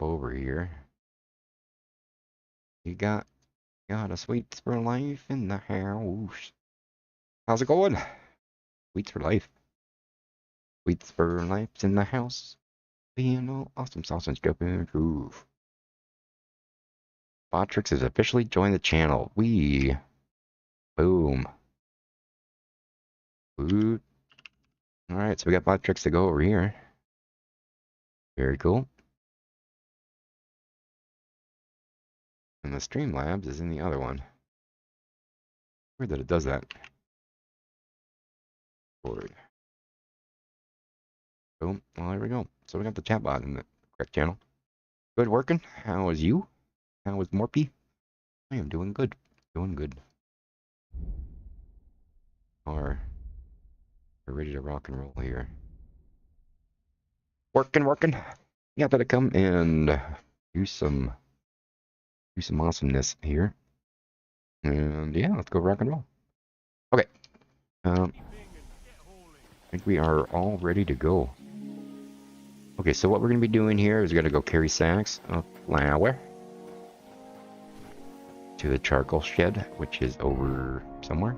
over here. You got a sweet for life in the house. How's it going? Sweets for life. Sweets for life's in the house. Being all awesome sauce and stuff in the groove. Botrix has officially joined the channel. Boom. Woot. Alright, so we got Botrix to go over here. Very cool. And the Streamlabs is in the other one. Weird that it does that. Forward. Boom. Well, there we go. So we got the chat bot in the correct channel. Good working. How is you? How is Morpy? I am doing good. Doing good. We're ready to rock and roll here. Working. You got to come and do some awesomeness here. And yeah, let's go rock and roll. Okay. I think we are all ready to go. Okay, so what we're going to be doing here is we're going to go carry sacks of flour to the charcoal shed, which is over somewhere.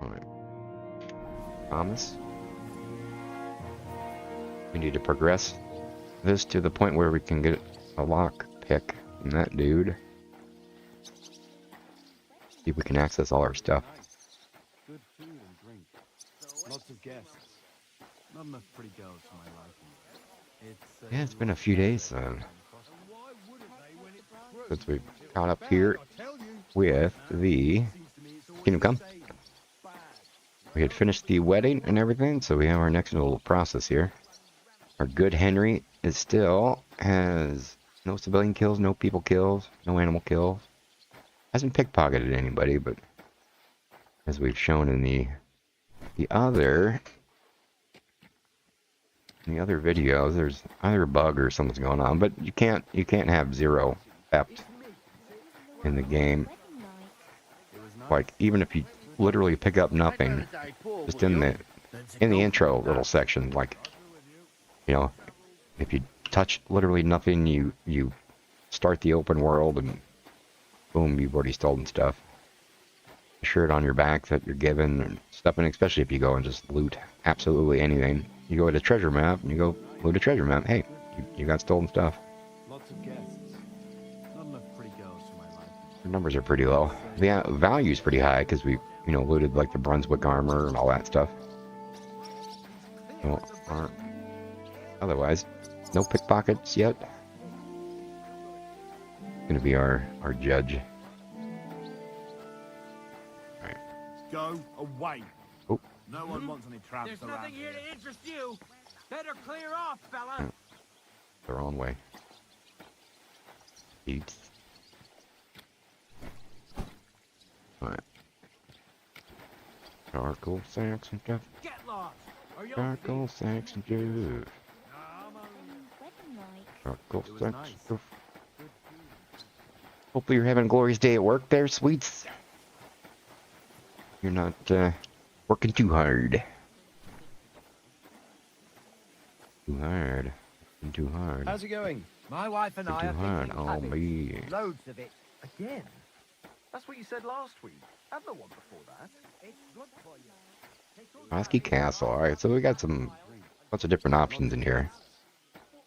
Alright. Thomas. We need to progress this to the point where we can get a lock pick from that dude. See if we can access all our stuff. Good food and drink. Lots of guests. Not enough pretty girls for my liking. Yeah, it's been a few days since we caught up here with the Kingdom Come. We had finished the wedding and everything, so we have our next little process here. Our good Henry is still has no civilian kills, no people kills, no animal kills. Hasn't pickpocketed anybody, but as we've shown in the other videos, there's either a bug or something's going on, but you can't have zero theft in the game. Like, even if you literally pick up nothing, just in the intro little section, like, you know, if you touch literally nothing, you start the open world and boom, you've already stolen stuff. A shirt on your back that you're given and stuff, and especially if you go and just loot absolutely anything. You go to treasure map and you go loot a treasure map. Hey, you got stolen stuff. Lots of guests. Not enough pretty girls for my liking. The numbers are pretty low. The value's pretty high because we, you know, looted like the Brunswick armor and all that stuff. So, otherwise, no pickpockets yet. Gonna be our judge. Alright. Go away. Oh. No one wants any traps There's around nothing here here. to interest you. Better clear off, fella. The wrong way. Eats. Alright. Charcoal sacks and stuff. Get lost. Charcoal sacks and stuff. Charcoal It was sacks nice. and stuff. Hopefully you're having a glorious day at work there, sweets. You're not working too hard. Too hard. Too hard. How's it going? My wife and I Too are hard. fixing Oh cabbage. me. Loads of it. Again? That's what you said last week. Have the one before that. It's good for you. Trosky Castle. Alright, so we got some bunch of different options in here.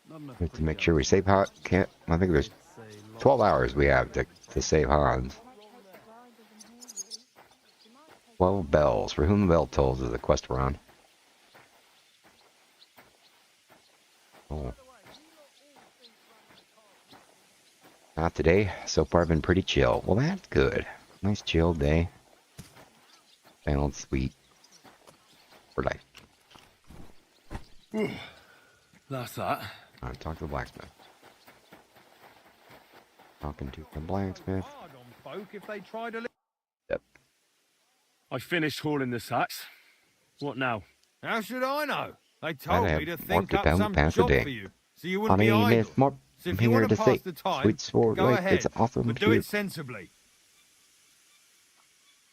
Not enough We have to pretty make sure we girls. save hot. Can't. I think there's Say lots 12 hours we have to save Hans. 12 bells. For whom the bell tolls is the quest we're on. Oh. Not today. So far been pretty chill. Well, that's good. Nice chill day. Balanced, sweet. For life. That's that. Alright, talk to the blacksmith. Talking to the blacksmith. Hard on folk if they try to. Yep. I finished hauling the sacks. What now? How should I know? They I'd told have me to more think to up pound some past a job day. for you, so you wouldn't My be name idle. is MrMorp. So I'm if you here want to to say pass the time, sweet sword go life. ahead, It's awesome but to do you. it sensibly.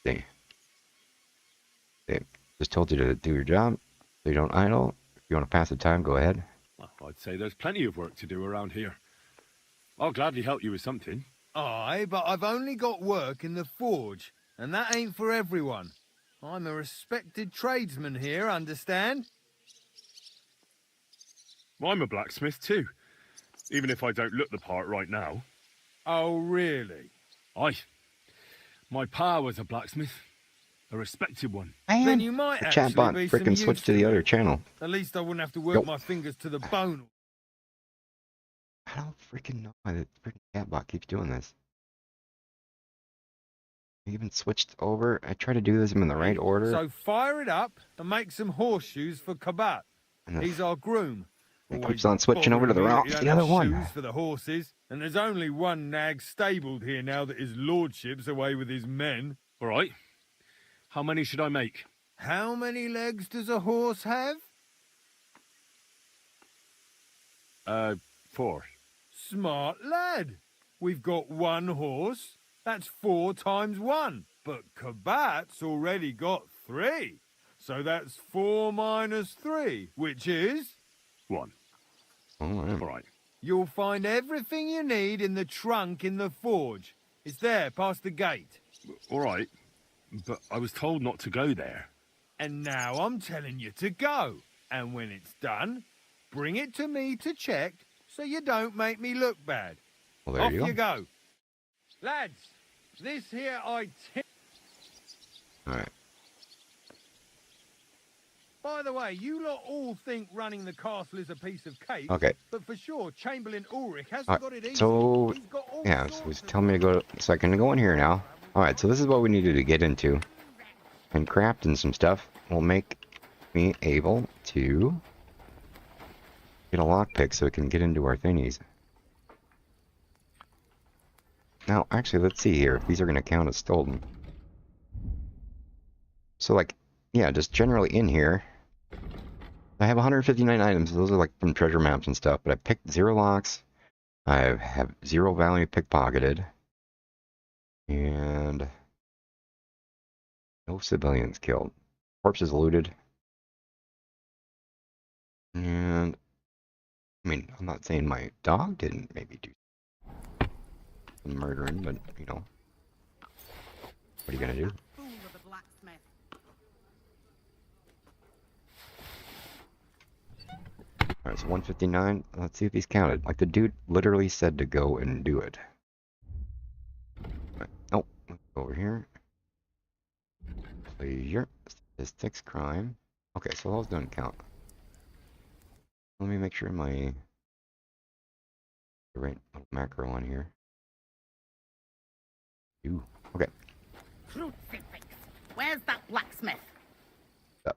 They just told you to do your job, so you don't idle. If you want to pass the time, go ahead. Well, I'd say there's plenty of work to do around here. I'll gladly help you with something. Aye, but I've only got work in the forge, and that ain't for everyone. I'm a respected tradesman here, understand? Well, I'm a blacksmith too, even if I don't look the part right now. Oh, really? Aye. My pa was a blacksmith. A respected one. Then you might the actually chatbot be some frickin' use switched to the me. other channel. At least I wouldn't have to work Nope. my fingers to the bone. I don't freaking know why the freaking chatbot keeps doing this. I even switched over. I try to do this in the right order. So fire it up and make some horseshoes for Kabat. And He's our groom. it Always keeps on switching over to the bothering me wrong, that you the don't other have one. shoes for the horses, and there's only one nag stabled here now that his lordship's away with his men. All right. How many should I make? How many legs does a horse have? 4. Smart lad. We've got one horse. That's 4 times 1. But Kabat's already got 3. So that's 4 minus 3, which is... 1. All right. All right. You'll find everything you need in the trunk in the forge. It's there, past the gate. All right. But I was told not to go there. And now I'm telling you to go. And when it's done, bring it to me to check so you don't make me look bad. Well, there Off you go. you go. Lads, this here All right. By the way, you lot all think running the castle is a piece of cake. Okay. But for sure, Chamberlain Ulrich hasn't Alright, got it easy. so He's got all yeah, so sorts he's of telling me to go. So I can go in here now. All right. So this is what we needed to get into, and crafting some stuff will make me able to get a lockpick so we can get into our thingies. Now, actually, let's see here if these are going to count as stolen. So, like, yeah, just generally in here, I have 159 items. Those are like from treasure maps and stuff. But I picked 0 locks. I have 0 value pickpocketed, and no civilians killed. Corpses looted, and I mean, I'm not saying my dog didn't maybe do some murdering, but you know, what are you gonna do? Fool of a blacksmith. Alright, so 159. Let's see if he's counted. Like the dude literally said to go and do it. Right. Oh, let's go over here. Pleasure. Statistics, crime. Okay, so those don't count. Let me make sure my the right macro on here. Ooh, okay. Crucifix. Where's that blacksmith? Up.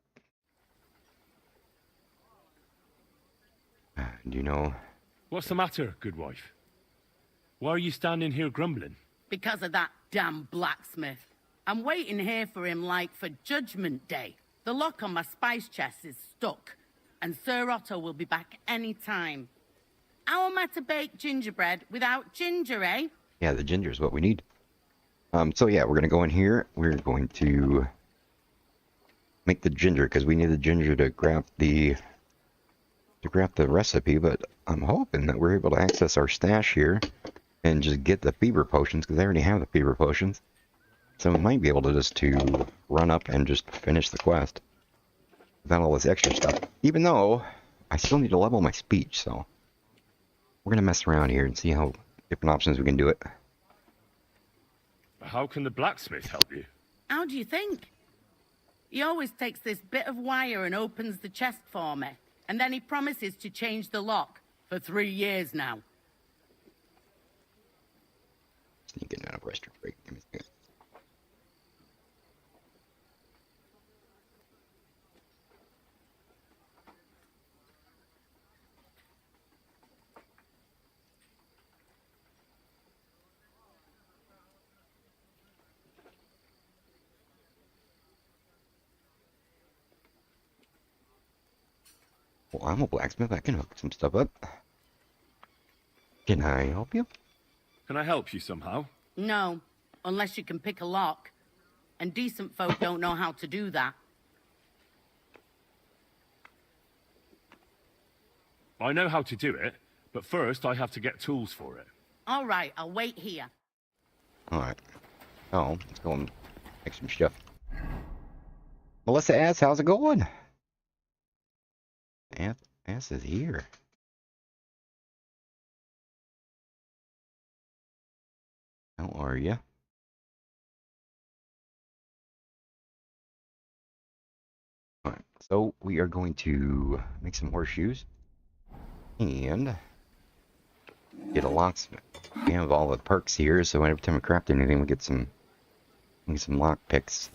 Do you know? What's the matter, good wife? Why are you standing here grumbling? Because of that damn blacksmith. I'm waiting here for him like for Judgment Day. The lock on my spice chest is stuck, and Sir Otto will be back any time. How am I to bake gingerbread without ginger, eh? Yeah, the ginger is what we need. So yeah, we're gonna go in here. We're going to make the ginger because we need the ginger to craft the recipe. But I'm hoping that we're able to access our stash here and just get the fever potions because I already have the fever potions. So we might be able to just to run up and just finish the quest without all this extra stuff. Even though I still need to level my speech, so we're gonna mess around here and see how different options we can do it. How can the blacksmith help you? How do you think? He always takes this bit of wire and opens the chest for me, and then he promises to change the lock for 3 years now. Sneaking out of restroom break. Give me a second. Well, I'm a blacksmith. I can hook some stuff up. Can I help you? Can I help you somehow? No, unless you can pick a lock. And decent folk don't know how to do that. I know how to do it, but first I have to get tools for it. All right, I'll wait here. Alright. Oh, let's go and make some stuff. Melissa asks, how's it going? Ass is here. How are you? Alright, so we are going to make some horseshoes and get a locksmith. We have all the perks here, so every time we craft anything, we get some lock picks.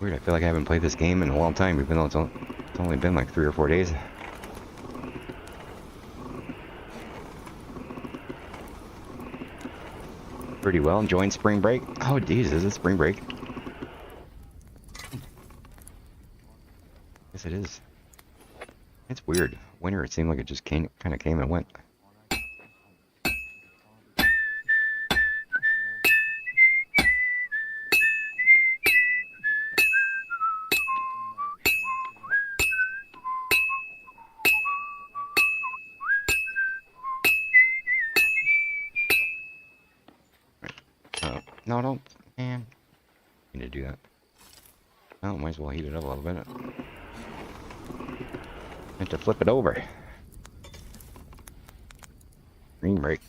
Weird, I feel like I haven't played this game in a long time, even though it's only been like 3 or 4 days. Pretty well, enjoying spring break. Oh, geez, is it spring break? Yes, it is. It's weird. Winter, it seemed like it just kind of came and went. No, don't. Man. Need to do that. Oh, might as well heat it up a little bit. Have to flip it over. Green break.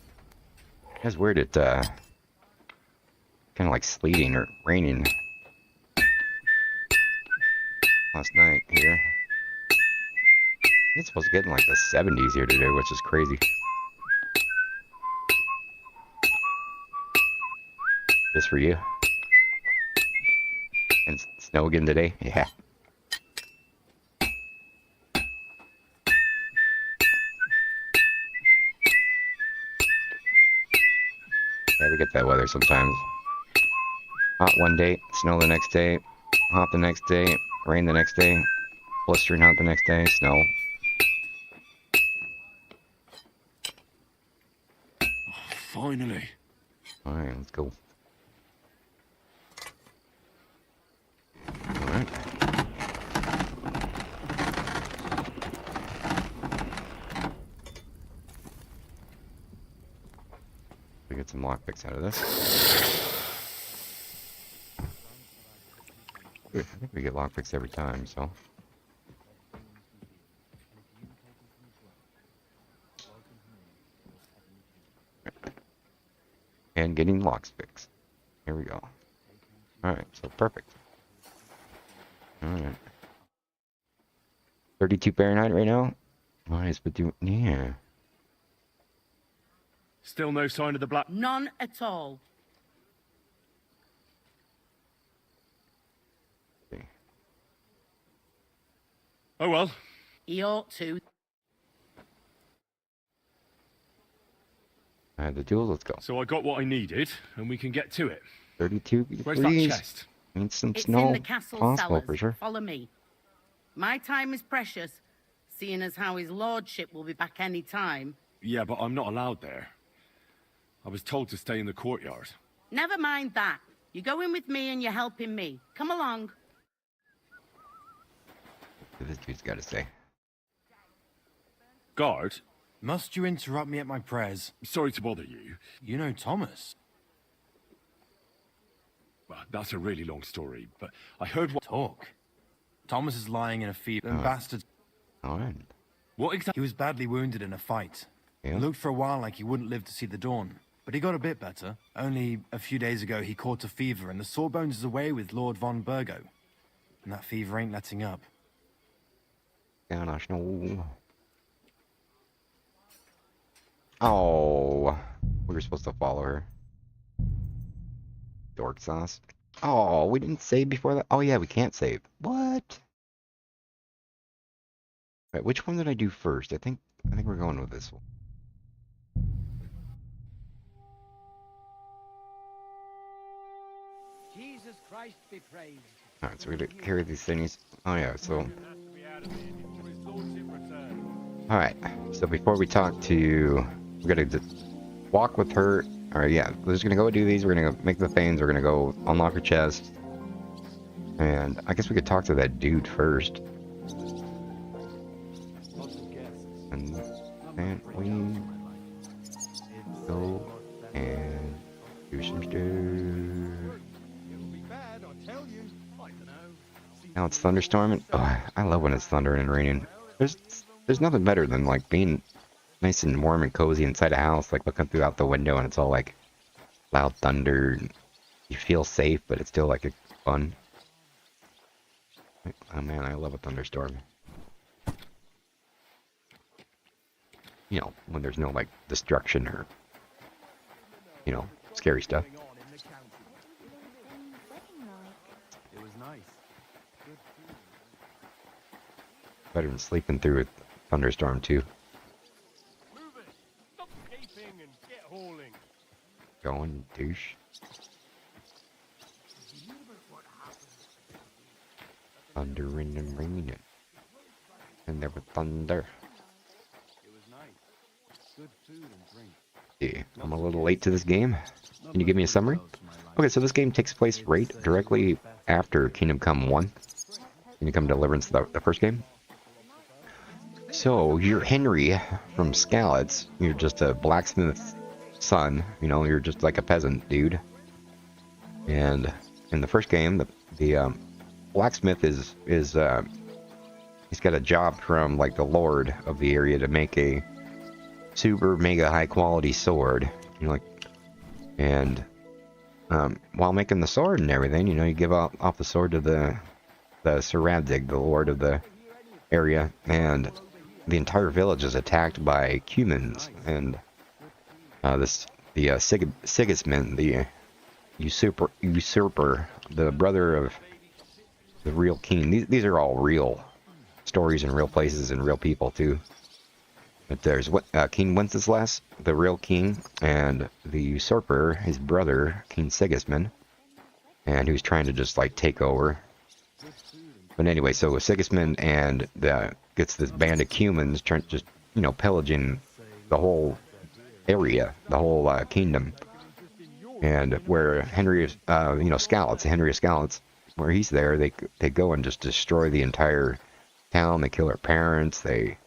That's weird. It kind of like sleeting or raining last night here. It's supposed to get in like the 70s here today, which is crazy. Just for you. And snow again today? Yeah. Yeah, we get that weather sometimes. Hot one day, snow the next day, hot the next day, rain the next day, blistering hot the next day, snow. Finally. Alright, let's go. Alright. We get some lockpicks out of this. Good. I think we get lockpicks every time, so. And getting lockpicks. Here we go. Alright, so perfect. Alright. 32 Fahrenheit right now? Nice, but yeah. Still no sign of the black... None at all. Oh well. He ought to. I have the tools, let's go. So I got what I needed, and we can get to it. 32 Where's degrees. that chest? Need some It's snow. in the castle Possible cellars. for sure. Follow me. My time is precious, seeing as how his lordship will be back any time. Yeah, but I'm not allowed there. I was told to stay in the courtyard. Never mind that. You're going with me and you're helping me. Come along. What this dude's got to say. Guard, Must you interrupt me at my prayers? sorry to bother you. You know Thomas. Well, that's a really long story, but I heard what... Talk. Thomas is lying in a fever. And bastard. Alright. What exactly... He was badly wounded in a fight. Yeah. It looked for a while like he wouldn't live to see the dawn. But he got a bit better. Only a few days ago he caught a fever and the Sawbones is away with Lord von Burgo. And that fever ain't letting up. Gosh, no. Oh. We were supposed to follow her. Dork sauce. Oh, we didn't save before that? Oh yeah, we can't save. What? Right, which one did I do first? I think we're going with this one. Jesus Christ be praised. Alright, so we're gonna carry these thingies. Oh yeah, so. Alright, so before we talk to. We gotta just walk with her. Alright, yeah, we're just gonna go do these. We're gonna go make the things. We're gonna go unlock her chest. And I guess we could talk to that dude first. And then we go and do some stuff. Now it's thunderstorming. Oh, I love when it's thundering and raining. There's nothing better than like being nice and warm and cozy inside a house, like looking through out the window and it's all like loud thunder. You feel safe, but it's still like fun. Oh man, I love a thunderstorm. You know, when there's no like destruction or, you know, scary stuff. Better than sleeping through a thunderstorm too. Going, douche. Thundering and raining. And there was thunder. Yeah, I'm a little late to this game. Can you give me a summary? Okay, so this game takes place right directly after Kingdom Come 1. Kingdom Come Deliverance, the first game. So, you're Henry from Skalitz. You're just a blacksmith's son. You know, you're just like a peasant dude. And in the first game, the blacksmith is he's got a job from like the lord of the area to make a super mega high quality sword. You know, like, and while making the sword and everything, you know, you give off the sword to the Saradig, the lord of the area, and the entire village is attacked by humans, and Sigismund, the usurper, the brother of the real king. These are all real stories and real places and real people too. But there's King Wenceslas, the real king, and the usurper, his brother, King Sigismund, and who's trying to just like take over. But anyway, so Sigismund and gets this band of humans trying to just, you know, pillaging the whole area, the whole kingdom. And where Henry, you know, Skalitz, Henry of Skalitz, where he's there, they go and just destroy the entire town. They kill her parents. They,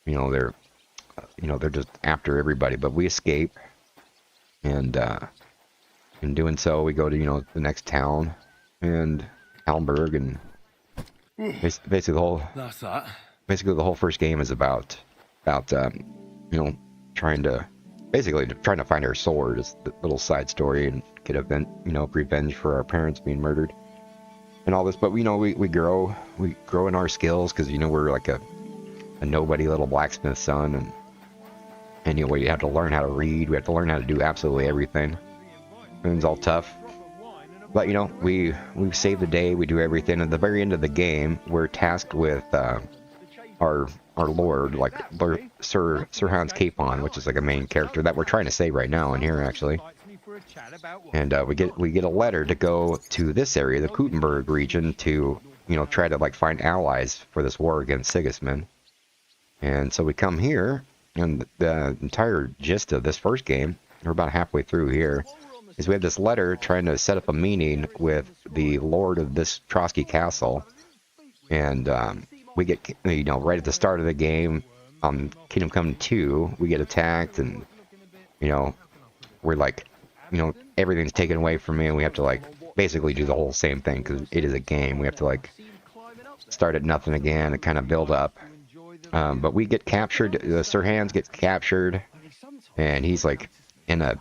you know, they're just after everybody. But we escape, and in doing so, we go to, you know, the next town, and Hallenberg, and basically the whole first game is about you know, trying to find our sword. It's the little side story, and get revenge for our parents being murdered and all this. But you know, we grow in our skills, because you know, we're like a nobody little blacksmith son, and anyway, you have to learn how to read. We have to learn how to do absolutely everything. And it's all tough. But you know, we save the day, we do everything. At the very end of the game, we're tasked with our lord, like Sir Hans Capon, which is like a main character that we're trying to save right now in here actually. And we get a letter to go to this area, the Kuttenberg region, to, you know, try to like find allies for this war against Sigismund. And so we come here, and the entire gist of this first game, we're about halfway through here, is we have this letter trying to set up a meeting with the lord of this Trosky Castle. And we get, you know, right at the start of the game, on Kingdom Come 2, we get attacked, and, you know, we're like, you know, everything's taken away from me, and we have to like basically do the whole same thing, because it is a game. We have to like start at nothing again and kind of build up. But we get captured. Sir Hans gets captured, and he's like in the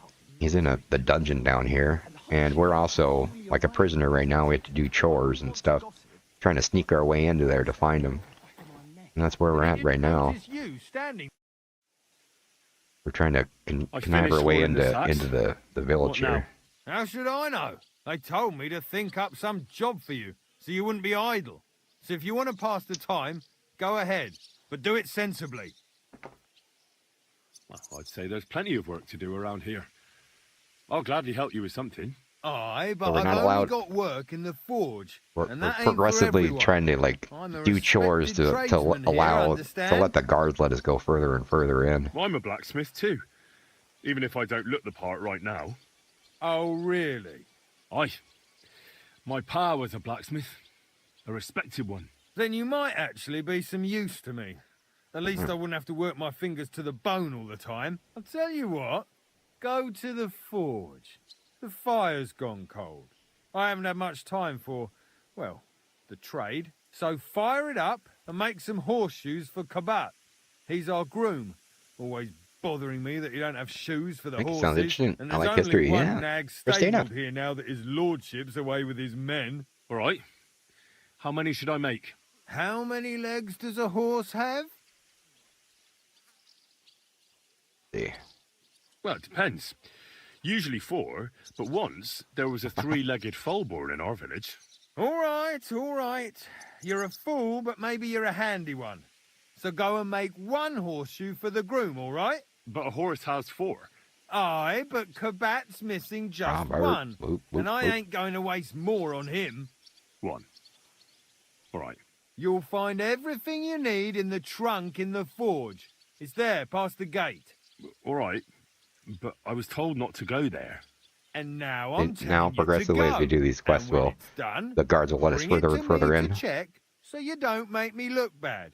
dungeon down here, and we're also like a prisoner right now. We have to do chores and stuff, trying to sneak our way into there to find him. And that's where we're at right now. We're trying to connive our way into the village here. How should I know? They told me to think up some job for you, so you wouldn't be idle. So if you want to pass the time, go ahead, but do it sensibly. Well, I'd say there's plenty of work to do around here. I'll gladly help you with something. Aye, but we're not I've allowed. only got work in the forge. We're and progressively trying to like do chores to let the guards let us go further and further in. Well, I'm a blacksmith too, even if I don't look the part right now. Oh, really? Aye. My pa was a blacksmith, a respected one. Then you might actually be some use to me. At least I wouldn't have to work my fingers to the bone all the time. I'll tell you what. Go to the forge. The fire's gone cold. I haven't had much time for, well, the trade. So fire it up and make some horseshoes for Kabat. He's our groom. Always bothering me that you don't have shoes for the Think it horses. sounds interesting. And I there's like only history, one yeah. nag Christina. stabled here now that his lordship's away with his men. All right. How many should I make? How many legs does a horse have? See. Well, it depends. Usually 4, but once there was a 3-legged foal born in our village. All right, all right. You're a fool, but maybe you're a handy one. So go and make one horseshoe for the groom, all right? But a horse has 4. Aye, but Kabat's missing just Robert. one. Boop, boop, And I boop. ain't going to waste more on him. 1. All right. You'll find everything you need in the trunk in the forge. It's there, past the gate. All right. But I was told not to go there. And now I'm And telling now, you to progressively, as we go. do these quests, And when will it's done, the guards will let us bring it further to and further me in. to check, so you don't make me look bad.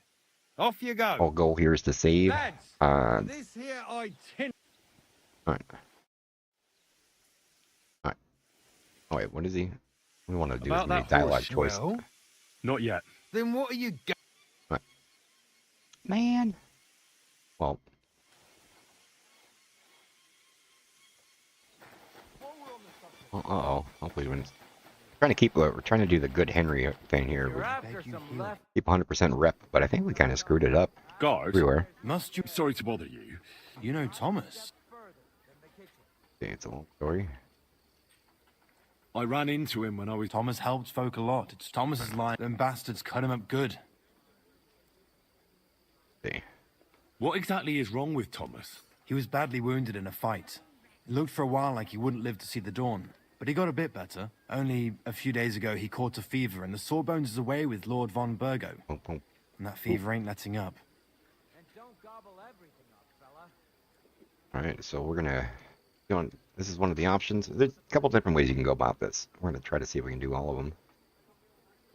Off you go. Our goal here is to save. Lads, this here itinerary. Alright. Alright. Oh wait, what is he? We want to do as About many that dialogue horse, choice. Well, Not yet. then what are you Man. Well. Uh-oh. Hopefully when it's we're trying to do the good Henry thing here. You're We after some left. keep 100% rep, but I think we kind of screwed it up Guard, everywhere. Must you? sorry to bother you. You know Thomas. See, it's a long story. I ran into him when I was... Thomas helped folk a lot. It's Thomas's line. Them bastards cut him up good. See. What exactly is wrong with Thomas? He was badly wounded in a fight. It looked for a while like he wouldn't live to see the dawn. But he got a bit better. Only a few days ago he caught a fever and the Sawbones is away with Lord von Burgo. Boom, boom. And that fever ain't letting up. And don't gobble everything up, fella. Alright, so we're gonna go on. This is one of the options. There's a couple different ways you can go about this. We're gonna try to see if we can do all of them.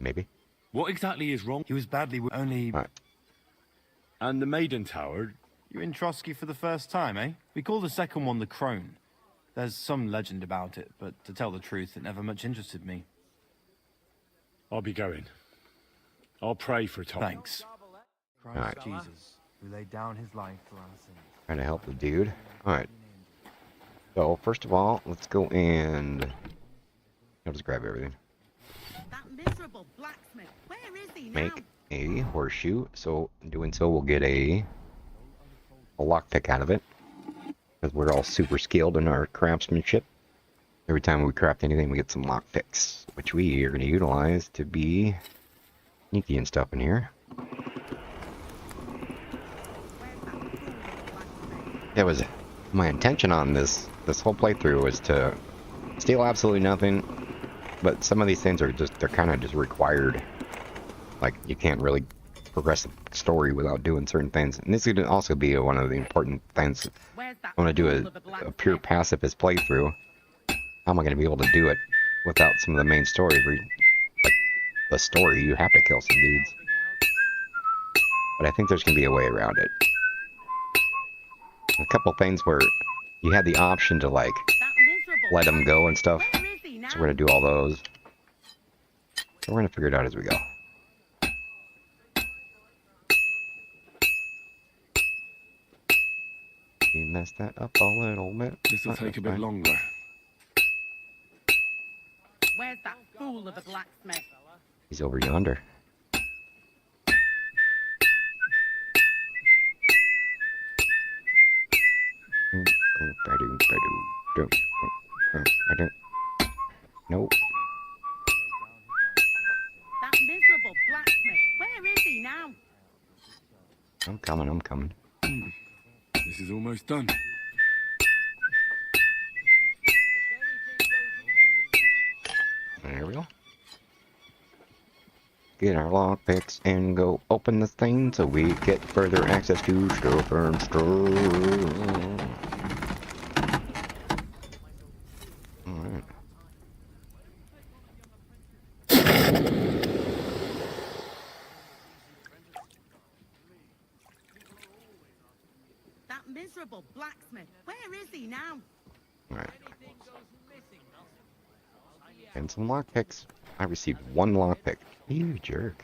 Maybe. What exactly is wrong? He was badly only... Alright. And the Maiden Tower? You in Trosky for the first time, eh? We call the second one the Crone. There's some legend about it, but to tell the truth, it never much interested me. I'll be going. I'll pray for Tom. Thanks. Christ Alright. Jesus, who laid down his life for our sins. Trying to help the dude. Alright. So, first of all, let's go and... I'll just grab everything. That miserable blacksmith. Where is he now? Make a horseshoe. So, in doing so, we'll get a lockpick out of it. Because we're all super skilled in our craftsmanship. Every time we craft anything, we get some lockpicks. Which we are going to utilize to be sneaky and stuff in here. It was my intention on this whole playthrough was to steal absolutely nothing, but some of these things are they're kind of just required. Like you can't really progress the story without doing certain things, and this could also be one of the important things. Where's that I want to do fool of a a pure blacksmith? pacifist playthrough. How am I going to be able to do it without some of the main stories? Like the story, you have to kill some dudes, but I think there's going to be a way around it. A couple things where you had the option to like That miserable let him go and stuff. Where is he now? So we're gonna do all those. So we're gonna figure it out as we go. We messed that up a little bit. This'll That's take a bit fine. longer. Where's that fool of a blacksmith? He's over yonder. Nope. That miserable blacksmith. Where is he now? I'm coming, I'm coming. This is almost done. There we go. Get our lockpicks and go open this thing so we get further access to stuff and stuff. Alright. miserable blacksmith. Where is he now? Alright. And some lockpicks. I received 1 lockpick. You jerk.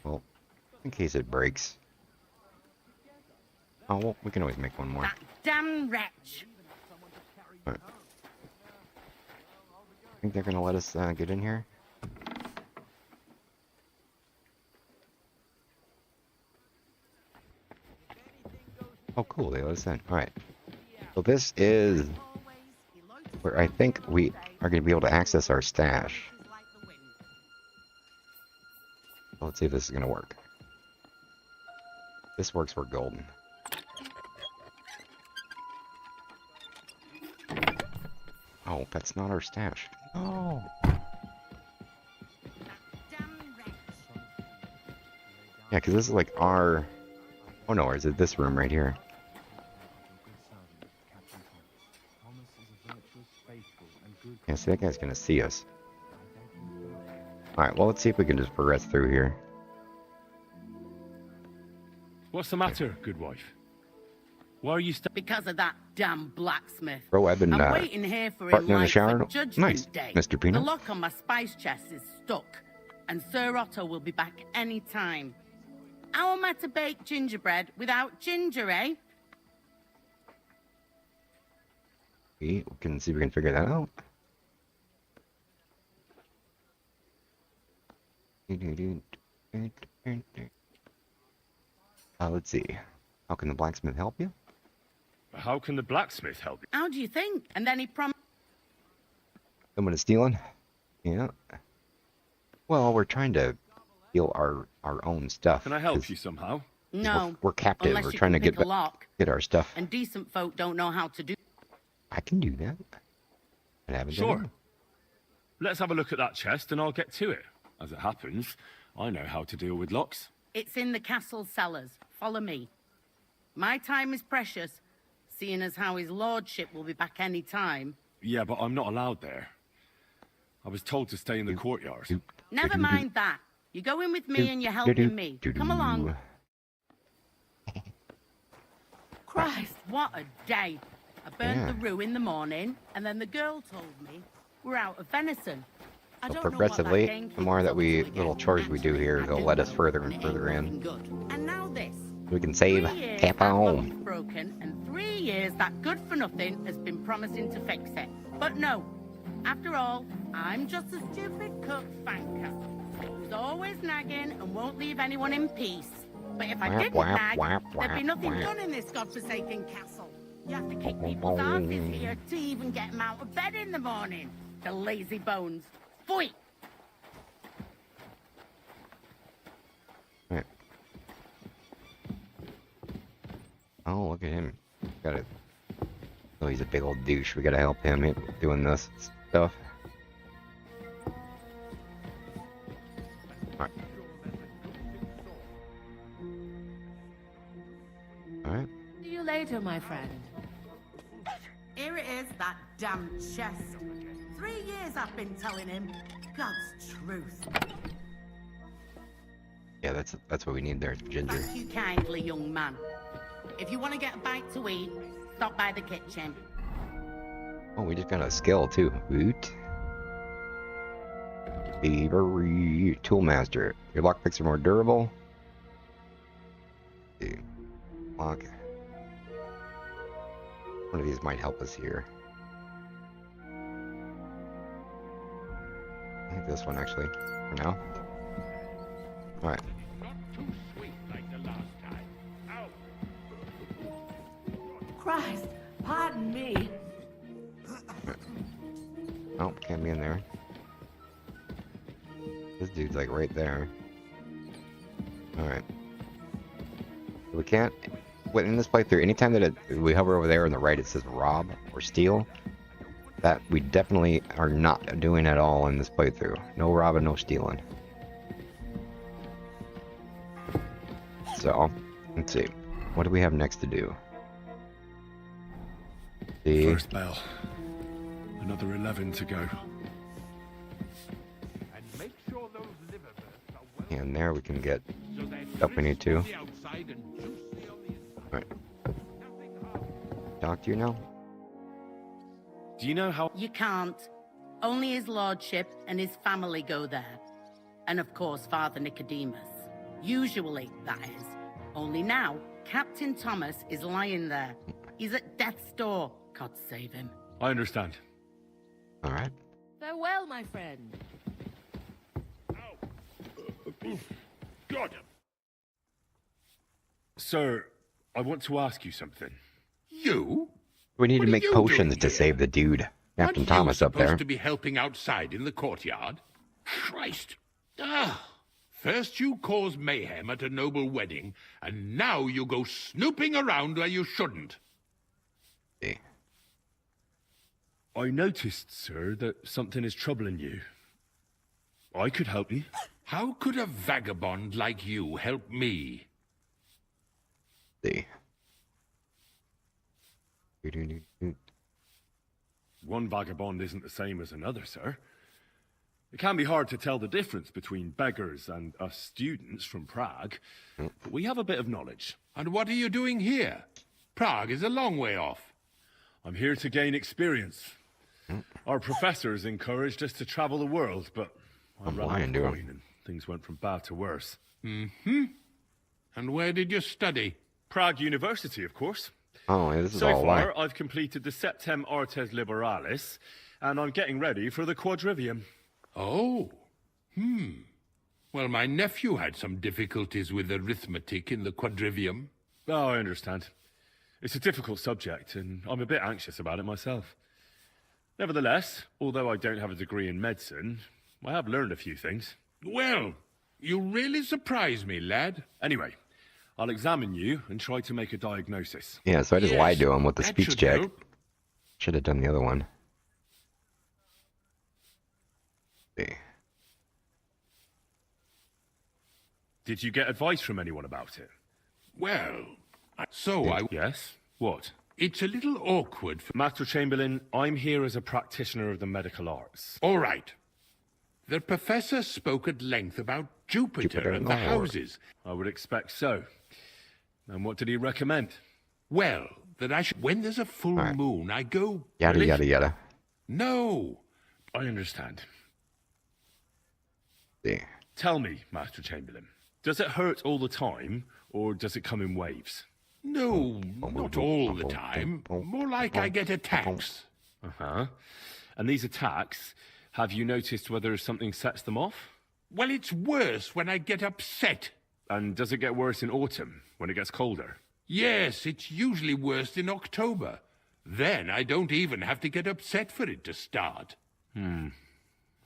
Well, in case it breaks. Oh, well, we can always make one more. That damn wretch. Alright. Think they're gonna let us get in here? Oh, cool, they let us in. Alright. So this is where I think we are going to be able to access our stash. So let's see if this is going to work. This works for golden. Oh, that's not our stash. No. Yeah, because this is like our... Oh no, or is it this room right here? Yeah, see, that guy's gonna see us. Alright, well, let's see if we can just progress through here. What's the matter, good wife? Why are you Because of that damn blacksmith. Bro, I've been I'm waiting here for farting him in the like shower. for Judgment Nice, Day. Mr. Peanut. The lock on my spice chest is stuck, and Sir Otto will be back any time. How am I to bake gingerbread without ginger, eh? We can see if we can figure that out. Let's see. How can the blacksmith help you? How can the blacksmith help you? How do you think? And then he promised. Someone is stealing? Yeah. Well, we're trying to steal our own stuff. Can I help you somehow? No. We're captive. Unless We're you trying to can pick get a lock, get our stuff. and decent folk don't know how to do. I can do that. I haven't done Sure. it. Let's have a look at that chest and I'll get to it. As it happens, I know how to deal with locks. It's in the castle cellars. Follow me. My time is precious, seeing as how his lordship will be back any time. Yeah, but I'm not allowed there. I was told to stay in the courtyard. Never mind that. You go in with me and you're helping me. Come along. Christ, what a day. I burned the roux in the morning, and then the girl told me we're out of venison. I So don't progressively, know what that the more that we gamekeeper's little up to chores we do again. here, I they'll do let us know, further and and it ain't further in. looking good. And now this. We can save 3 years that lock's Capon. broken, and 3 years that good for nothing has been promising to fix it. But no. After all, I'm just a stupid cook banker who's always nagging and won't leave anyone in peace. But if I Whap, didn't whap, nag, whap, there'd be whap, nothing whap. done in this godforsaken castle. You have to kick people's asses here to even get them out of bed in the morning. The lazy bones. Pfui! Right. Oh, look at him. Got it. Oh, he's a big old douche. We gotta help him doing this stuff. Alright. Alright. See you later, my friend. Here it is, that damn chest. 3 years I've been telling him. God's truth. Yeah, that's what we need there, ginger. Thank you kindly, young man. If you want to get a bite to eat, stop by the kitchen. Oh, we just got a skill too. Woot. Thievery. Toolmaster. Your lockpicks are more durable. Let's see. Lock. One of these might help us here. I think this one actually, for now. Alright. Christ, pardon me. Oh, can't be in there. This dude's like right there. Alright. We can't... In this playthrough, anytime that we hover over there on the right it says rob or steal, that we definitely are not doing at all in this playthrough. No robbing, no stealing. So, let's see. What do we have next to do? See? First bell. Another 11 to go. And make sure those liver bursts are well. And there we can get So that Up we need to. Alright. Talk to you now? Do you know how... You can't. Only his lordship and his family go there. And of course, Father Nicodemus. Usually, that is. Only now, Captain Thomas is lying there. He's at death's door. God save him. I understand. Alright. Farewell, my friend. Got him. Sir, I want to ask you something. You? We need What to are make you potions doing to here? save the dude. Captain Aren't Thomas you up there. supposed to be helping outside in the courtyard? Christ. First you cause mayhem at a noble wedding, and now you go snooping around where you shouldn't. Okay. I noticed, sir, that something is troubling you. I could help you. How could a vagabond like you help me? See. One vagabond isn't the same as another, sir. It can be hard to tell the difference between beggars and us students from Prague, but we have a bit of knowledge. And what are you doing here? Prague is a long way off. I'm here to gain experience. Our professors encouraged us to travel the world, but I I'm ran out lying of to him. coin and things went from bad to worse. And where did you study? Prague University, of course. Oh, yeah, this is So all why. far, I've completed the Septem Artes Liberalis, and I'm getting ready for the Quadrivium. Oh. Well, my nephew had some difficulties with arithmetic in the quadrivium. Oh, I understand. It's a difficult subject, and I'm a bit anxious about it myself. Nevertheless, although I don't have a degree in medicine, I have learned a few things. Well, you really surprise me, lad. Anyway, I'll examine you and try to make a diagnosis. Yeah, so I just Yes, lied to him with the that speech should check. help. Should have done the other one. See. Did you get advice from anyone about it? Well, Yes? What? it's a little awkward for... Master Chamberlain, I'm here as a practitioner of the medical arts. All right. The professor spoke at length about Jupiter and the Lord. houses. I would expect so. And what did he recommend? Well, that I should... When there's a full All right. moon, I go... Yada, Really? yada, yada. No. I understand. See. Tell me, Master Chamberlain, does it hurt all the time, or does it come in waves? No, not all the time. More like I get attacks. Uh-huh. And these attacks, have you noticed whether something sets them off? Well, it's worse when I get upset. And does it get worse in autumn, when it gets colder? Yes, it's usually worse in October. Then I don't even have to get upset for it to start. All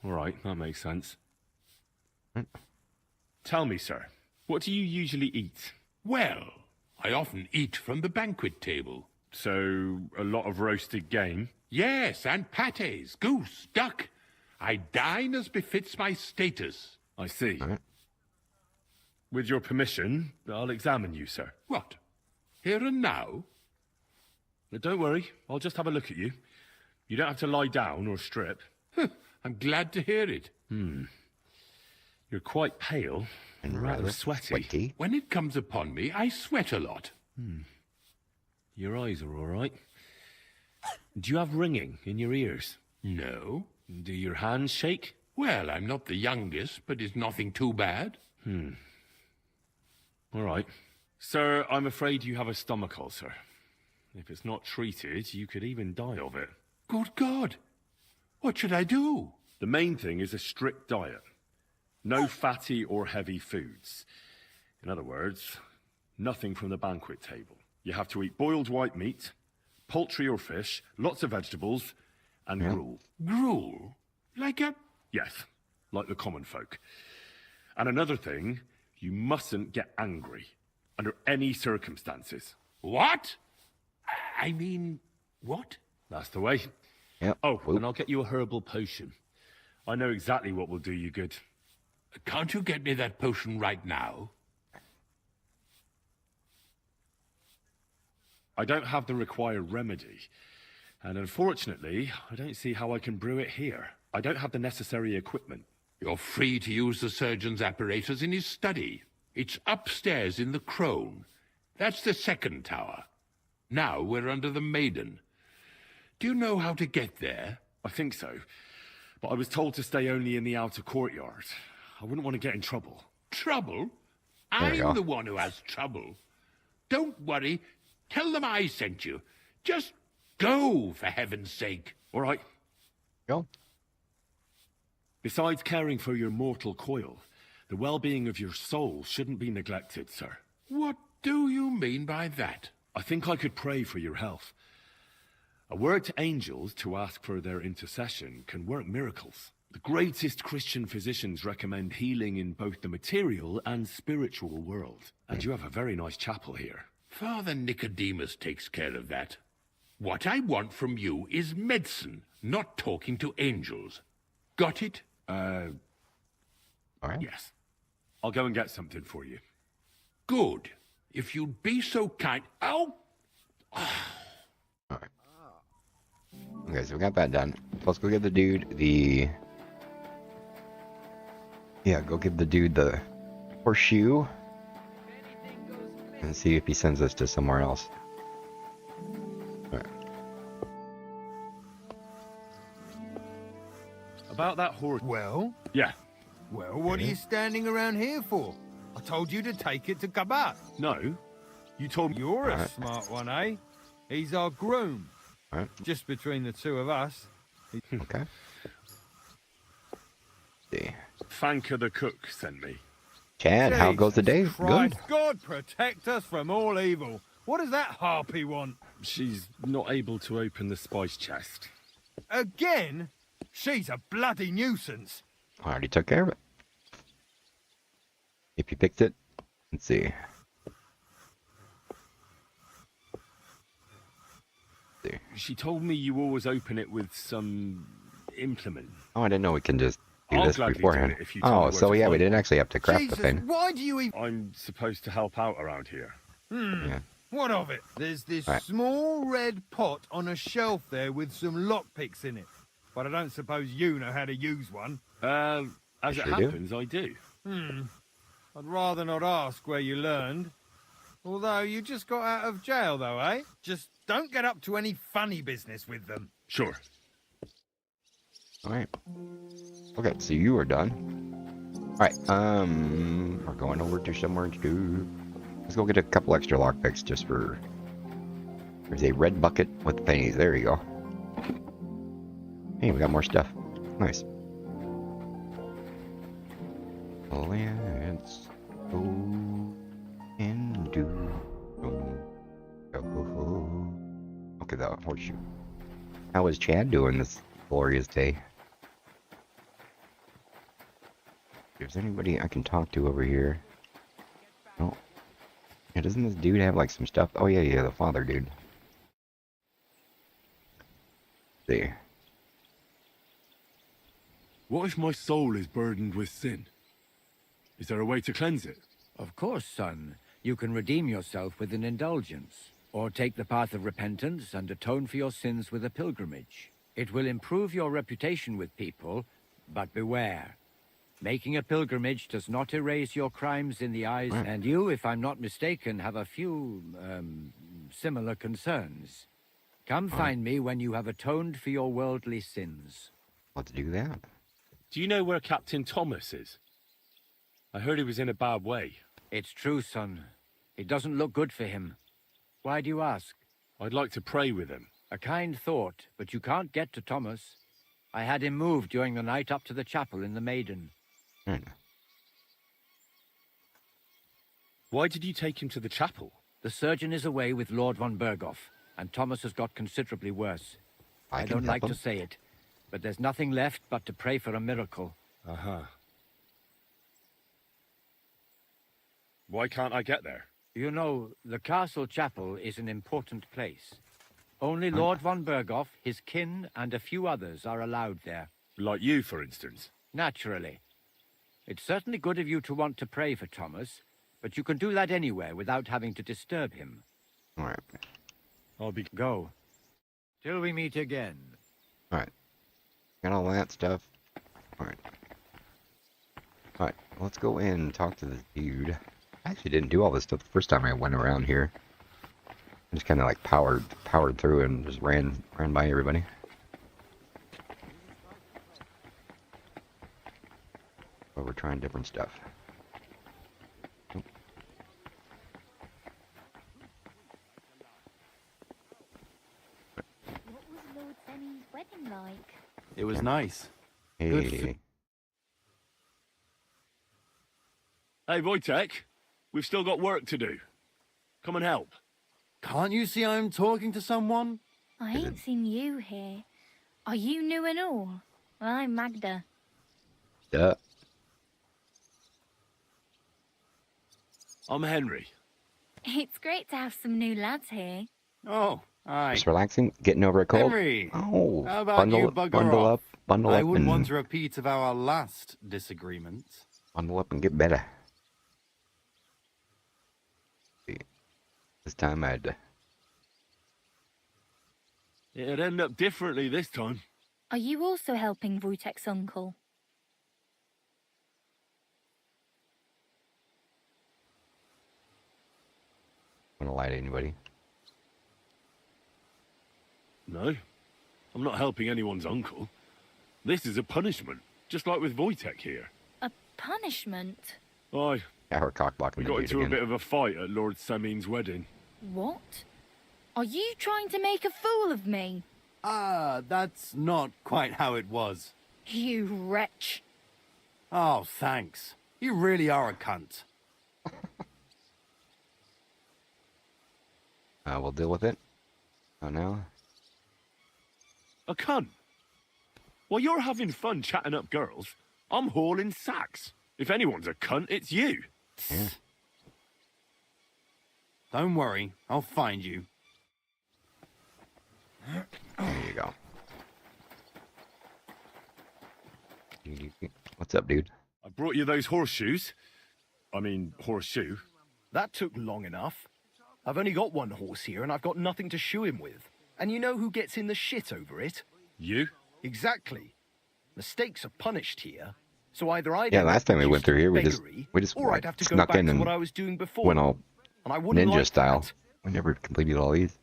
right, that makes sense. Tell me, sir, what do you usually eat? Well, I often eat from the banquet table. So, a lot of roasted game? Yes, and pâtés, goose, duck. I dine as befits my status. I see. Alright. With your permission, I'll examine you, sir. What? Here and now? But don't worry, I'll just have a look at you. You don't have to lie down or strip. I'm glad to hear it. You're quite pale and rather sweaty. When it comes upon me, I sweat a lot. Your eyes are all right. Do you have ringing in your ears? No. Do your hands shake? Well, I'm not the youngest, but it's nothing too bad. All right. Sir, I'm afraid you have a stomach ulcer. If it's not treated, you could even die of it. Good God. What should I do? The main thing is a strict diet. No fatty or heavy foods. In other words, nothing from the banquet table. You have to eat boiled white meat, poultry or fish, lots of vegetables, and gruel. Gruel? Like a... Yes, like the common folk. And another thing, you mustn't get angry under any circumstances. What? I mean, what? That's the way. Yep. Oh, and I'll get you a herbal potion. I know exactly what will do you good. Can't you get me that potion right now? I don't have the required remedy. And unfortunately, I don't see how I can brew it here. I don't have the necessary equipment. You're free to use the surgeon's apparatus in his study. It's upstairs in the Crone. That's the second tower. Now we're under the Maiden. Do you know how to get there? I think so. But I was told to stay only in the outer courtyard. I wouldn't want to get in trouble. Trouble? There you go. I'm the one who has trouble. Don't worry. Tell them I sent you. Just go, for heaven's sake. All right. Go. Besides caring for your mortal coil, the well-being of your soul shouldn't be neglected, sir. What do you mean by that? I think I could pray for your health. A word to angels to ask for their intercession can work miracles. The greatest Christian physicians recommend healing in both the material and spiritual world. And you have a very nice chapel here. Father Nicodemus takes care of that. What I want from you is medicine, not talking to angels. Got it? All right. Yes. I'll go and get something for you. Good. If you'd be so kind... Ow! All right. Okay, so we got that done. Let's go give the dude the... Yeah, go give the dude the horseshoe. And see if he sends us to somewhere else. All right. About that horse... Well? Yeah. Well, what are you standing around here for? I told you to take it to Capon. No. You told me... You're a smart one, eh? He's our groom. All right. Just between the two of us. Okay. See. Fanka the cook sent me. Chad, how goes the day? Jesus Christ, Good. God protect us from all evil. What does that harpy want? She's not able to open the spice chest. Again? She's a bloody nuisance. I already took care of it. If you picked it, let's see. She told me you always open it with some implement. Oh, I didn't know we can just do I'll this gladly do beforehand. it if you tell me Oh, where so to yeah, we find didn't one. actually have to craft Jesus, the thing. why do you even... I'm supposed to help out around here. Yeah. What of it? There's this Right. small red pot on a shelf there with some lockpicks in it. But I don't suppose you know how to use one. As I it sure do. happens, I do. I'd rather not ask where you learned. Although you just got out of jail, though, eh? Just don't get up to any funny business with them. Sure. All right. Okay, so you are done. All right. We're going over to somewhere to do. Let's go get a couple extra lockpicks just for. There's a red bucket with pennies. There you go. Hey, we got more stuff. Nice. Let's go and do. Okay, that horseshoe. How is Chad doing this glorious day? If there's anybody I can talk to over here. Oh. Yeah, doesn't this dude have like some stuff? Oh yeah, the father dude. See. What if my soul is burdened with sin? Is there a way to cleanse it? Of course, son. You can redeem yourself with an indulgence, or take the path of repentance and atone for your sins with a pilgrimage. It will improve your reputation with people, but beware. Making a pilgrimage does not erase your crimes in the eyes, and you, if I'm not mistaken, have a few, similar concerns. Come find me when you have atoned for your worldly sins. Let's do that. Do you know where Captain Thomas is? I heard he was in a bad way. It's true, son. It doesn't look good for him. Why do you ask? I'd like to pray with him. A kind thought, but you can't get to Thomas. I had him moved during the night up to the chapel in the Maiden. Why did you take him to the chapel? The surgeon is away with Lord von Berghoff, and Thomas has got considerably worse. I can don't help like him. to say it, but there's nothing left but to pray for a miracle. Uh-huh. Why can't I get there? You know, the castle chapel is an important place. Only Lord von Berghoff, his kin, and a few others are allowed there. Like you, for instance. Naturally. It's certainly good of you to want to pray for Thomas, but you can do that anywhere without having to disturb him. All right. I'll be... Go. Till we meet again. All right. Got all that stuff. All right. All right. Let's go in and talk to this dude. I actually didn't do all this stuff the first time I went around here. I just kind of like powered through and just ran by everybody. But we're trying different stuff. Oh. What was Lord Semi's wedding like? It was nice. Hey. Hey, Wojtek, we've still got work to do. Come and help. Can't you see I'm talking to someone? I ain't seen you here. Are you new and all? Well, I'm Magda. Duh. I'm Henry. It's great to have some new lads here. Oh, aye. Just relaxing, getting over a cold. Henry, Oh, how about you bugger bundle off? up, bundle I up, wouldn't and want to repeat of our last disagreement. bundle up and get better. This time I'd. It'd end up differently this time. Are you also helping Wojtek's uncle? Want to lie to anybody? No, I'm not helping anyone's uncle. This is a punishment, just like with Wojtek here. A punishment? Aye, Yeah, we're cock blocking we the got dude into a again. bit of a fight at Lord Semin's wedding. What? Are you trying to make a fool of me? Ah, that's not quite how it was. You wretch. Oh, thanks. You really are a cunt. We'll deal with it. Oh no. A cunt. While you're having fun chatting up girls, I'm hauling sacks. If anyone's a cunt, it's you. Yeah. Don't worry, I'll find you. There you go. What's up, dude? I brought you those horseshoes. I mean, horseshoe. That took long enough. I've only got one horse here and I've got nothing to shoe him with. And you know who gets in the shit over it? You? Exactly. Mistakes are punished here. So either I'd Yeah, end last up time we went through here, we just beggary, like, or I'd have to go snuck back in to and what I was doing before. went all And I wouldn't ninja like style. that. We never completed all these.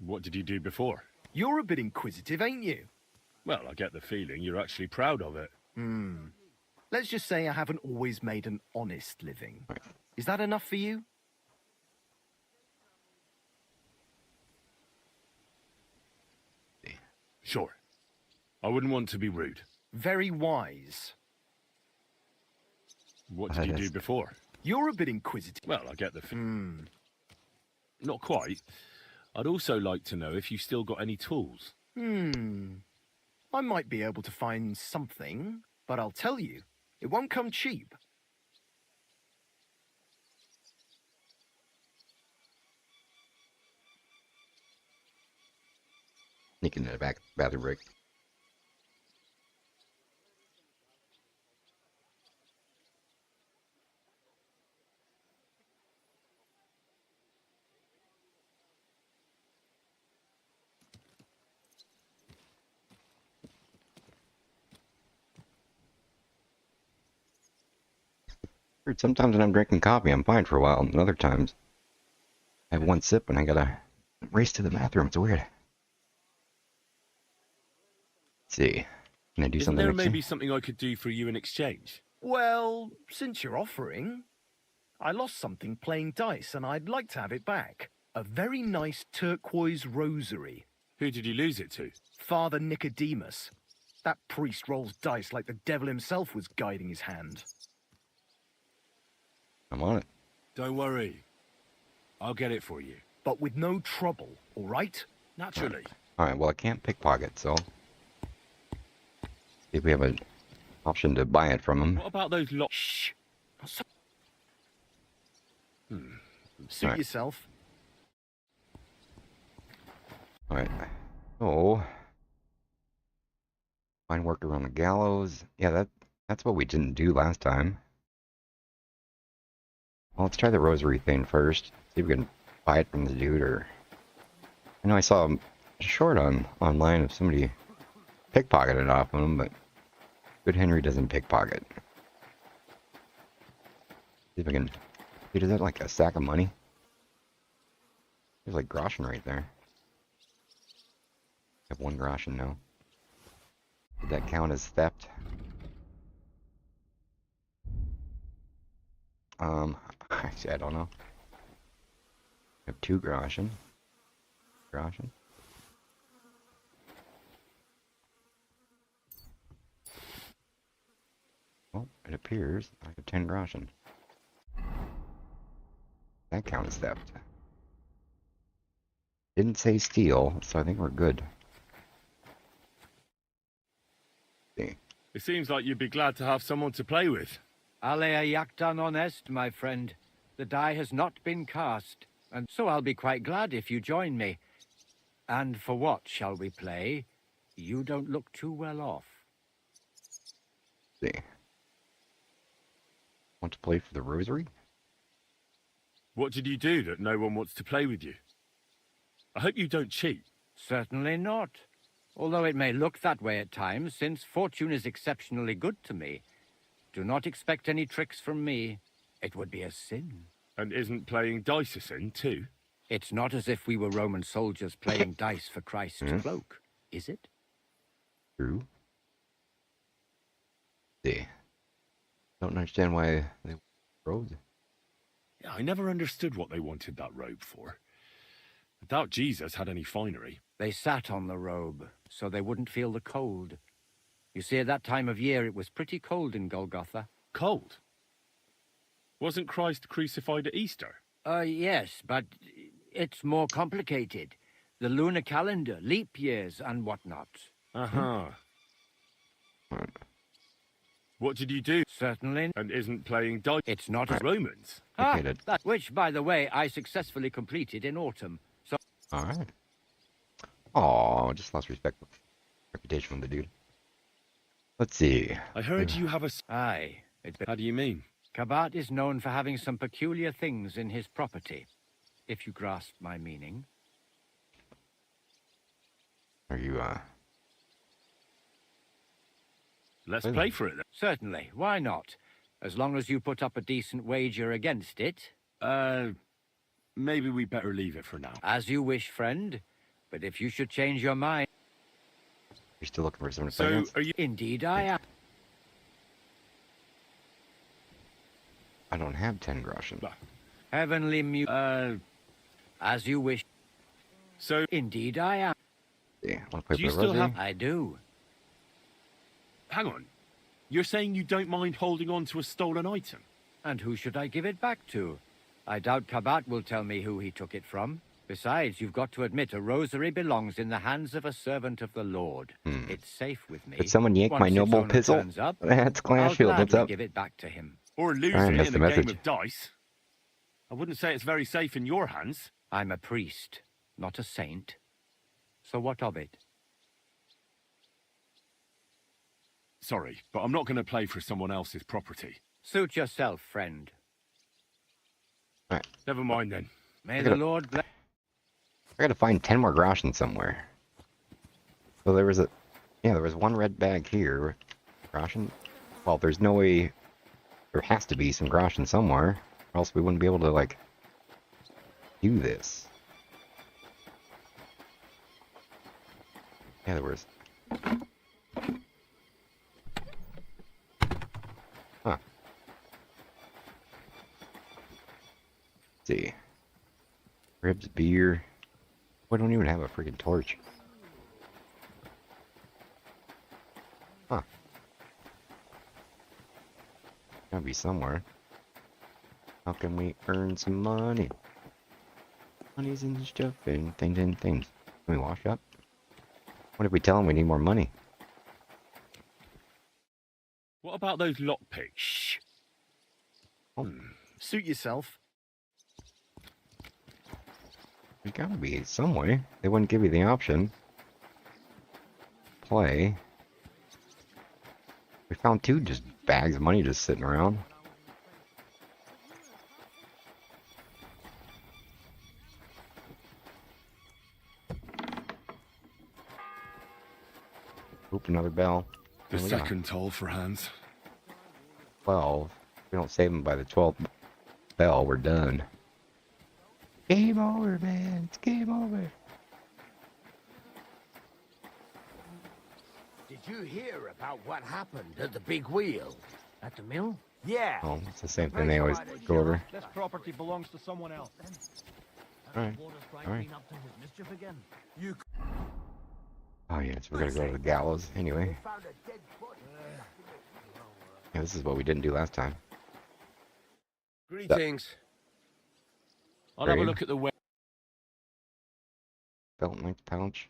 What did you do before? You're a bit inquisitive, ain't you? Well, I get the feeling you're actually proud of it. Let's just say I haven't always made an honest living. Right. Is that enough for you? Sure. I wouldn't want to be rude. Very wise. What did you do before? You're a bit inquisitive. Well, I get the feeling. Not quite. I'd also like to know if you still got any tools. I might be able to find something, but I'll tell you, it won't come cheap. Sneaking in the back bathroom break. Weird, sometimes when I'm drinking coffee, I'm fine for a while, and other times I have one sip and I gotta race to the bathroom. It's weird. Let's see. Can I do Isn't something? there interesting? maybe something I could do for you in exchange? Well, since you're offering, I lost something playing dice and I'd like to have it back. A very nice turquoise rosary. Who did you lose it to? Father Nicodemus. That priest rolls dice like the devil himself was guiding his hand. I'm on it. Don't worry. I'll get it for you. But with no trouble, all right? Naturally. All right. Well, I can't pickpocket, so see if we have an option to buy it from him. What about those lots? Shh. Not so- Suit Alright. yourself. All right. Oh, find worker on the gallows. Yeah, that's what we didn't do last time. Well, let's try the rosary thing first. See if we can buy it from the dude, or I know I saw a short online of somebody pickpocketed off of him, but good Henry doesn't pickpocket. See if I can Dude, is that like a sack of money? There's like groschen right there. I have 1 groschen now. Did that count as theft? Actually, I don't know. I have 2 groschen. Groschen. Well, it appears I have 10 groschen. That count as theft. Didn't say steal, so I think we're good. See. It seems like you'd be glad to have someone to play with. Alea Yaktan honest, my friend. The die has not been cast, and so I'll be quite glad if you join me. And for what shall we play? You don't look too well off. See. Want to play for the rosary? What did you do that no one wants to play with you? I hope you don't cheat. Certainly not. Although it may look that way at times, since fortune is exceptionally good to me. Do not expect any tricks from me. It would be a sin. And isn't playing dice a sin, too? It's not as if we were Roman soldiers playing dice for Christ's cloak, is it? True. See. Don't understand why they robed. Yeah, I never understood what they wanted that robe for. I doubt Jesus had any finery. They sat on the robe, so they wouldn't feel the cold. You see, at that time of year, it was pretty cold in Golgotha. Cold? Wasn't Christ crucified at Easter? Yes, but it's more complicated. The lunar calendar, leap years, and whatnot. Uh-huh. What did you do? Certainly. And isn't playing dice? It's not as Romans. Which, by the way, I successfully completed in autumn. So. All right. Oh, just lost reputation from the dude. Let's see. I heard you have a... Aye. How do you mean? Kabat is known for having some peculiar things in his property, if you grasp my meaning. Are you, Let's play for it, then. Certainly. Why not? As long as you put up a decent wager against it. Maybe we better leave it for now. As you wish, friend. But if you should change your mind... You're still looking for someone to play against? Are you... Indeed I am. I don't have 10 groschen. Heavenly as you wish. So... Indeed I am. Yeah, want to play Do you for the still rosary? have... I do. Hang on. You're saying you don't mind holding on to a stolen item? And who should I give it back to? I doubt Kabat will tell me who he took it from. Besides, you've got to admit a rosary belongs in the hands of a servant of the Lord. It's safe with me. Did someone yank my Once its noble owner pistol? turns up, That's Clash I'll Shield. What's gladly up? give it back to him. Or lose Alright, it missed in the a message. game of dice? I wouldn't say it's very safe in your hands. I'm a priest, not a saint. So what of it? Sorry, but I'm not going to play for someone else's property. Suit yourself, friend. Alright. Never mind then. May the Lord bless... I gotta find 10 more groschen somewhere. So there was a... Yeah, there was 1 red bag here. Groschen? Well, there's no way... There has to be some groschen somewhere. Or else we wouldn't be able to, like... do this. Yeah, there was... Huh. Let's see. Ribs, beer... We don't even have a freaking torch. Huh. Gotta be somewhere. How can we earn some money? Money's and stuff and things and things. Can we wash up? What if we tell them we need more money? What about those lockpicks? Shh. Suit yourself. There's gotta be some way. They wouldn't give you the option. Play. We found 2 just bags of money just sitting around. Oop, another bell. The There we go. second toll for Hans. 12. We don't save them by the 12th. spell, we're done. Game over, man. It's game over. Did you hear about what happened at the big wheel? At the mill? Yeah. Oh, it's the same thing they always go over. This property belongs to someone else. Alright. Alright. You Oh, yes, we're gonna go to the gallows anyway. found a dead body. Yeah, this is what we didn't do last time. Greetings. I'll have a Brave. look at the web. Belt length pouch.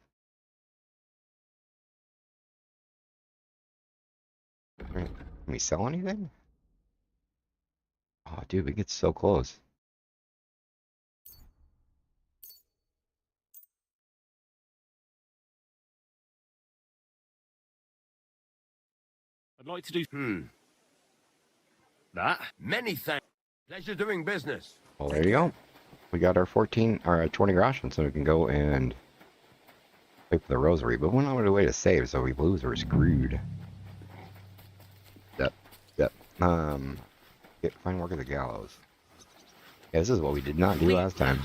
Right. Can we sell anything? Oh, dude, we get so close. I'd like to do That? Many thanks. Pleasure doing business. Well, there you go. We got our 14 or 20 groschen, so we can go and wait for the rosary. But we're not on the way to save, so if we lose, we're screwed. Yep. Find work at the gallows. Yeah, this is what we did not do last time.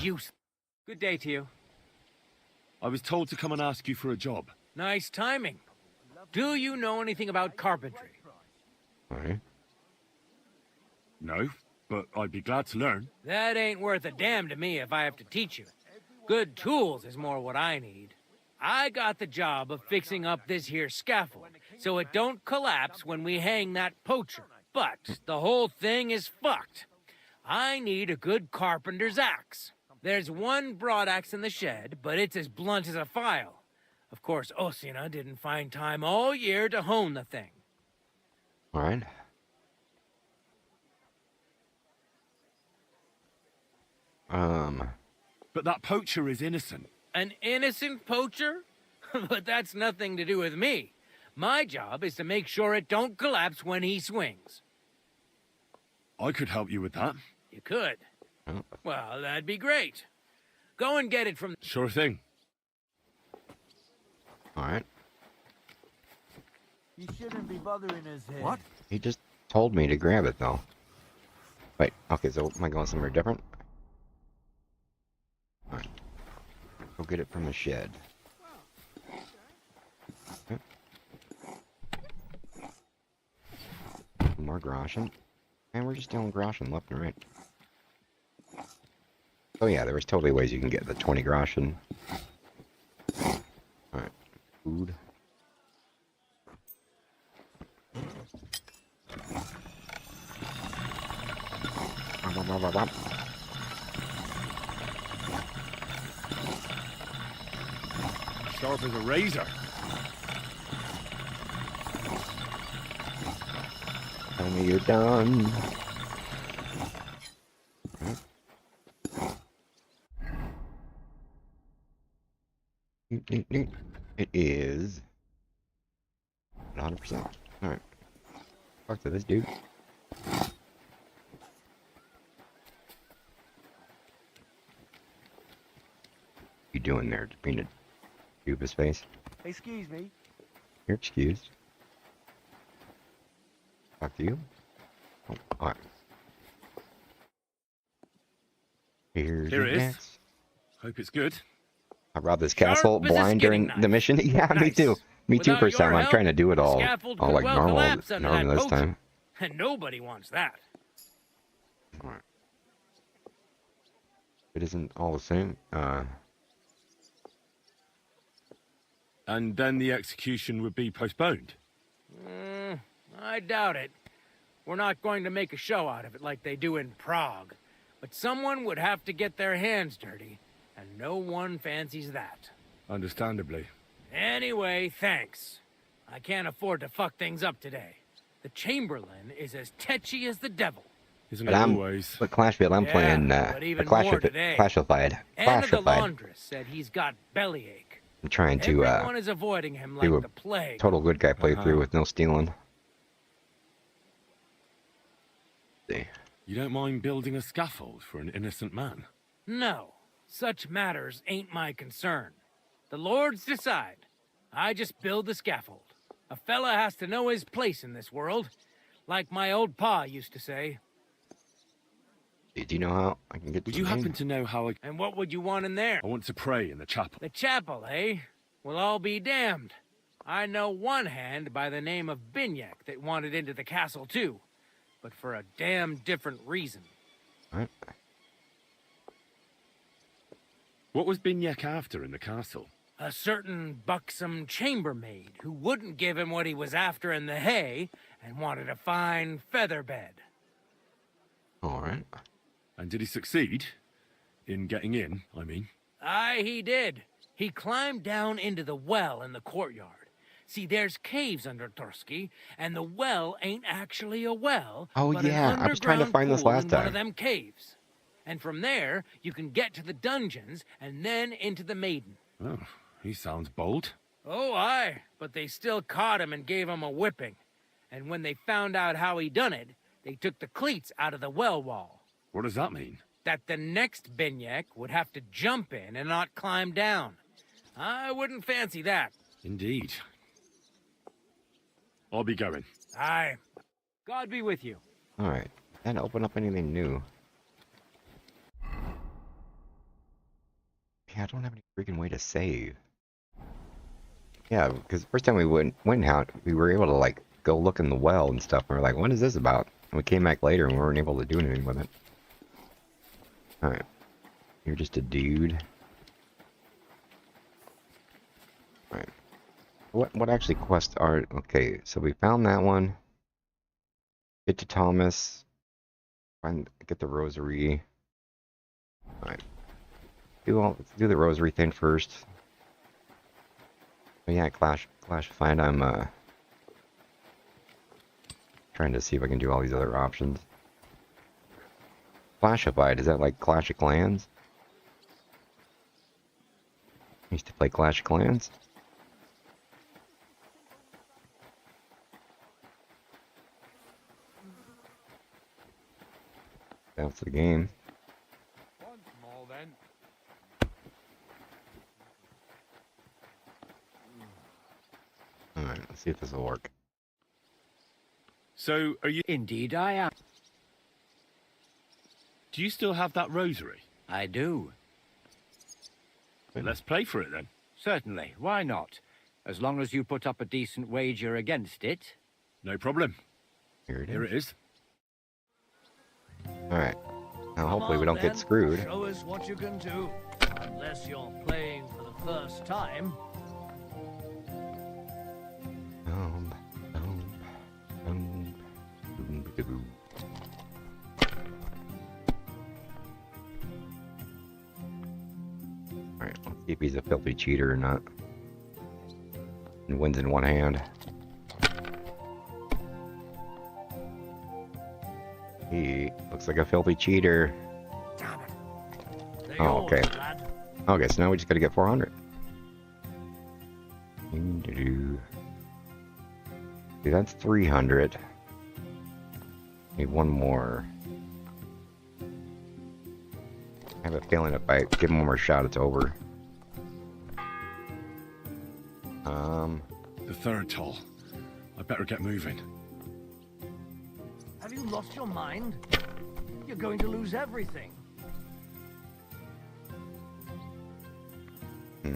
Good day to you. I was told to come and ask you for a job. Nice timing. Do you know anything about carpentry? Alright. No, but I'd be glad to learn. That ain't worth a damn to me if I have to teach you. Good tools is more what I need. I got the job of fixing up this here scaffold, so it don't collapse when we hang that poacher. But the whole thing is fucked. I need a good carpenter's axe. There's one broadaxe in the shed, but it's as blunt as a file. Of course, Osina didn't find time all year to hone the thing. Alright. But that poacher is innocent. An innocent poacher? But that's nothing to do with me. My job is to make sure it don't collapse when he swings. I could help you with that. You could. Oh. Well, that'd be great. Go and get it from... Sure thing. Alright. You shouldn't be bothering his head. What? He just told me to grab it, though. Wait, okay, so am I going somewhere different? Alright. Go get it from the shed. Okay. More groschen. And we're just dealing groschen left and right. Oh yeah, there was totally ways you can get the 20 groschen. Alright. Food. Sharp as a razor. Tell me you're done. It is 100%. Alright. Talk to this dude. You doing there? Just being a Cuba's face? Excuse me. You're excused. Talk to you? Oh, alright. Here's Here your it is. next. Hope it's good. I robbed this castle Sharp as a blind during skinning the knife. mission. Yeah, me Nice. too. Me too. Without First your time. I'm help, trying to do it the all scaffold like could well normal collapse under that this poacher. time. And nobody wants that. Alright. It isn't all the same. And then the execution would be postponed. I doubt it. We're not going to make a show out of it like they do in Prague. But someone would have to get their hands dirty, and no one fancies that. Understandably. Anyway, thanks. I can't afford to fuck things up today. The Chamberlain is as tetchy as the devil. Isn't But it I'm, always? but Clashfield, I'm Yeah, playing but the even Clash more of today. Clashified. Anna the Clashified. laundress said he's got bellyache. I'm trying to Everyone is avoiding him like do a the plague. total good guy playthrough with no stealing. See. You don't mind building a scaffold for an innocent man? No, such matters ain't my concern. The lords decide. I just build the scaffold. A fella has to know his place in this world, like my old pa used to say. Jeez. Do you know how I can get to Would the you main? happen to know how I... And what would you want in there? I want to pray in the chapel. The chapel, eh? Well, I'll be damned. I know one hand by the name of Binyak that wanted into the castle too, but for a damn different reason. Right. What was Binyak after in the castle? A certain buxom chambermaid who wouldn't give him what he was after in the hay and wanted a fine feather bed. All right. And did he succeed? In getting in, I mean. Aye, he did. He climbed down into the well in the courtyard. See, there's caves under Trosky, and the well ain't actually a well. Oh, but yeah, an I was trying to underground find this pool last in one time. of them caves. And from there, you can get to the dungeons and then into the Maiden. Oh, he sounds bold. Oh, aye, but they still caught him and gave him a whipping. And when they found out how he done it, they took the cleats out of the well wall. What does that mean? That the next Binyak would have to jump in and not climb down. I wouldn't fancy that. Indeed. I'll be going. Aye. God be with you. All right. Didn't open up anything new. Yeah, I don't have any freaking way to save. Yeah, because the first time we went out, we were able to like go look in the well and stuff. And we're like, what is this about? And we came back later and we weren't able to do anything with it. All right. You're just a dude. All right. What actually quests are... Okay, so we found that one. Get to Thomas. Get the rosary. Alright. Let's do the rosary thing first. But yeah, Clash Find. I'm trying to see if I can do all these other options. Clashified, is that like Clash of Clans? I used to play Clash of Clans. That's the game. Once more, then. Alright, let's see if this will work. So, are you... Indeed I am. Do you still have that rosary? I do. Let's play for it then. Certainly, why not? As long as you put up a decent wager against it. No problem. Here it is. Here it is. Alright. Now hopefully we don't get screwed. Show us what you can do. Unless you're playing for the first time. Alright, let's see if he's a filthy cheater or not. And wins in one hand. He looks like a filthy cheater. Oh, okay. Okay, so now we just gotta get 400. See, that's 300. Need one more. I have a feeling if I give him one more shot, it's over. The third toll. I better get moving. Have you lost your mind? You're going to lose everything. I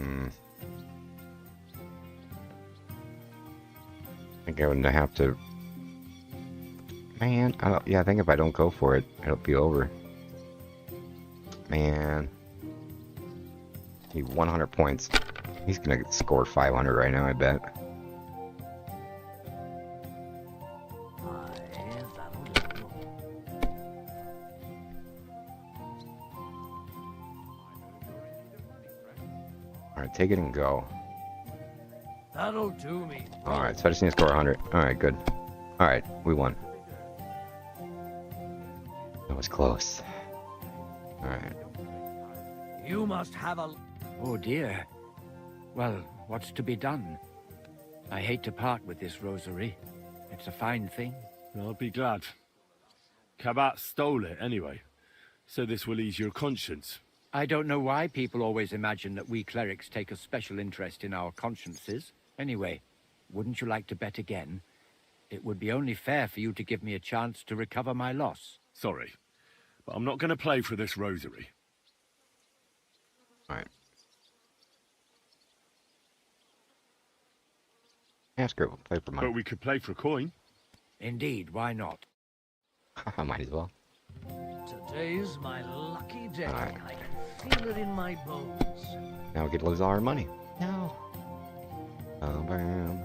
think I would have to... Man, yeah, I think if I don't go for it, it'll be over. Man. Need 100 points. He's gonna score 500 right now, I bet. Alright, take it and go. That'll do me. Alright, so I just need to score 100. Alright, good. Alright, we won. That was close. Alright. You must have a... Oh dear. Well, what's to be done? I hate to part with this rosary. It's a fine thing. I'll be glad. Kabat stole it anyway, so this will ease your conscience. I don't know why people always imagine that we clerics take a special interest in our consciences. Anyway, wouldn't you like to bet again? It would be only fair for you to give me a chance to recover my loss. Sorry, But I'm not going to play for this rosary. All right. Ask her. We'll play for money. But we could play for a coin. Indeed, why not? I might as well. Today's my lucky day. All right. I can feel it in my bones. Now we get to lose all our money. No. Bam.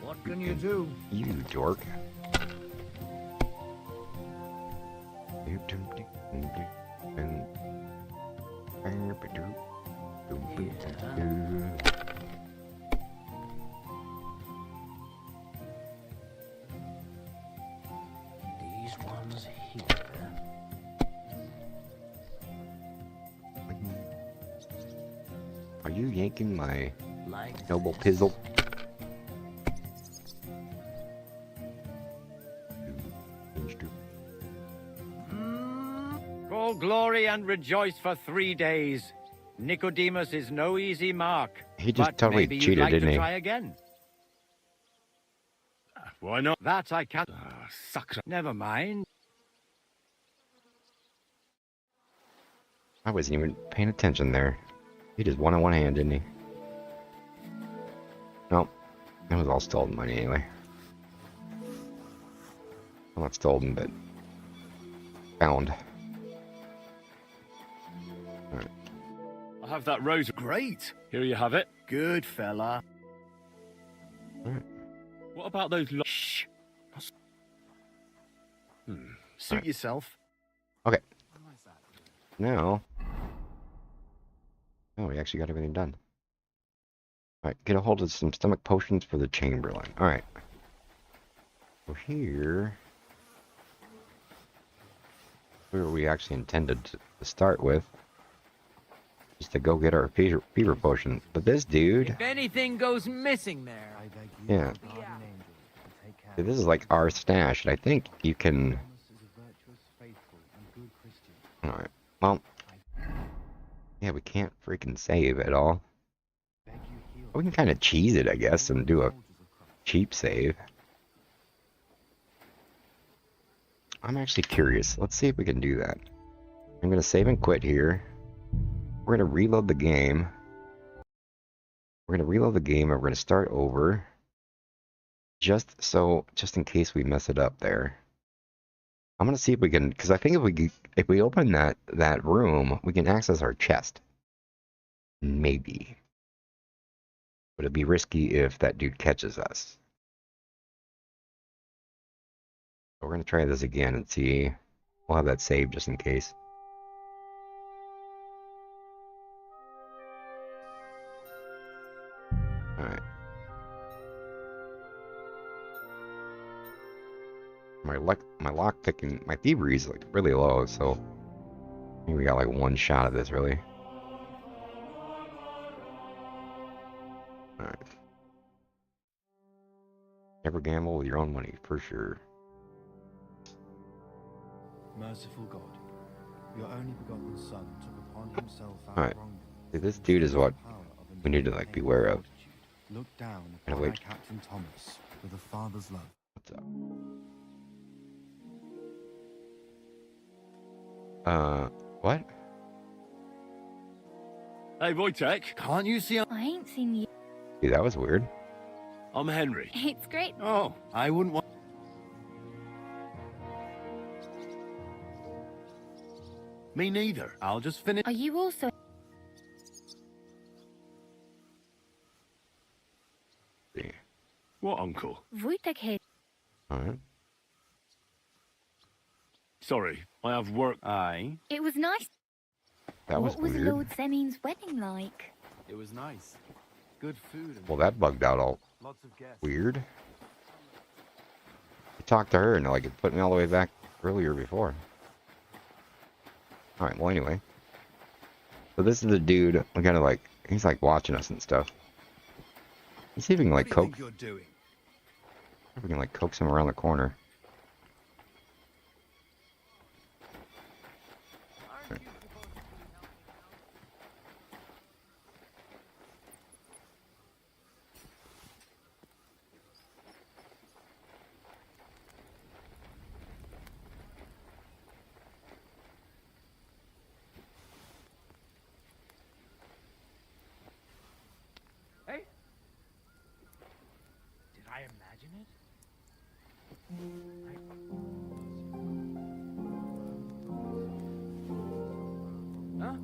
What can you do? You dork. These ones here. Are you yanking my Like noble pizzle? Call glory and rejoice for 3 days. Nicodemus is no easy mark. He just but totally maybe you'd cheated, like didn't to he? try again. Why not? That I can't. Sucks. Never mind. I wasn't even paying attention there. He just won on one hand, didn't he? Nope. That was all stolen money anyway. Well, not stolen, but found. Alright. I have that rosary. Great. Here you have it. Good fella. Alright. What about those... Shh. Suit yourself. Okay. Now... Oh, we actually got everything done. Alright, get a hold of some stomach potions for the Chamberlain. Alright. So here... Where we actually intended to start with. Just to go get our fever potion. But this dude... If anything goes missing there... Yeah. See, this is like our stash, and I think you can... Alright, well... Yeah, we can't freaking save at all. We can kind of cheese it, I guess, and do a cheap save. I'm actually curious. Let's see if we can do that. I'm going to save and quit here. We're going to reload the game. We're going to reload the game, and we're going to start over. Just in case we mess it up there. I'm going to see if we can, because I think if we open that room, we can access our chest. Maybe. But it'd be risky if that dude catches us. So we're going to try this again and see. We'll have that saved just in case. Alright. My lock picking, my thievery is like really low, so I think we got like one shot at this really. Alright. Never gamble with your own money, for sure. Merciful God, your only begotten Son took upon himself our Alright. wrongdoing. See, this dude is what we need to like beware of. Look down And upon wait. our Captain Thomas with a father's love. What's up? What? Hey, Wojtek. Can't you see? I ain't seen you. Dude, that was weird. I'm Henry. It's great. Oh, I wouldn't want. Me neither. I'll just finish. Are you also? See. What, uncle? Wojtek here. Alright. Sorry, I have work. Aye. It was nice. That was What was weird. Lord Semin's wedding like? It was nice. Good food and Well, that bugged out all lots of guests. weird. I talked to her and like it put me all the way back earlier before. Alright, well anyway. So this is the dude, we gotta like, he's like watching us and stuff. Let's see if we can like What do you coax, think you're doing? if we can like coax him around the corner. Huh?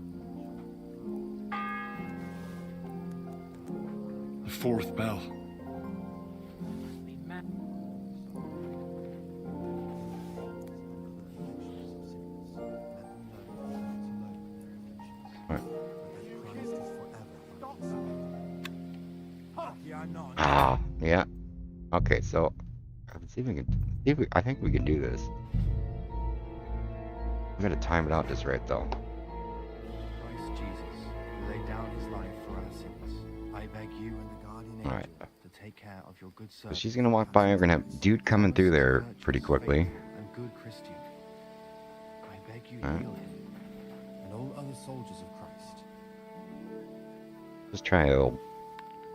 The fourth bell. Ah, yeah. Okay, so let's see if we can. See if we, I think we can do this. We gotta time it out just right though. Christ Jesus, who laid down his life for our sins. I beg you and the guardian angel All right. to take care of your good So servant. she's gonna walk by. We're gonna have dude coming through there pretty quickly. And good Christian. I beg you All right. heal him and all other soldiers of Christ. Just try a little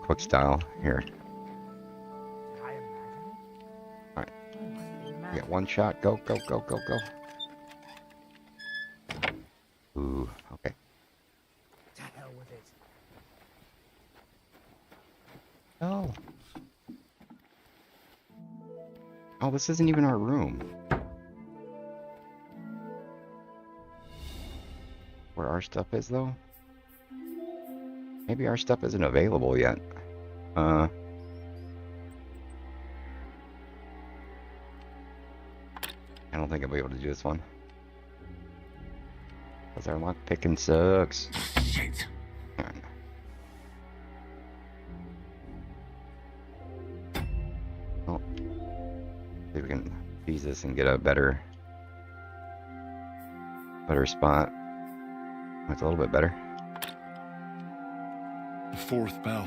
quick style here. All right. We got one shot. Go, go, go, go, go. Ooh, okay. To hell with it. Oh. Oh, this isn't even our room. Where our stuff is, though? Maybe our stuff isn't available yet. I don't think I'll be able to do this one. Because our lock picking sucks. Shit. Oh. See if we can use this and get a better spot. That's a little bit better. The fourth bell.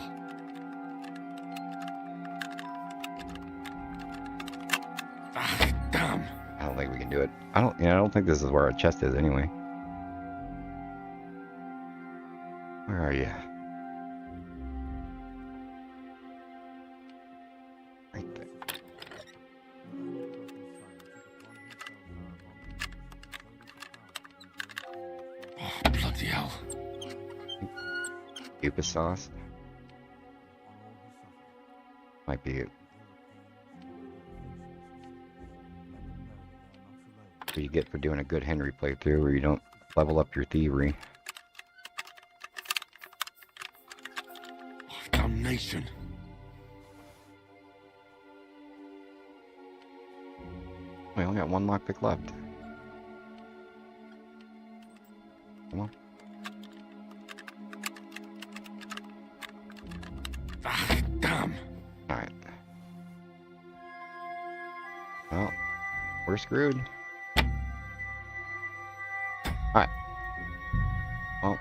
Ah, damn. I don't think we can do it. I don't think this is where our chest is anyway. Where are you? Right there. Oh, bloody hell. Pupa sauce. Might be it. What you get for doing a good Henry playthrough where you don't level up your thievery. Oh, damnation. We only got one lockpick left. Come on. Ah, damn. Alright. Well, we're screwed. Alright. Well.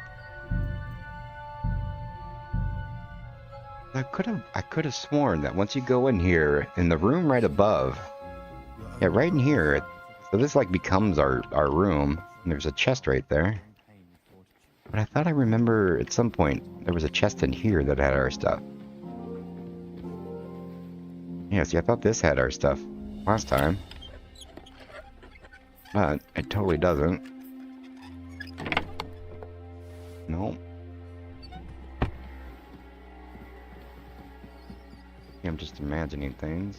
I could have sworn that once you go in here, in the room right above, yeah, right in here, so this like becomes our room, and there's a chest right there. But I thought I remember at some point there was a chest in here that had our stuff. Yeah, see, I thought this had our stuff last time. But it totally doesn't. No. I'm just imagining things.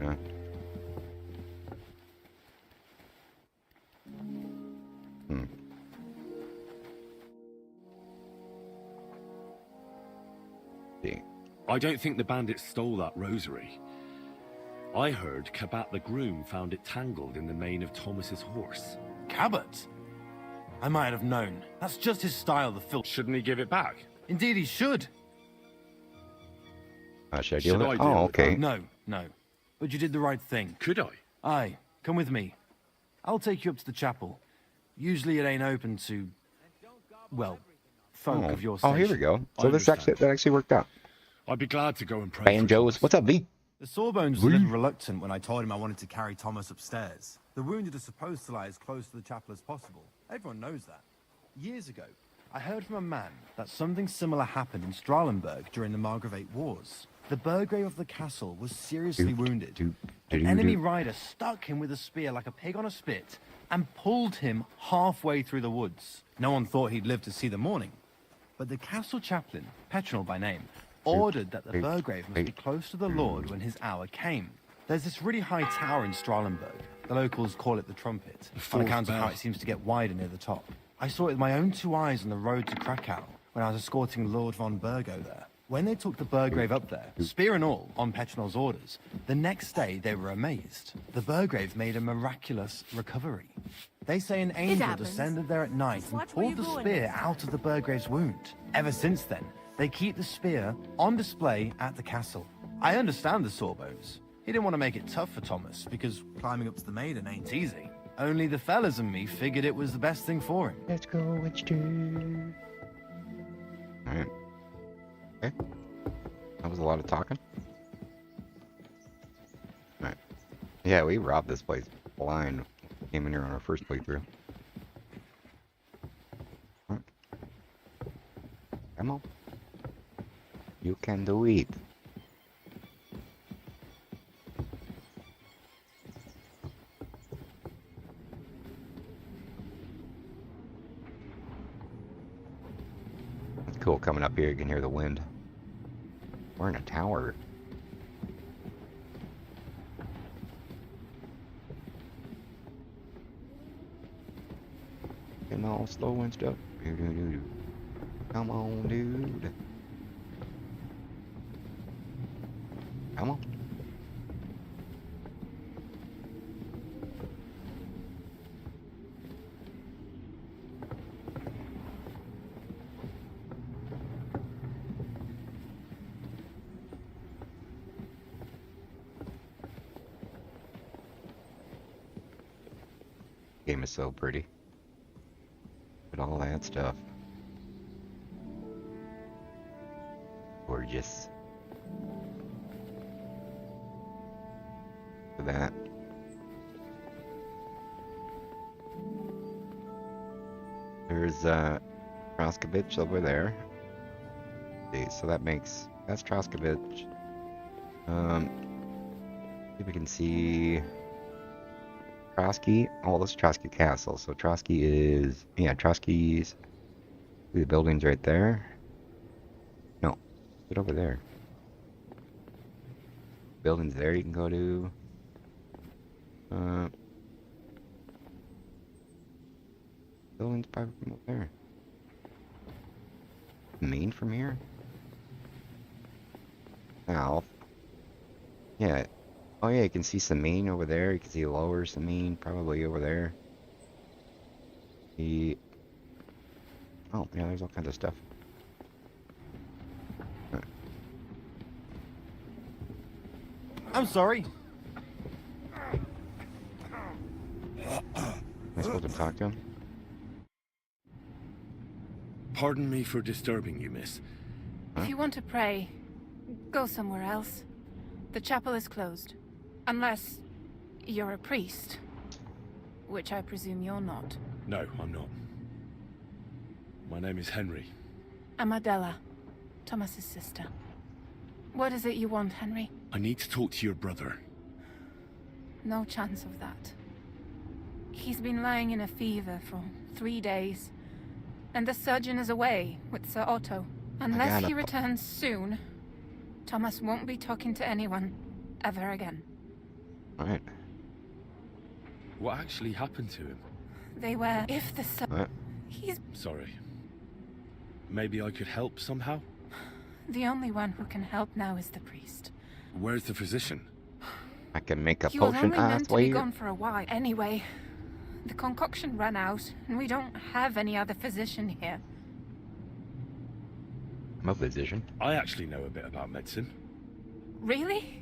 Yeah. See. I don't think the bandits stole that rosary. I heard Cabot the groom found it tangled in the mane of Thomas's horse. Cabot? I might have known. That's just his style, the filth. Shouldn't he give it back? Indeed he should. Should I deal with it? deal Oh, with okay. No. But you did the right thing. Could I? Aye, come with me. I'll take you up to the chapel. Usually it ain't open to, well, folk of your station. Oh, here we go. I So that actually worked out. I'd be glad to go and pray. Banjos, what's up, V? The Sawbones was a little reluctant when I told him I wanted to carry Thomas upstairs. The wounded are supposed to lie as close to the chapel as possible. Everyone knows that. Years ago, I heard from a man that something similar happened in Strahlenberg during the Margravate Wars. The Burgrave of the castle was seriously wounded. An enemy rider stuck him with a spear like a pig on a spit and pulled him halfway through the woods. No one thought he'd live to see the morning. but the castle chaplain, Petronel by name, ordered that the Burgrave must be close to the Lord when his hour came. There's this really high tower in Strahlenberg. The locals call it the Trumpet, on account of how it seems to get wider near the top. I saw it with my own 2 eyes on the road to Krakow when I was escorting Lord von Burgo there. When they took the Burgrave up there, spear and all, on Petronel's orders, the next day they were amazed. The Burgrave made a miraculous recovery. They say an angel descended there at night and pulled the spear out of the Burgrave's wound. Ever since then, they keep the spear on display at the castle. I understand the Sawbones. He didn't want to make it tough for Thomas, because climbing up to the maiden ain't easy. Only the fellas and me figured it was the best thing for him. Let's go, it's true. Alright. Okay. That was a lot of talking. Alright. Yeah, we robbed this place blind. Came in here on our first playthrough. Right. Come on. You can do it. It's cool coming up here, you can hear the wind. We're in a tower. Getting all slow and stuff. Come on, dude. Come on. Game is so pretty. But all that stuff. Gorgeous. For that. There's Troskovich over there. See, so that makes that's Troskovich. See if we can see Trosky. Oh, this is Trosky Castle. So Trosky is Trosky's. The building's right there. No, it's over there. Building's there. You can go to. Building's probably from up there. Main from here. South. Yeah. Oh yeah, you can see Samine over there. You can see Lower Samine, probably over there. Oh yeah, there's all kinds of stuff. Right. I'm sorry. Am I supposed to talk to him? Pardon me for disturbing you, miss. If you want to pray, go somewhere else. The chapel is closed. Unless you're a priest. Which I presume you're not. No, I'm not. My name is Henry. I'm Adela, Thomas's sister. What is it you want, Henry? I need to talk to your brother. No chance of that. He's been lying in a fever for 3 days. And the surgeon is away with Sir Otto. Unless he returns soon, Thomas won't be talking to anyone ever again. Alright. What actually happened to him? They were... If the surgeon... He's... Sorry. Maybe I could help somehow? The only one who can help now is the priest. Where's the physician? I can make a He was potion only meant to be later. gone for a while. Anyway, the concoction ran out, and we don't have any other physician here. I'm a physician. I actually know a bit about medicine. Really?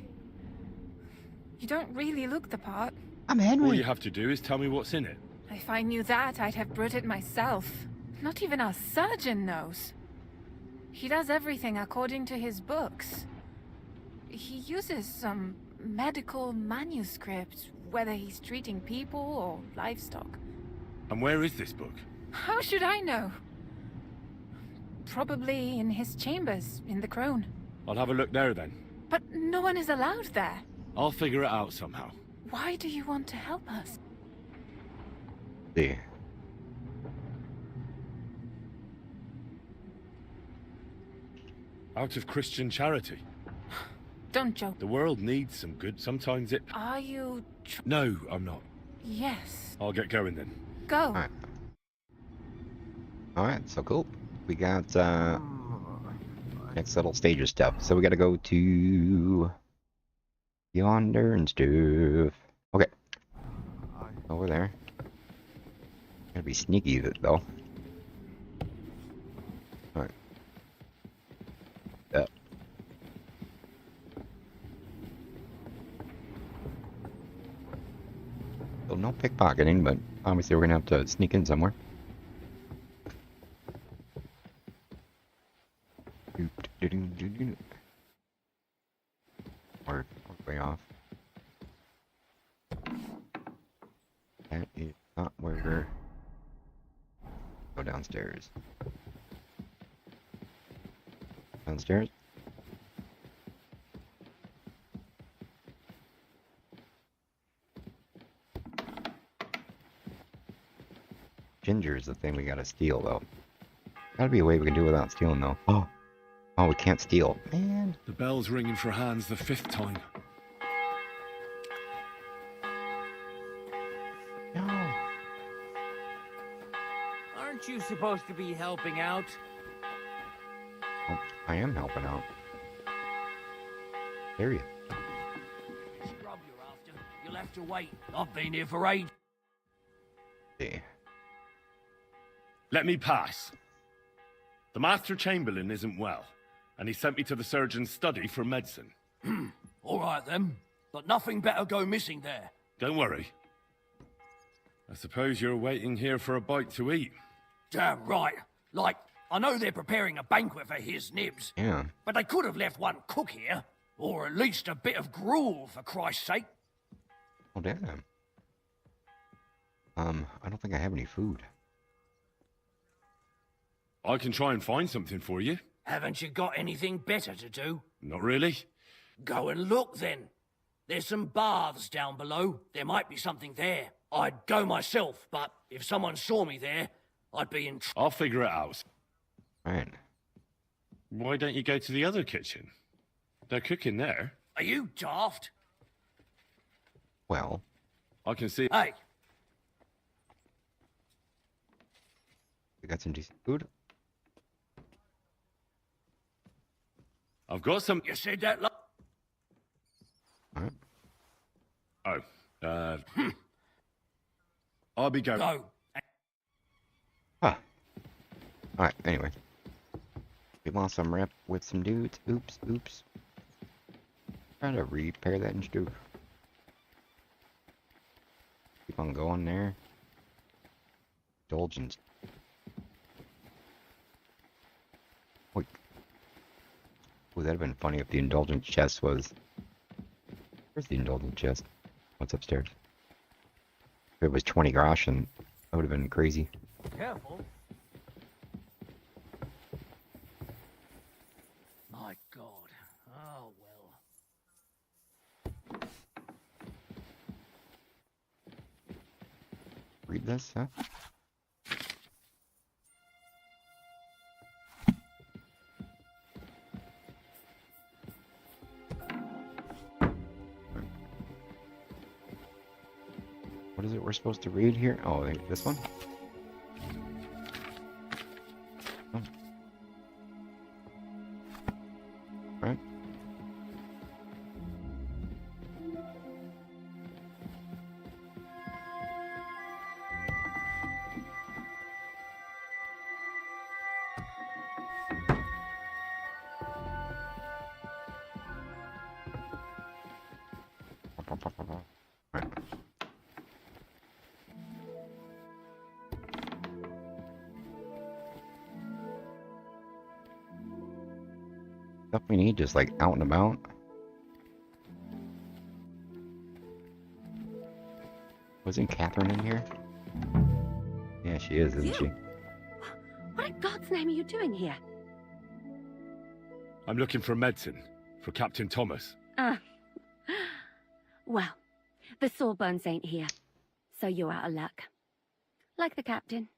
You don't really look the part. I'm Henry. All you have to do is tell me what's in it. If I knew that, I'd have brewed it myself. Not even our surgeon knows. He does everything according to his books. He uses some medical manuscript, whether he's treating people or livestock. And where is this book? How should I know? Probably in his chambers, in the Crone. I'll have a look there then. But no one is allowed there. I'll figure it out somehow. Why do you want to help us? See. Out of Christian charity. Don't joke. The world needs some good. Sometimes it... Are you... No, I'm not. Yes. I'll get going then. Go. Alright, so cool. We got, next little stage of stuff. So we gotta go to... yonder and stuff. Okay. Over there. Gotta be sneaky with it, though. Alright. Yep. So no pickpocketing, but obviously we're gonna have to sneak in somewhere. Or way off. That is not where we're... Go downstairs. Downstairs? Ginger is the thing we gotta steal, though. Gotta be a way we can do it without stealing, though. Oh! Oh, we can't steal. Man! The bell's ringing for Hans the 5th time. No! Aren't you supposed to be helping out? Oh, I am helping out. There you. Scrub you're after. You'll have to wait. I've been here for ages. Yeah. Let me pass. The Master Chamberlain isn't well, and he sent me to the surgeon's study for medicine. All right then, but nothing better go missing there. Don't worry. I suppose you're waiting here for a bite to eat. Damn right. Like, I know they're preparing a banquet for his nibs. Yeah. But they could have left one cook here. Or at least a bit of gruel, for Christ's sake. Oh, damn. I don't think I have any food. I can try and find something for you. Haven't you got anything better to do? Not really. Go and look then. There's some baths down below. There might be something there. I'd go myself, but if someone saw me there, I'd be in I'll figure it out. Right. Why don't you go to the other kitchen? They're cooking there. Are you daft? Well. I can see... Hey! We got some decent food. I've got some... You said that... Alright. Oh. I'll be going. Go. Huh. Alright, anyway. We lost some rep with some dudes. Oops. Try to repair that and stuff. Keep on going there. Indulgence. Wait. Would that have been funny if the indulgence chest was... Where's the indulgence chest? What's upstairs? If it was 20 grosh, and that would have been crazy. Careful. My God. Oh, well. Read this, huh? What is it we're supposed to read here? Oh, I think this one? Oh. Right. Right. Stuff we need just like out and about. Wasn't Catherine in here? Yeah, she is, isn't she? What in God's name are you doing here? I'm looking for medicine. For Captain Thomas. Well, the Sawbones ain't here, so you're out of luck. Like the captain.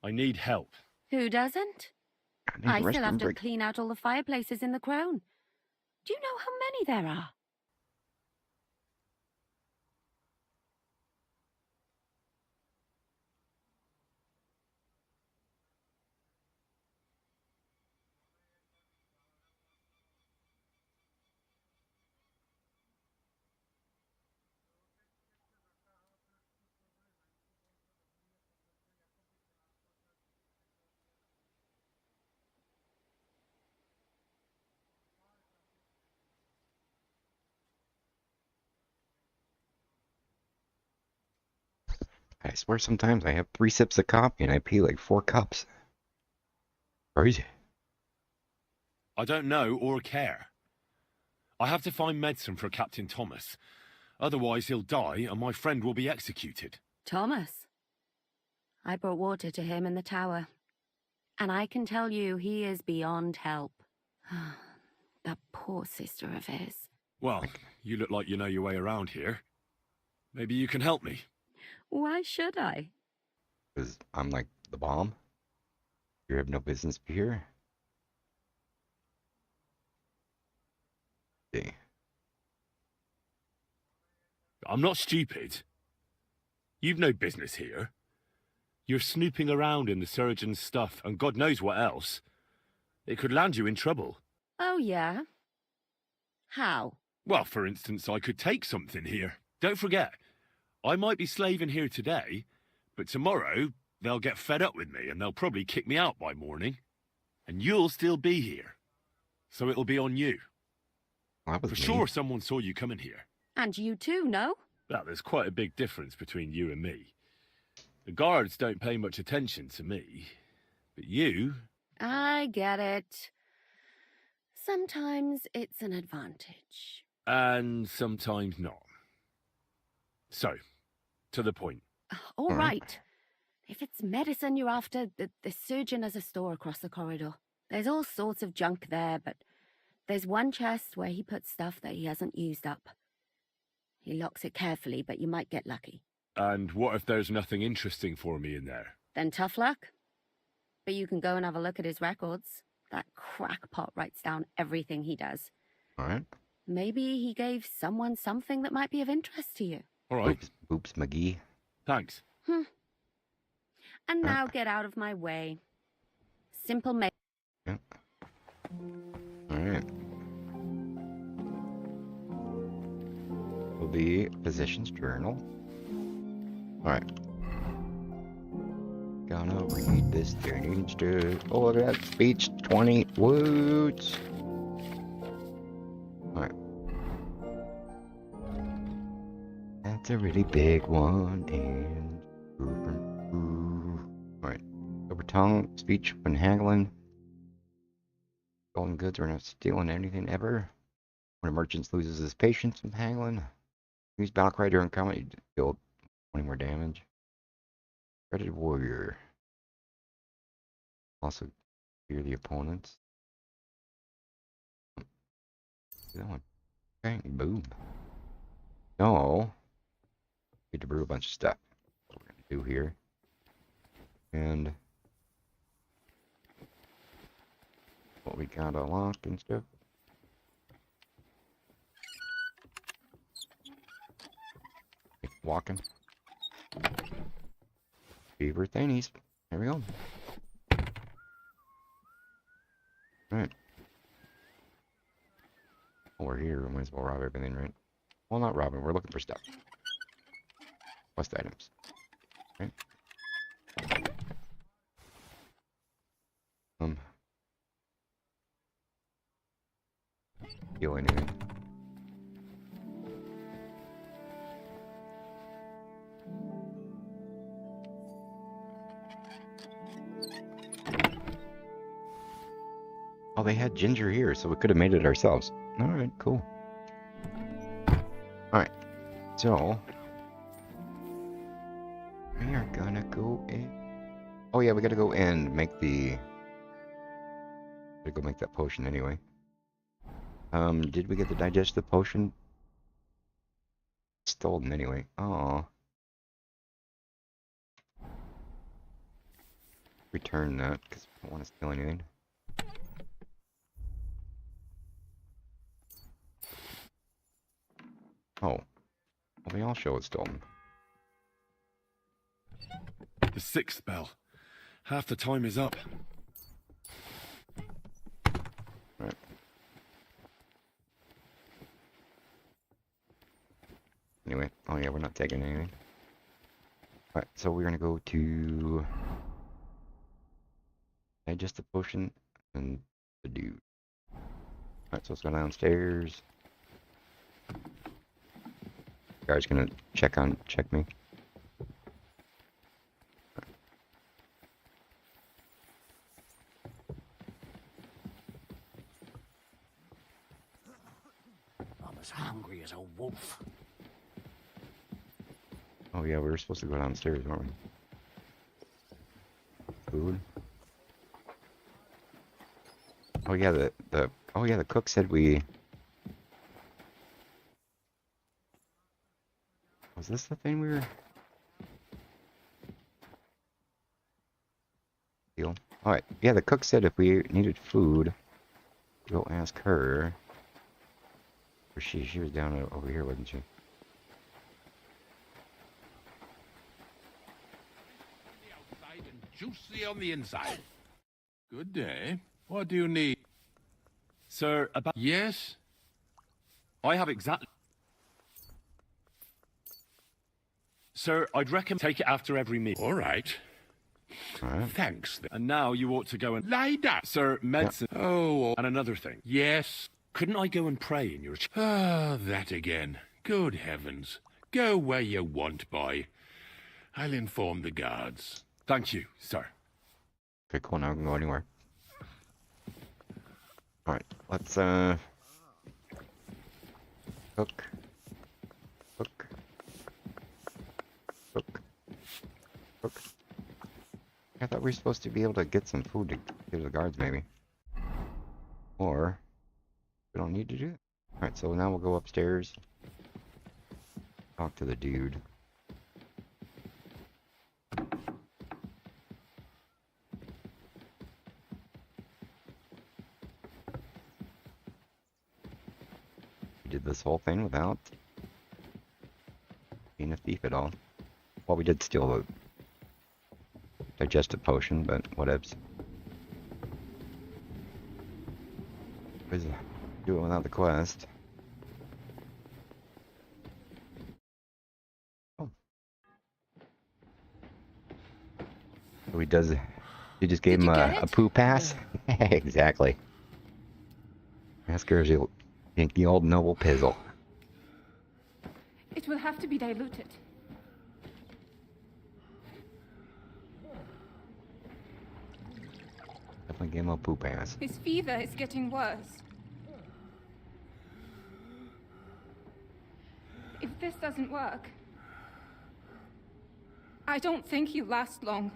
I need help. Who doesn't? need I a still have restroom to break. clean out all the fireplaces in the crown. Do you know how many there are? I swear sometimes I have 3 sips of coffee and I pee like 4 cups. Crazy. I don't know or care. I have to find medicine for Captain Thomas. Otherwise he'll die and my friend will be executed. Thomas. I brought water to him in the tower. And I can tell you he is beyond help. That poor sister of his. Well, you look like you know your way around here. Maybe you can help me. Why should I? Because I'm like the bomb. You have no business here. See. I'm not stupid. You've no business here. You're snooping around in the surgeon's stuff and God knows what else. It could land you in trouble. Oh, yeah? How? Well, for instance, I could take something here. Don't forget, I might be slaving here today, but tomorrow they'll get fed up with me and they'll probably kick me out by morning. And you'll still be here. So it'll be on you. For sure someone saw you coming here. And you too, no? Well, there's quite a big difference between you and me. The guards don't pay much attention to me. But you... I get it. Sometimes it's an advantage. And sometimes not. So, to the point. All right. If it's medicine you're after, the surgeon has a store across the corridor. There's all sorts of junk there, but there's one chest where he puts stuff that he hasn't used up. He locks it carefully, but you might get lucky. And what if there's nothing interesting for me in there? Then tough luck. But you can go and have a look at his records. That crackpot writes down everything he does. All right. Maybe he gave someone something that might be of interest to you. All right. Oops, McGee. Thanks. And now get out of my way. Simple ma- Yeah. All right. Will be physician's journal. All right. Gonna read this thing instead. Oh, look at that speech 20 words. All right. That's a really big one. And all right. Over tongue, speech when haggling. Stolen goods, we're not stealing anything ever. When a merchant loses his patience with haggling. Use battle cry during combat, you deal 20 more damage. Dreaded warrior. Also fear the opponents. That one. Okay, boom. No. Need to brew a bunch of stuff. What we're gonna do here. And what we got unlocked and stuff. Walking. Beaver thingies. There we go. Alright. Well, we're here. We might as well rob everything, right? Well, not robbing. We're looking for stuff. Quest items. Right? Steal anything. Oh, they had ginger here, so we could have made it ourselves. Alright, cool. Alright, so we are gonna go in. Oh yeah, we gotta go and make the... Gotta go make that potion anyway. Did we get the digestive potion? Stolen anyway. Oh. return that because I don't want to steal anything. Oh, well, the all show is stolen. The 6th bell. Half the time is up. Right. Anyway, oh yeah, we're not taking anything. Alright, so we're gonna go to digest the potion and the dude. Alright, so let's go downstairs. Guard's gonna check me. I'm as hungry as a wolf. Oh yeah, we were supposed to go downstairs, weren't we? Food. Oh yeah, the cook said we. Was this the thing we were? Deal. All right. Yeah, the cook said if we needed food, go ask her. Or she was down over here, wasn't she? Outside and juicy on the inside. Good day. What do you need? Sir, about... Yes? I have exactly... Sir, I'd recommend take it after every meal. All right. Alright. Thanks. And now you ought to go and... Lie down. Sir, medicine... Oh, And another thing. yes. Couldn't I go and pray in your... Ah, that again. Good heavens. Go where you want, boy. I'll inform the guards. Thank you, sir. Okay, cool. Now we can go anywhere. All right. Let's cook. I thought we were supposed to be able to get some food to give the guards, maybe. Or we don't need to do it. All right. So now we'll go upstairs. Talk to the dude. Did this whole thing without being a thief at all. Well, we did steal the digestive potion, but whatevs. Let's do it without the quest. Oh. So he just gave him a poo pass? Exactly. Ask her if she'll think the old noble pizzle. It will have to be diluted. Definitely gave him a poo pass. His fever is getting worse. If this doesn't work, I don't think he'll last long.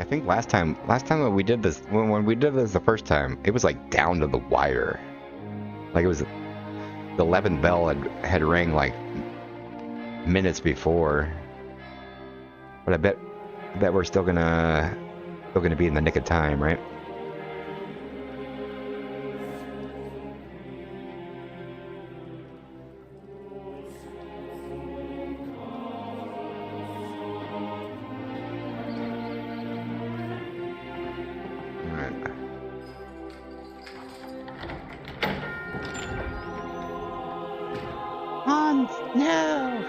I think last time when we did this, when we did this the first time, it was like down to the wire. Like it was, the 11th bell had rang like minutes before. But I bet we're still gonna be in the nick of time, right? Hans, no!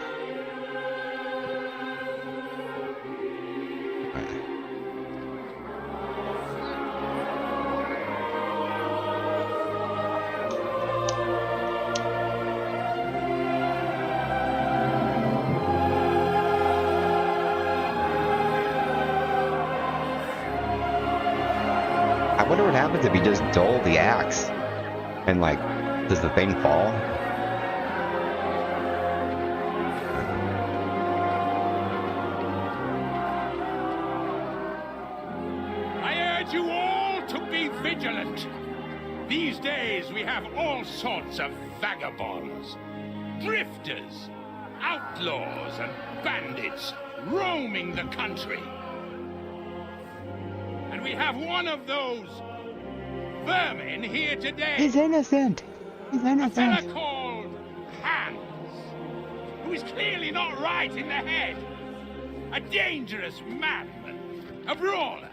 I wonder what happens if you just dull the axe and like, does the thing fall? want you all to be vigilant. These days we have all sorts of vagabonds, drifters, outlaws and bandits roaming the country. And we have one of those vermin here today. He's innocent. He's A innocent. fella called Hans, who is clearly not right in the head. A dangerous man, a brawler,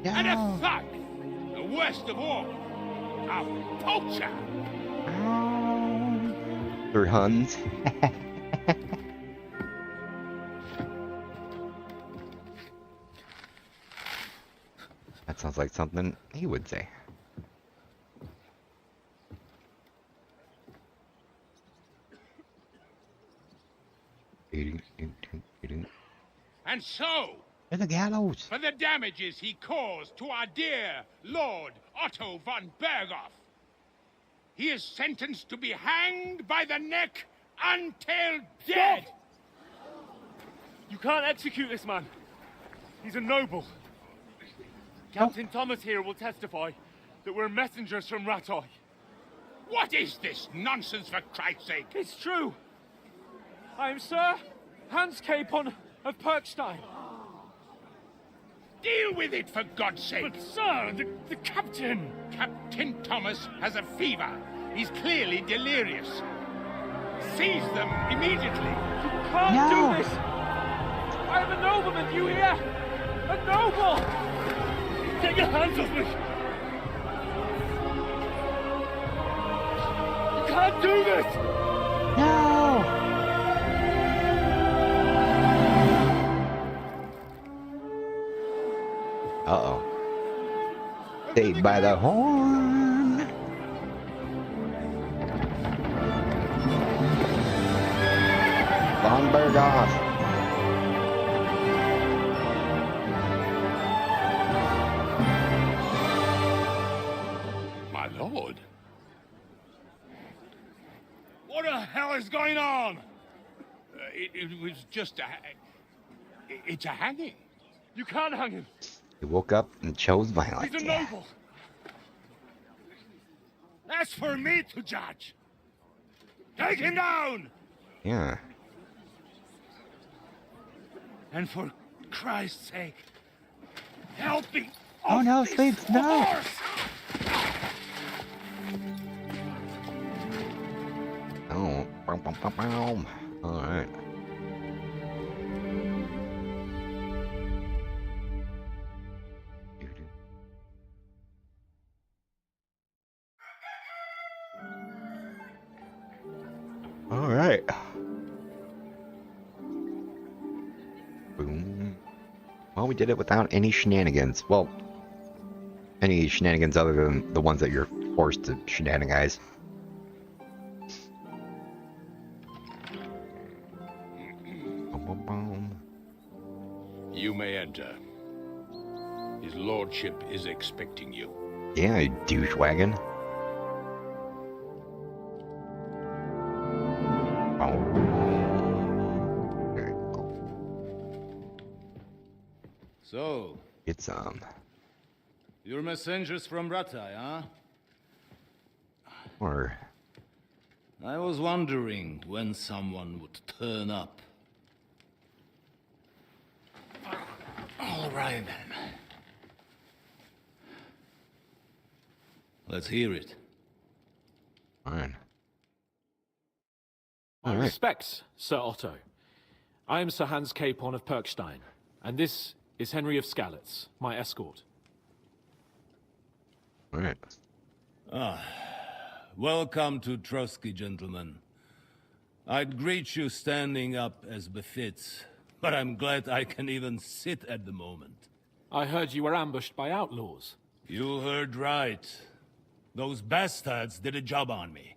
and a thug. The worst of all, a poacher. They're Huns. That sounds like something he would say. And so, There's the gallows. for the damages he caused to our dear Lord Otto von Berghoff, he is sentenced to be hanged by the neck until dead. You can't execute this man. He's a noble. Captain Thomas here will testify that we're messengers from Rattay. What is this nonsense, for Christ's sake? It's true. I am Sir Hans Capon of Perkstein. Deal with it, for God's sake. But, sir, the captain... Captain Thomas has a fever. He's clearly delirious. Seize them immediately. You can't do this! I am a nobleman, you hear? A noble! Get your hands off me! You can't do this! No! Uh-oh. Saved by the horn. Von Berghoff. My lord. What the hell is going on? It was just it's a hanging. You can't hang him. He woke up and chose violence. He's a noble. That's for me to judge. Take him down! Yeah. And for Christ's sake, help me. Oh no, Sleeps, no! Oh, bum, bum, bum, bum. All right. All right. Boom. Well, we did it without any shenanigans. Well, any shenanigans other than the ones that you're forced to shenanigans. You may enter. His lordship is expecting you. Yeah, you douchewagon. So, It's you're messengers from Rattay, huh? or I was wondering when someone would turn up. All right, then. Let's hear it. fine. My All right. respects, Sir Otto. I am Sir Hans Capon of Perkstein, and this is Henry of Skalitz, my escort. All right. Welcome to Trosky, gentlemen. I'd greet you standing up as befits, but I'm glad I can even sit at the moment. I heard you were ambushed by outlaws. You heard right. Those bastards did a job on me.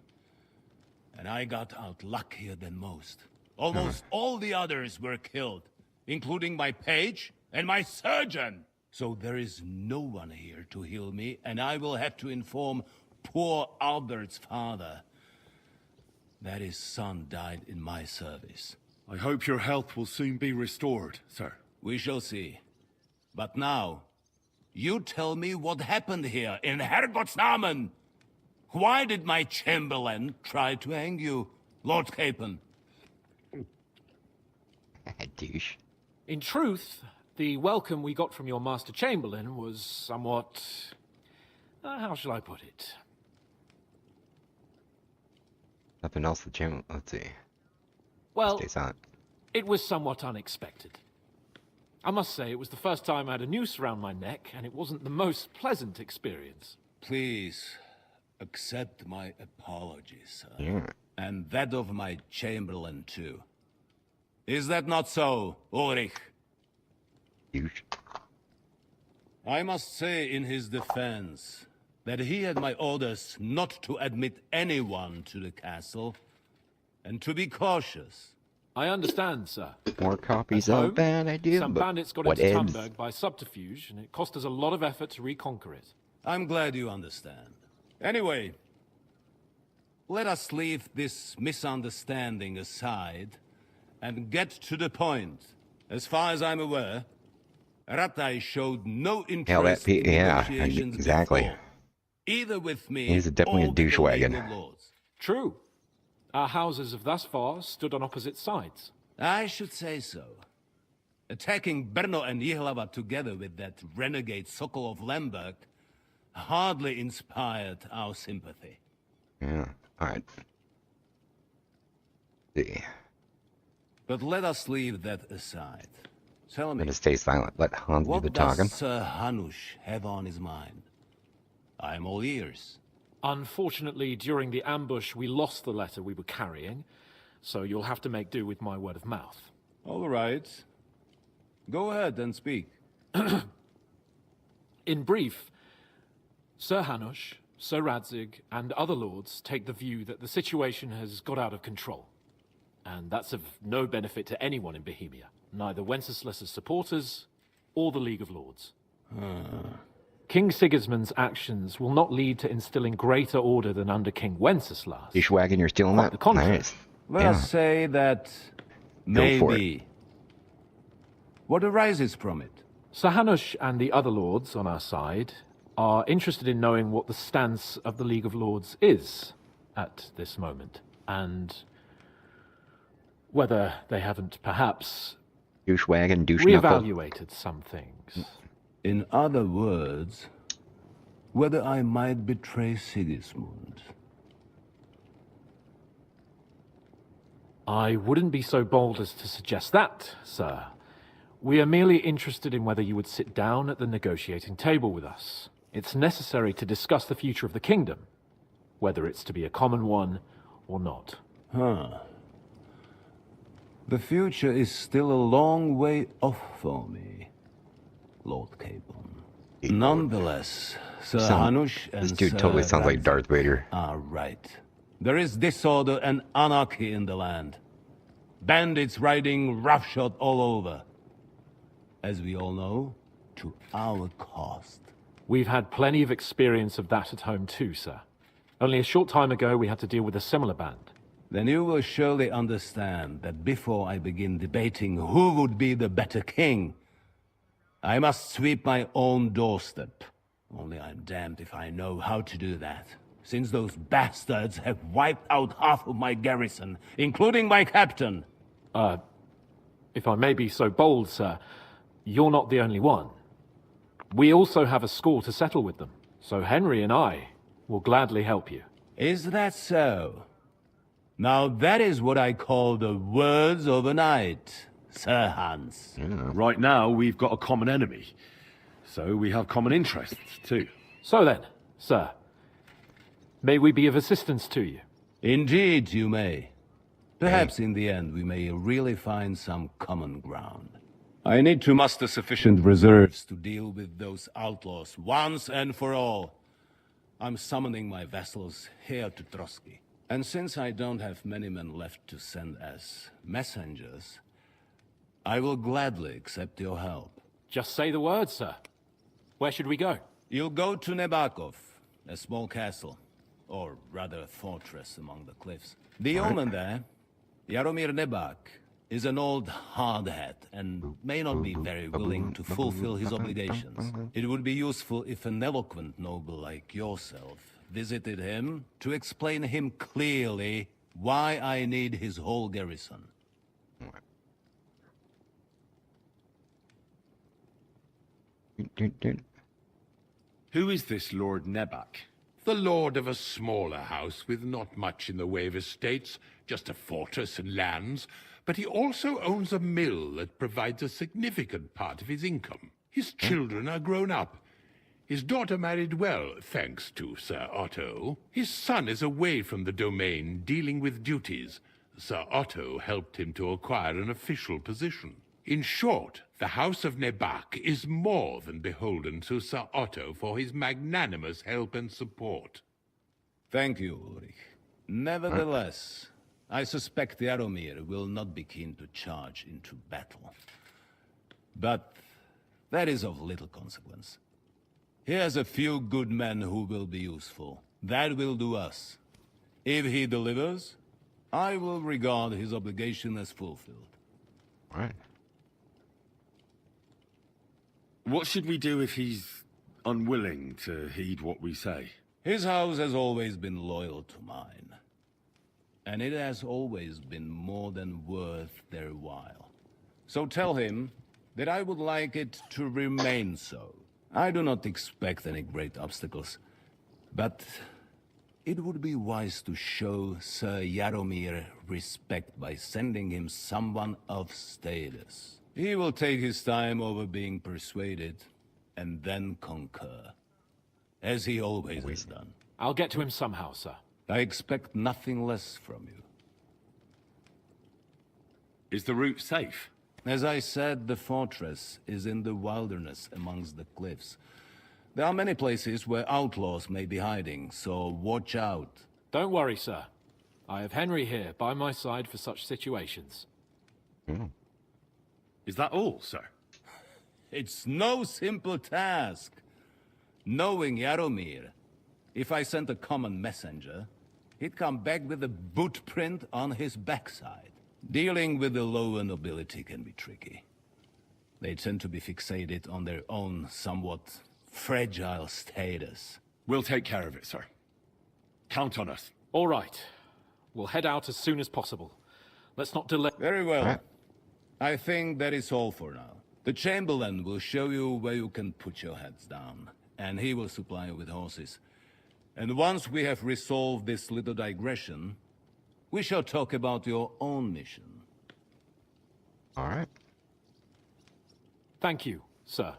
And I got out luckier than most. Almost all the others were killed, including my page and my surgeon. So there is no one here to heal me, and I will have to inform poor Albert's father that his son died in my service. I hope your health will soon be restored, sir. We shall see. But now, You tell me what happened here in Herrgottsnamen. Why did my chamberlain try to hang you, Lord Capon? Douche. In truth, the welcome we got from your Master Chamberlain was somewhat... how shall I put it? Nothing else the channel. Let's see. Well, Stay silent. it was somewhat unexpected. I must say, it was the first time I had a noose around my neck, and it wasn't the most pleasant experience. Please, accept my apologies, sir. Yeah. And that of my chamberlain, too. Is that not so, Ulrich? Douche. I must say in his defense that he had my orders not to admit anyone to the castle, and to be cautious. I understand, sir. More copies are a bad idea, Some but bandits got what into ends? Tamberg by subterfuge, and it cost us a lot of effort to reconquer it. I'm glad you understand. Anyway, let us leave this misunderstanding aside and get to the point. As far as I'm aware, Ratai showed no interest in negotiations exactly. before, either with me He's definitely or a with the douche League wagon. of Lords. True. Our houses have thus far stood on opposite sides. I should say so. Attacking Brno and Jihlava together with that renegade Sokol of Lemberg hardly inspired our sympathy. Yeah. All right. See. But let us leave that aside. Tell I'm me, gonna stay silent. Let Hans do what the does talking. Sir Hanush have on his mind? I'm all ears. Unfortunately, during the ambush, we lost the letter we were carrying, so you'll have to make do with my word of mouth. All right. Go ahead and speak. In brief, Sir Hanush, Sir Radzig, and other lords take the view that the situation has got out of control. And that's of no benefit to anyone in Bohemia, neither Wenceslas's supporters or the League of Lords. King Sigismund's actions will not lead to instilling greater order than under King Wenceslas. Dishwagon, you're stealing Quite that? the contrary. Nice. Let Yeah. us say that Go for maybe. What arises from it? Sir Hanush and the other lords on our side are interested in knowing what the stance of the League of Lords is at this moment, and whether they haven't perhaps Douchewagon, douche knuckle. reevaluated some things. In other words, whether I might betray Sigismund. I wouldn't be so bold as to suggest that, sir. We are merely interested in whether you would sit down at the negotiating table with us. It's necessary to discuss the future of the kingdom, whether it's to be a common one or not. The future is still a long way off for me, Lord Capon. Nonetheless, Sir Hanush and This dude Sir totally sounds like Radzig Darth Vader. are right. There is disorder and anarchy in the land. Bandits riding roughshod all over. As we all know, to our cost. We've had plenty of experience of that at home too, sir. Only a short time ago we had to deal with a similar band. Then you will surely understand that before I begin debating who would be the better king, I must sweep my own doorstep. Only I'm damned if I know how to do that, since those bastards have wiped out half of my garrison, including my captain. If I may be so bold, sir, you're not the only one. We also have a score to settle with them, so Henry and I will gladly help you. Is that so? Now that is what I call the words of a knight, Sir Hans. Right now, we've got a common enemy. So we have common interests, too. So then, sir, may we be of assistance to you? Indeed, you may. Perhaps in the end we may really find some common ground. I need to muster sufficient reserves to deal with those outlaws once and for all. I'm summoning my vassals here to Trosky. And since I don't have many men left to send as messengers, I will gladly accept your help. Just say the word, sir. Where should we go? You'll go to Nebakov, a small castle, or rather a fortress among the cliffs. The yeoman there, Jaromir Nebak, is an old hardhat and may not be very willing to fulfill his obligations. It would be useful if an eloquent noble like yourself visited him to explain him clearly why I need his whole garrison. Who is this Lord Nebak? The lord of a smaller house with not much in the way of estates, just a fortress and lands, but he also owns a mill that provides a significant part of his income. His children are grown up. His daughter married well, thanks to Sir Otto. His son is away from the domain, dealing with duties. Sir Otto helped him to acquire an official position. In short, the House of Nebak is more than beholden to Sir Otto for his magnanimous help and support. Thank you, Ulrich. Nevertheless, I suspect Jaromir will not be keen to charge into battle. But that is of little consequence. He has a few good men who will be useful. That will do us. If he delivers, I will regard his obligation as fulfilled. All right. What should we do if he's unwilling to heed what we say? His house has always been loyal to mine. And it has always been more than worth their while. So tell him that I would like it to remain so. I do not expect any great obstacles, but it would be wise to show Sir Jaromir respect by sending him someone of status. He will take his time over being persuaded, and then concur. As he always has done. I'll get to him somehow, sir. I expect nothing less from you. Is the route safe? As I said, the fortress is in the wilderness amongst the cliffs. There are many places where outlaws may be hiding, so watch out. Don't worry, sir. I have Henry here by my side for such situations. Is that all, sir? It's no simple task. Knowing Jaromir, if I sent a common messenger, he'd come back with a boot print on his backside. Dealing with the lower nobility can be tricky. They tend to be fixated on their own somewhat fragile status. We'll take care of it, sir. Count on us. All right. We'll head out as soon as possible. Let's not delay. Very well. I think that is all for now. The Chamberlain will show you where you can put your heads down, and he will supply you with horses. And once we have resolved this little digression, we shall talk about your own mission. All right. Thank you, sir.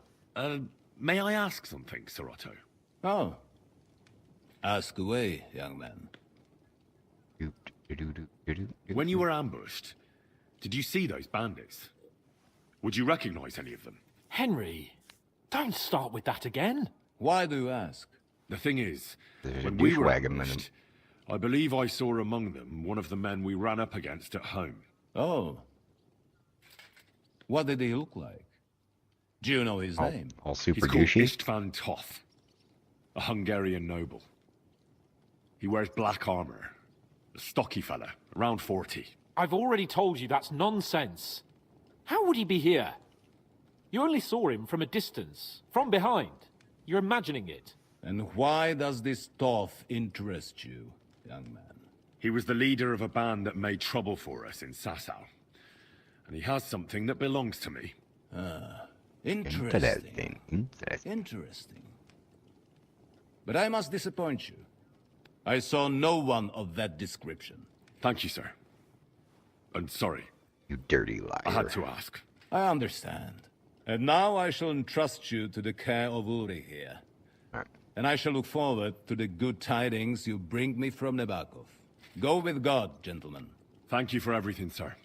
May I ask something, Sir Otto? Oh. Ask away, young man. When you were ambushed, did you see those bandits? Would you recognize any of them? Henry, don't start with that again. Why do you ask? The thing is, There's when a we were douchewag in them. ambushed, I believe I saw among them one of the men we ran up against at home. Oh. What did he look like? Do you know his name? All super He's called douchey. Istvan Toth, a Hungarian noble. He wears black armor, a stocky fella, around 40. I've already told you that's nonsense. How would he be here? You only saw him from a distance, from behind. You're imagining it. And why does this Toth interest you, young man? He was the leader of a band that made trouble for us in Sasau. And he has something that belongs to me. Interesting. Interesting. But I must disappoint you. I saw no one of that description. Thank you, sir. I'm sorry. You dirty liar. I had to ask. I understand. And now I shall entrust you to the care of Uri here. And I shall look forward to the good tidings you bring me from Nebakov. Go with God, gentlemen. Thank you for everything, sir.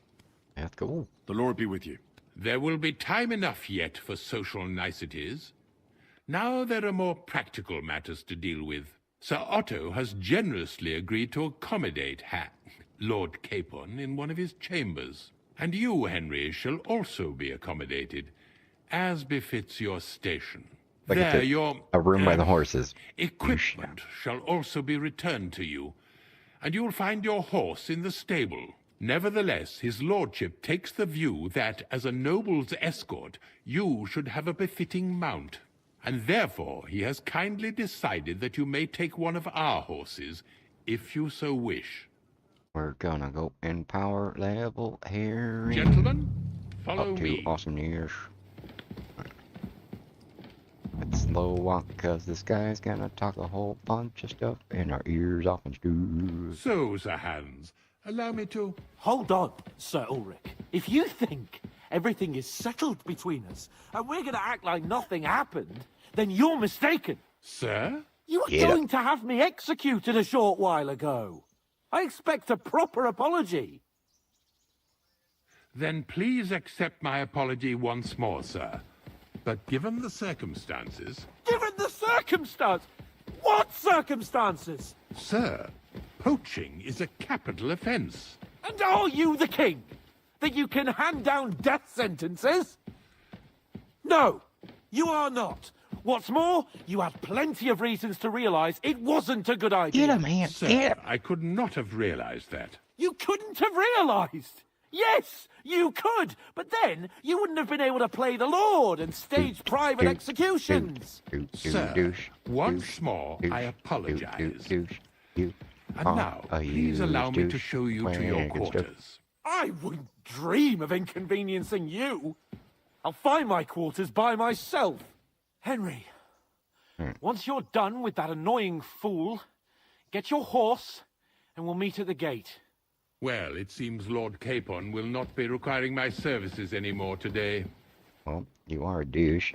Let's go. The Lord be with you. There will be time enough yet for social niceties. Now there are more practical matters to deal with. Sir Otto has generously agreed to accommodate Lord Capon in one of his chambers. And you, Henry, shall also be accommodated, as befits your station. Like There, your a room by the horses. equipment shall also be returned to you, and you'll find your horse in the stable. Nevertheless, his lordship takes the view that, as a noble's escort, you should have a befitting mount. And therefore he has kindly decided that you may take one of our horses, if you so wish. We're gonna go in power level here. Gentlemen, follow up to me. awesomeness. Let's slow walk, cause this guy's gonna talk a whole bunch of stuff in our ears off and stew. So, Sir Hans, allow me to... Hold on, Sir Ulrich. If you think everything is settled between us, and we're gonna act like nothing happened, then you're mistaken. Sir? You were going to have me executed a short while ago. I expect a proper apology. Then please accept my apology once more, sir. But given the circumstances... Given the circumstance? What circumstances? Sir, poaching is a capital offence. And are you the king? That you can hand down death sentences? No, you are not. What's more, you had plenty of reasons to realise it wasn't a good idea. Get him, man. Sir, I could not have realised that. You couldn't have realised. Yes, you could, but then you wouldn't have been able to play the Lord and stage private executions. Sir, once more, I apologise. And now, please allow me to show you to your quarters. I wouldn't dream of inconveniencing you. I'll find my quarters by myself. Henry, once you're done with that annoying fool, get your horse and we'll meet at the gate. Well, it seems Lord Capon will not be requiring my services anymore today. Well, you are a douche.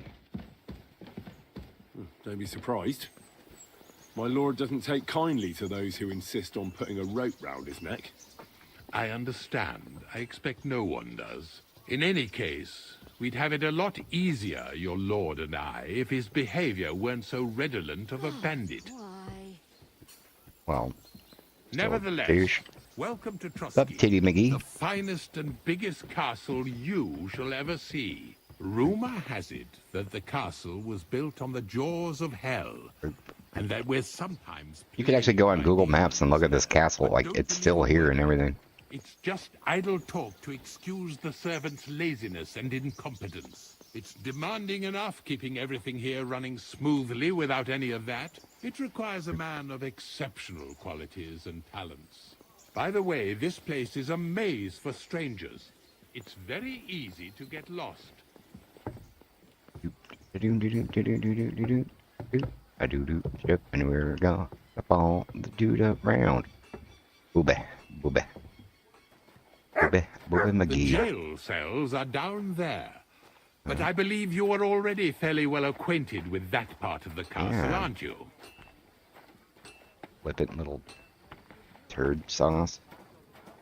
Don't be surprised. My lord doesn't take kindly to those who insist on putting a rope round his neck. I understand. I expect no one does. In any case, we'd have it a lot easier, your lord and I, if his behavior weren't so redolent of a bandit. Well, nevertheless, douche. Welcome to Trosky, Up, Titty McGee. the finest and biggest castle you shall ever see. Rumor has it that the castle was built on the jaws of hell, and that we're sometimes... You could actually go on Google Maps and look at this castle, like it's still here and everything. It's just idle talk to excuse the servants' laziness and incompetence. It's demanding enough keeping everything here running smoothly without any of that. It requires a man of exceptional qualities and talents. By the way, this place is a maze for strangers. It's very easy to get lost. I do step anywhere, go up all the dude around. Booby, booby. Booby The McGee. jail cells are down there. But I believe you are already fairly well acquainted with that part of the castle, aren't you? Whip it, little turd sauce.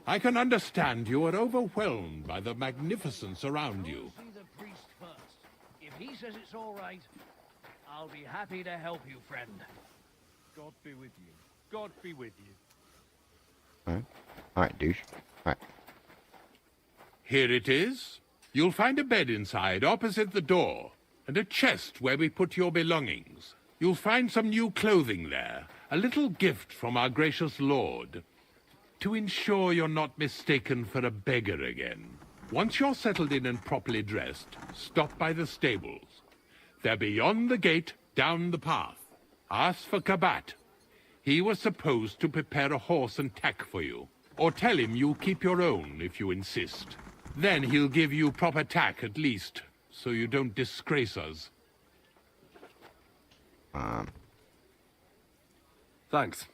I can understand you are overwhelmed by the magnificence around you. See the priest first. If he says it's all right, I'll be happy to help you, friend. God be with you. God be with you. Alright, douche. Alright. Here it is. You'll find a bed inside, opposite the door, and a chest where we put your belongings. You'll find some new clothing there, a little gift from our gracious lord, to ensure you're not mistaken for a beggar again. Once you're settled in and properly dressed, stop by the stables. They're beyond the gate, down the path. Ask for Kabat. He was supposed to prepare a horse and tack for you, or tell him you'll keep your own if you insist. Then he'll give you proper tack at least, so you don't disgrace us. Thanks.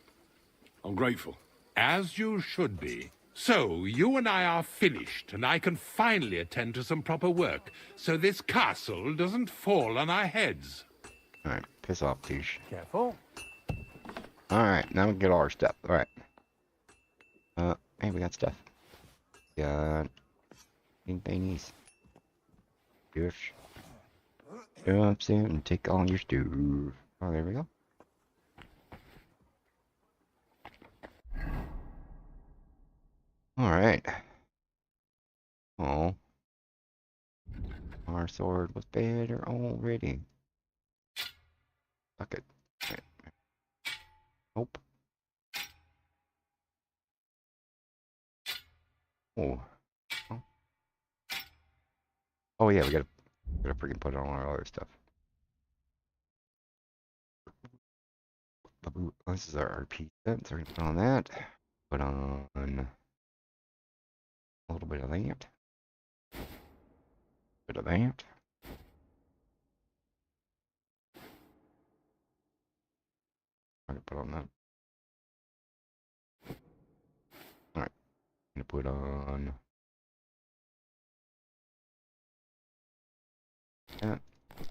I'm grateful. As you should be. So, you and I are finished, and I can finally attend to some proper work, so this castle doesn't fall on our heads. Alright, piss off, douche. Careful. Alright, now we get all our stuff. Alright. Hey, we got stuff. Got... thingies. Douche. Go upstairs and take all your stuff. Oh, there we go. Alright. Oh. Our sword was better already. Fuck it. Right. Nope. Oh. Oh yeah, we gotta freaking put on our other stuff. This is our RP set, so we're gonna put on that. Put on a little bit of that. Bit of that. I'm gonna put on that. Alright. I'm gonna put on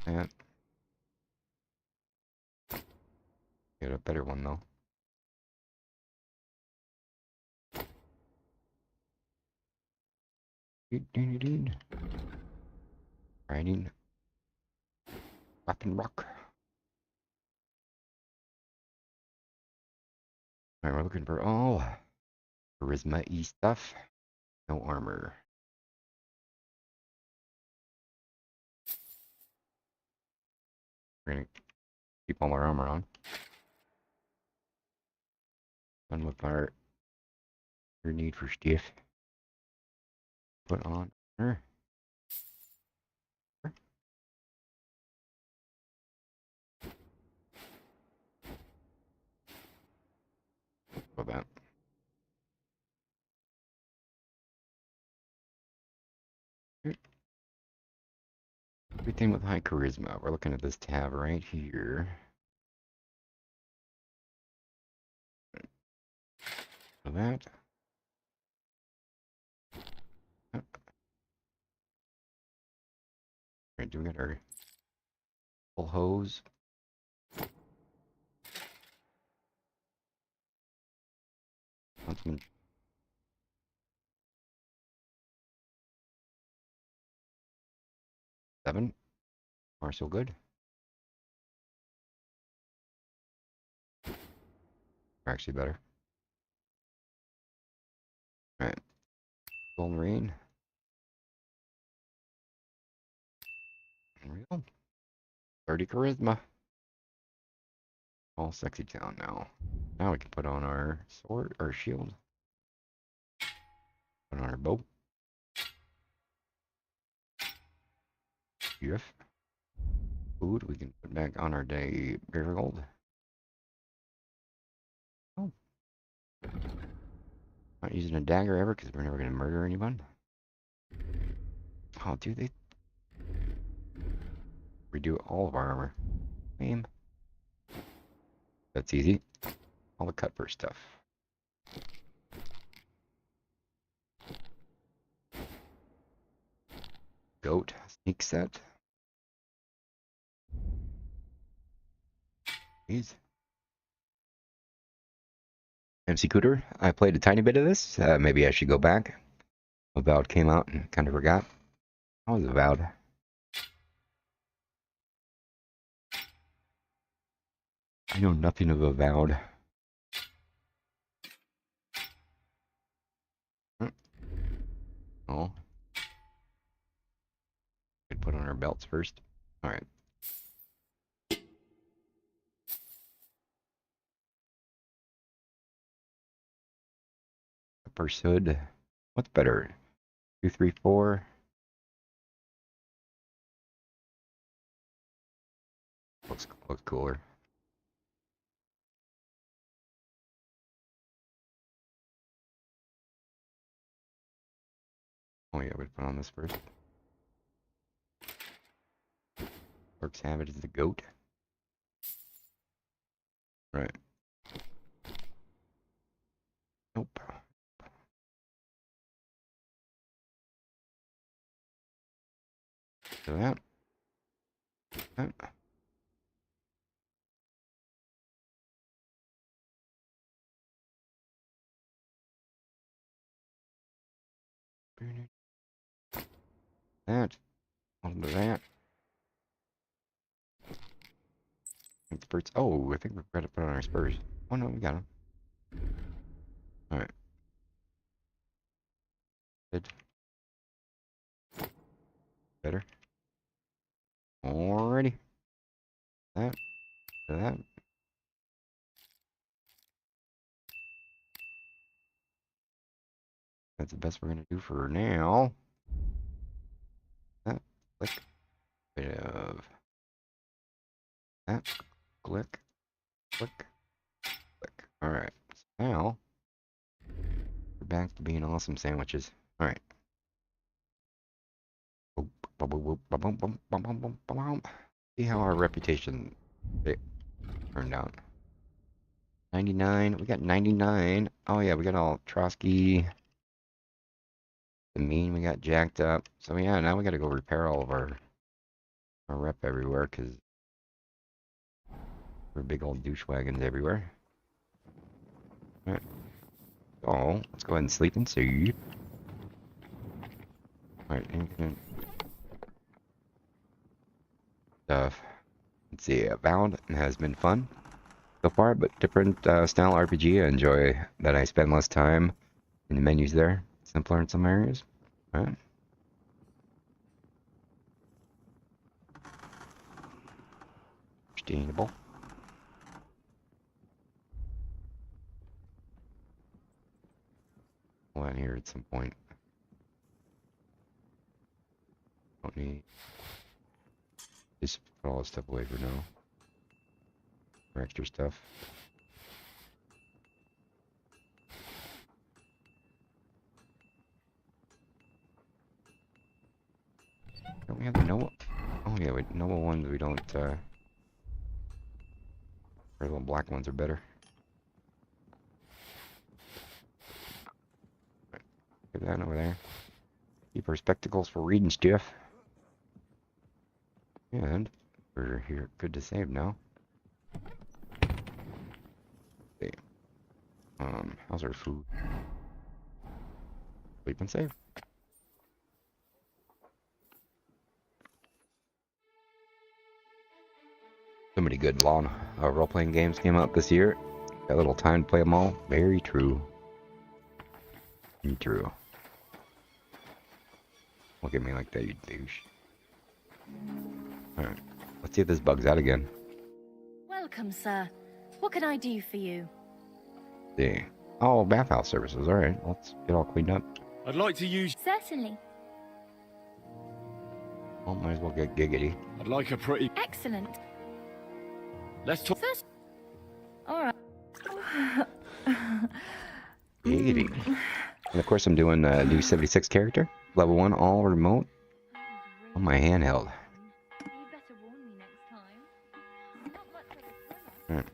that. Get a better one though. Riding. Weapon rock. Alright, we're looking for all charisma-y stuff. No armor. We're gonna keep all our armor on. Done with our need for stuff. Put on armor. Put that. Everything with high charisma. We're looking at this tab right here. So that. Alright, do we got our full hose? Huntsman. Seven. Are so good. Actually better. Alright. Golden Rain. Unreal. 30 charisma. All sexy town now. Now we can put on our sword or shield. Put on our bow. Yes. Food we can put back on our day gold. Oh. Not using a dagger ever because we're never going to murder anyone. Oh, do they redo all of our armor? Lame. That's easy. All the cut first stuff. Goat sneak set. Jeez. MC Cooter, I played a tiny bit of this. Maybe I should go back. Avowed came out and kind of forgot. I was Avowed. I know nothing of Avowed. Oh. Could put on our belts first. Alright. Purse hood. What's better? 2, 3, 4. Looks cooler. Oh yeah, we'd put on this first. Orcs have it as the goat. Right. Nope. So that. That. That. Onto that. And spurs. Oh, I think we've got to put on our spurs. Oh no, we got them. Alright. Good. Better. Alrighty. That. That. That's the best we're gonna do for now. That click. Bit of that click, click, click. All right. So now we're back to being awesome sandwiches. All right. See how our reputation turned out. 99. We got 99. Oh yeah, we got all Trosky. The mean we got jacked up. So yeah, now we got to go repair all of our rep everywhere because we're big old douche wagons everywhere. All right. So let's go ahead and sleep and see. All right. Stuff. Let's see. Bound has been fun so far, but different style RPG. I enjoy that I spend less time in the menus there. Simpler in some areas. All right. Understandable. I'll add here at some point. Don't need. Just put all this stuff away for now. For extra stuff. Don't we have the Noah? Oh yeah, wait, Noah ones we don't, our little black ones are better. Right. Get that over there. Keep our spectacles for reading stuff. And we're here, good to save now. Okay. How's our food? Sleep and save. So many good long role-playing games came out this year. Got a little time to play them all. Very true. Very true. Look at me like that, you douche. Alright. Let's see if this bugs out again. Welcome, sir. What can I do for you? See. Oh, bathhouse services. Alright, let's get all cleaned up. I'd like to use... Certainly. Well, might as well get giggity. I'd like a pretty... Excellent. Let's talk... All right. Giggity. And of course I'm doing a new 76 character. Level 1, all remote. On my handheld. Alright.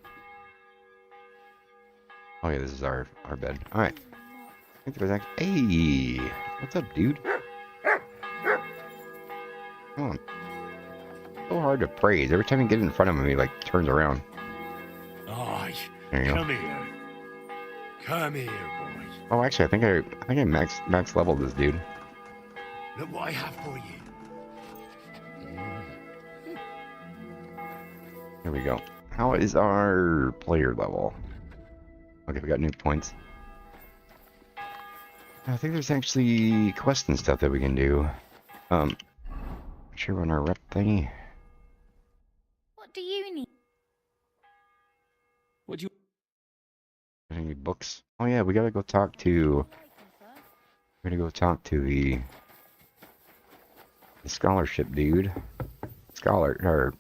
Oh yeah, this is our bed. Alright. I think there's actually... Hey! What's up, dude? Come on. So hard to praise. Every time you get in front of him, he like turns around. Oh, There you go. come here. Come here, boy. Oh, actually, I think I max leveled this dude. Look what I have for you. Here we go. How is our player level? Okay, we got new points. I think there's actually quests and stuff that we can do. Sure, on our rep thingy. What do you need? What do you... Any books? Oh yeah, we gotta go talk to... We gotta go talk to the scholarship dude. Or...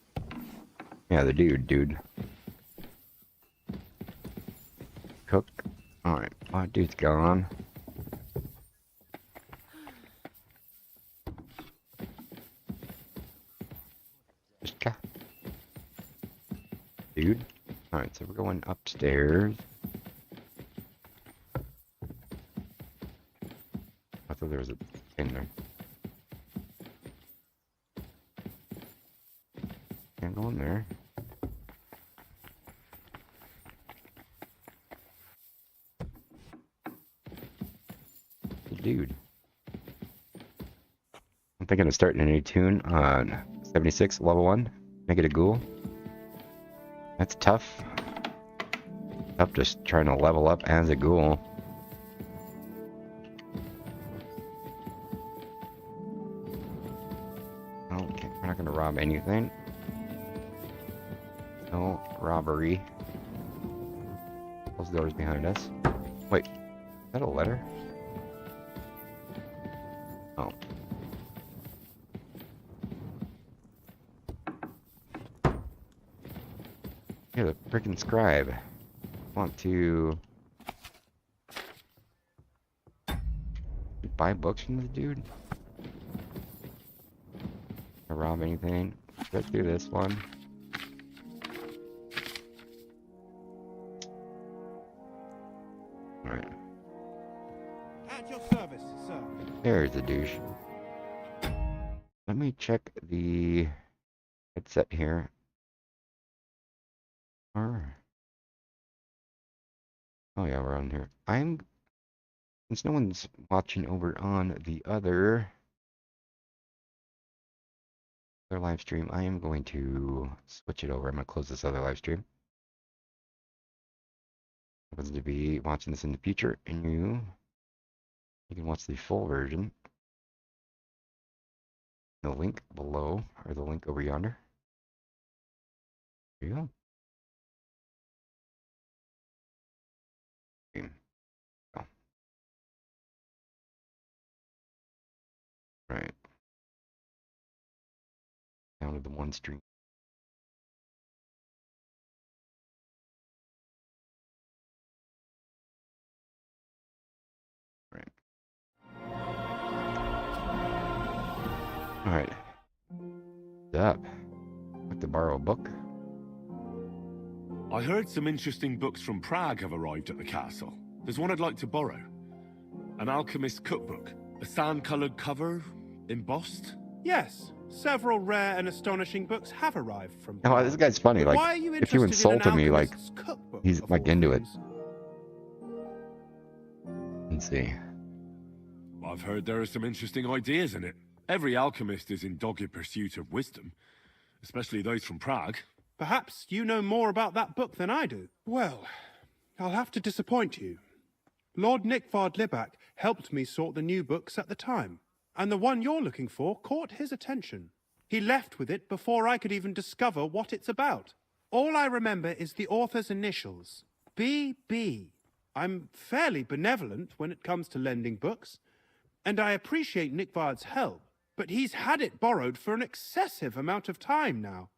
Yeah, the dude. Cook. Alright, oh, dude's gone. Dude. Alright, so we're going upstairs. I thought there was a in there. Can't go in there. Dude. I'm thinking of starting a new tune on 76, level 1. Make it a ghoul. That's tough. Tough just trying to level up as a ghoul. Okay, we're not gonna rob anything. No robbery. Close the doors behind us. Wait, is that a letter? Oh. You're the freaking scribe. Want to buy books from this dude? Or rob anything? Let's do this one. Alright. At your service, sir. There's the douche. Let me check the headset here. Oh yeah, we're on here. Since no one's watching over on the other live stream, I am going to switch it over. I'm going to close this other live stream. Happens to be watching this in the future, and you can watch the full version. The link below, or the link over yonder. There you go. Oh. Right. Down to the one stream. Right. Alright. What's up? Like to borrow a book? I heard some interesting books from Prague have arrived at the castle. There's one I'd like to borrow. An alchemist's cookbook. A sand-coloured cover, embossed. Yes, several rare and astonishing books have arrived from Oh, this guy's funny. Like, why are you if you interested in insulted an me, like, alchemist's cookbook he's of like all into it. things? Let's see. I've heard there are some interesting ideas in it. Every alchemist is in dogged pursuit of wisdom, especially those from Prague. Perhaps you know more about that book than I do. Well, I'll have to disappoint you. Lord Nickvard Libak helped me sort the new books at the time, and the one you're looking for caught his attention. He left with it before I could even discover what it's about. All I remember is the author's initials, B.B. I'm fairly benevolent when it comes to lending books, and I appreciate Nickvard's help, but he's had it borrowed for an excessive amount of time now.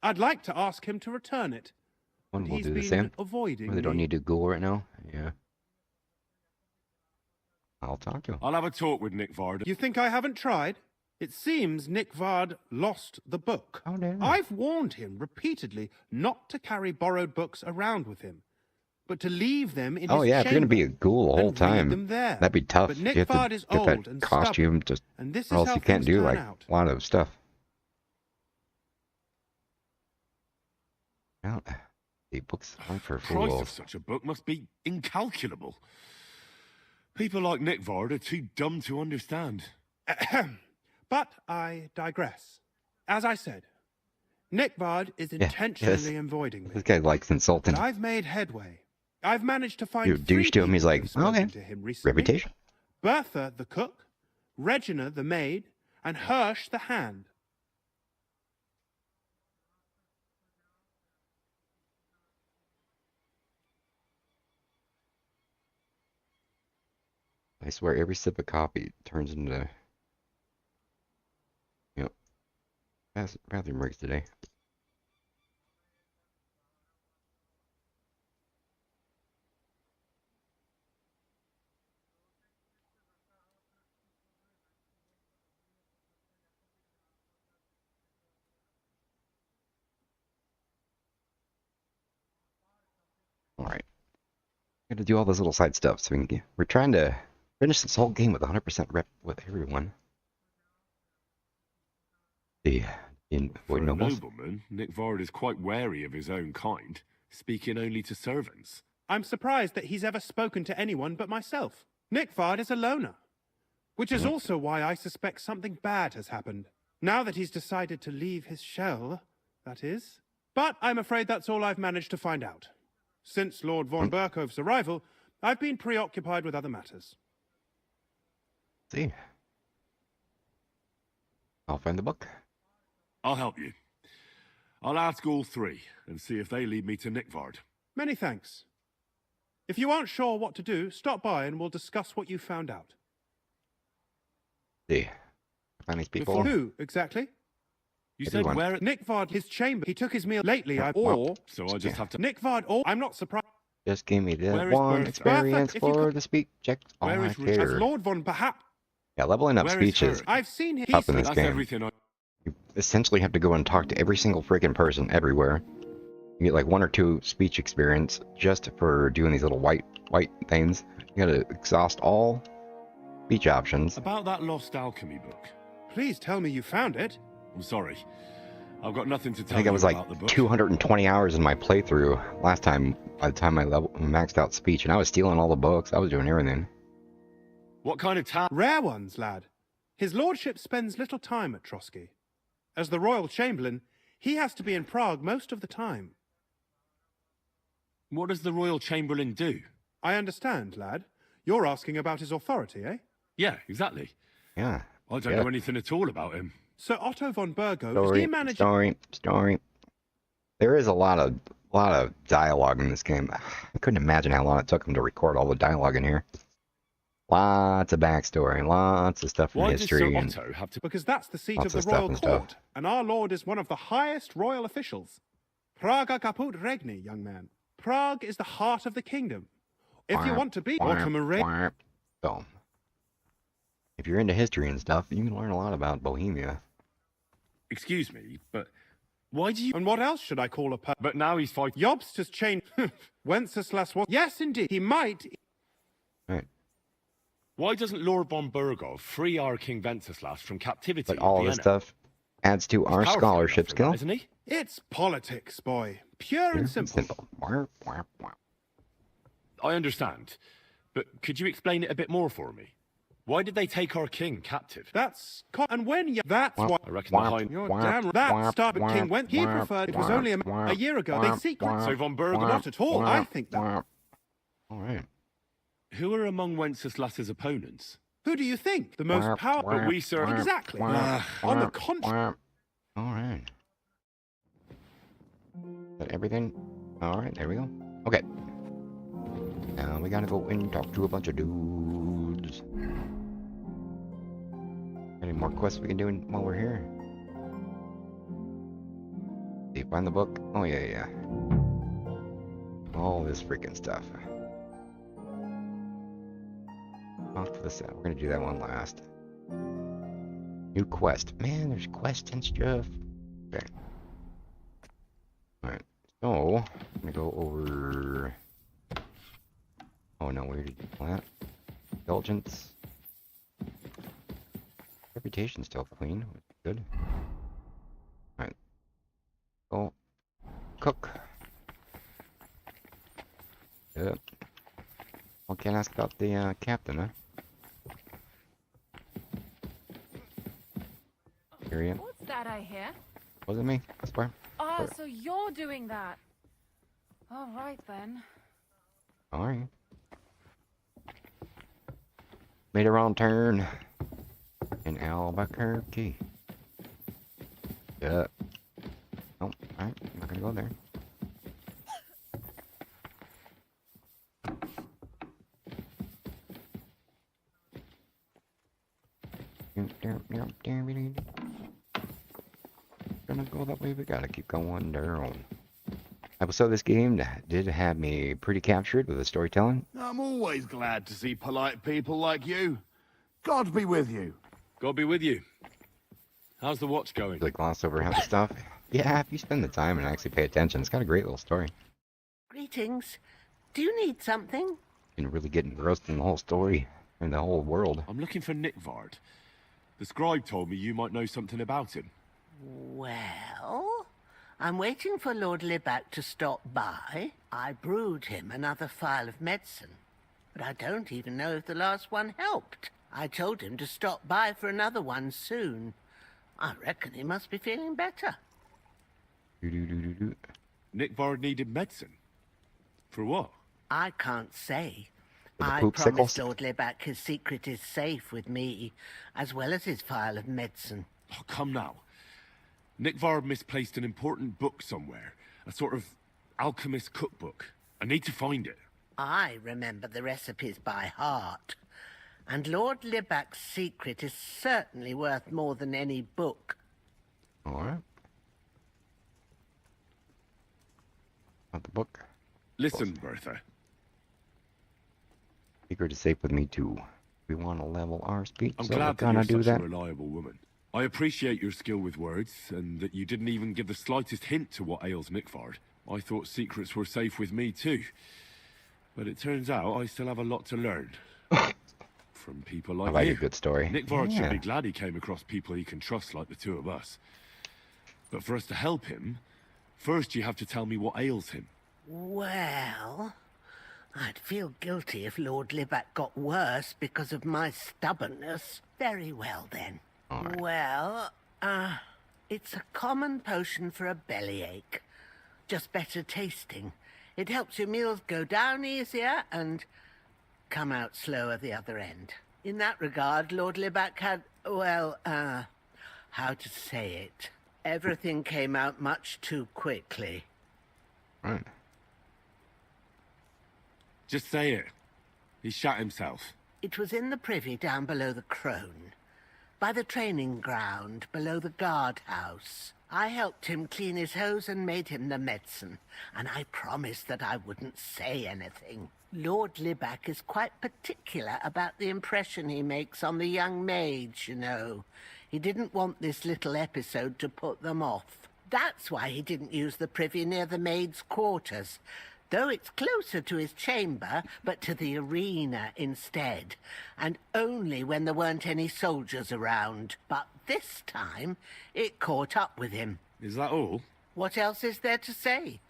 I'd like to ask him to return it. One but will he's do the been same. avoiding They don't me. need to Google right now. Yeah. I'll talk to him. I'll have a talk with Nickvard. You think I haven't tried? It seems Nickvard lost the book. Oh, no. I've warned him repeatedly not to carry borrowed books around with him, but to leave them in Oh his yeah, if you're gonna be a chamber ghoul the whole and read time, them there. that'd be tough. But You have to Nickvard is get old that and costume, stubborn, just and this or is else how you can't things do turn like out. a lot of stuff. Well, the books aren't for The price of fools. such a book must be incalculable. People like Nickvard are too dumb to understand. But I digress. As I said, Nickvard is Yeah, intentionally yes. avoiding me. This guy likes insulting. But I've made headway. I've managed to find You douche to him, he's like, okay, to him recently. reputation. Bertha the cook, Regina the maid, and Hirsch the hand. I swear, every sip of coffee turns into, bathroom breaks today. All right, got to do all those little side stuff. So we're trying to finish this whole game with 100% rep with everyone. The For a nobles. nobleman, Nickvard is quite wary of his own kind, speaking only to servants. I'm surprised that he's ever spoken to anyone but myself. Nickvard is a loner, which is also why I suspect something bad has happened. Now that he's decided to leave his shell, that is. But I'm afraid that's all I've managed to find out. Since Lord von Berkove's arrival, I've been preoccupied with other matters. See, I'll find the book. I'll help you. I'll ask all three and see if they lead me to Nickvard. Many thanks. If you aren't sure what to do, stop by and we'll discuss what you found out. See, find these people. Who exactly? You Everyone. said where? Nick Vard, his chamber. He took his meal lately. So I just have to. Nick Vard. I'm not surprised. Just give me the Where is one Bertha? experience Bertha, if you for could- the speech. Check all Where I is Richard? As care. Lord Von, perhaps. Yeah, leveling up Where is speeches Herod? I've seen him. up in this That's game. everything I. You essentially have to go and talk to every single freaking person everywhere. You get like 1 or 2 speech experience just for doing these little white things. You gotta exhaust all speech options. About that lost alchemy book. Please tell me you found it. I'm sorry. I've got nothing to I tell think you I was about the like book. 220 hours in my playthrough last time, by the time I maxed out speech, and I was stealing all the books. I was doing everything. What kind of town? Rare ones, lad. His lordship spends little time at Trosky. As the royal chamberlain, he has to be in Prague most of the time. What does the royal chamberlain do? I understand, lad. You're asking about his authority, eh? Yeah, exactly. Yeah. I don't know anything at all about him. Sir Otto von Burgo, he managed... Story. There is a lot of dialogue in this game. I couldn't imagine how long it took them to record all the dialogue in here. Lots of backstory, lots of stuff from Why history. does Sir Otto have to... Because that's the seat Lots of of the stuff royal and court, stuff. and our lord is one of the highest royal officials. Praga caput regni, young man. Prague is the heart of the kingdom. If you want to be So, if you're into history and stuff, you can learn a lot about Bohemia. Excuse me, but why do you... And what else should I call a But now he's fighting... Jobst has changed... Wenceslas was... Yes, indeed. He might... Right. Why doesn't Lord von Burgov free our King Wenceslas from captivity But all in this Vienna? stuff adds to our Powerful scholarship enough for skill. that, isn't he? It's politics, boy. Pure and simple. I understand, but could you explain it a bit more for me? Why did they take our king captive? That's... And when you... That's what... I reckon the High... You're damn... That started King went... He preferred... It was only a year ago. They secret... So von Burgov... Not at all. I think that... All right. Who are among Wenceslas's opponents? Who do you think? The most powerful... But we, sir... Exactly. On the contrary... All right. Is that everything? All right, there we go. Okay. Now we gotta go and talk to a bunch of dudes. Any more quests we can do while we're here? See, find the book. Oh yeah. All this freaking stuff. Off to the side. We're gonna do that one last. New quest. Man, there's quests and stuff. Okay. Alright. So, I'm gonna go over... Oh no, we already did that. Indulgence. Reputation's still clean. Good. Alright. Go. Cook. Yep. Well, can't ask about the captain, huh? Period. What's that I hear? Was it me? I swear. Ah, so you're doing that. All right, then. Alright. Made a wrong turn in Albuquerque. Yeah. Oh, alright. I'm not gonna go there. Gonna go that way, we gotta keep going down. So this game did have me pretty captured with the storytelling. I'm always glad to see polite people like you. God be with you. God be with you. How's the watch going? Like gloss over half the stuff. Yeah, if you spend the time and actually pay attention, it's got a great little story. Greetings. Do you need something? You can really get engrossed in the whole story and the whole world. I'm looking for Nickvard. The scribe told me you might know something about him. Well, I'm waiting for Lord Libac to stop by. I brewed him another phial of medicine, but I don't even know if the last one helped. I told him to stop by for another one soon. I reckon he must be feeling better. Nickvard needed medicine? For what? I can't say. The I poop promised sickles? Lord Libac his secret is safe with me, as well as his phial of medicine. Oh, come now. Nickvard misplaced an important book somewhere. A sort of alchemist cookbook. I need to find it. I remember the recipes by heart. And Lord Libac's secret is certainly worth more than any book. All right. Not the book. Listen, Bertha. Secret is safe with me too. We want to level our speech, I'm so we're glad that gonna you're do such that. a reliable woman. I appreciate your skill with words, and that you didn't even give the slightest hint to what ails Mickford. I thought secrets were safe with me too. But it turns out I still have a lot to learn. From people like I like you. a good story. Mickford should Yeah. be glad he came across people he can trust like the two of us. But for us to help him, first you have to tell me what ails him. Well, I'd feel guilty if Lord Libac got worse because of my stubbornness. Very well, then. Right. Well, it's a common potion for a bellyache. Just better tasting. It helps your meals go down easier and come out slower the other end. In that regard, Lord Libac had, well, how to say it? Everything came out much too quickly. Right. Just say it. He shot himself. It was in the privy down below the Crone, by the training ground below the guardhouse. I helped him clean his hose and made him the medicine, and I promised that I wouldn't say anything. Lord Libac is quite particular about the impression he makes on the young maids, you know. He didn't want this little episode to put them off. That's why he didn't use the privy near the maids' quarters, though it's closer to his chamber, but to the arena instead, and only when there weren't any soldiers around. But this time, it caught up with him. Is that all? What else is there to say?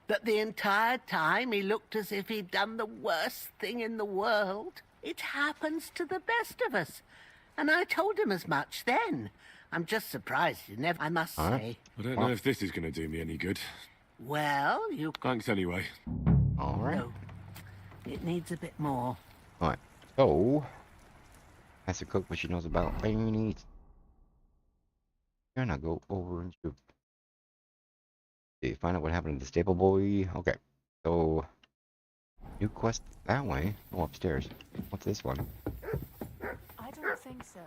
That the entire time he looked as if he'd done the worst thing in the world. It happens to the best of us, and I told him as much then. I'm just surprised he never, I must say. I don't know if this is going to do me any good. Well, you... Thanks anyway. All right. No, it needs a bit more. All right. So, has to cook what she knows about bayonets. Gonna go over and shoot. See, find out what happened to the stable boy. Okay. So, new quest that way. Oh, upstairs. What's this one? I don't think so.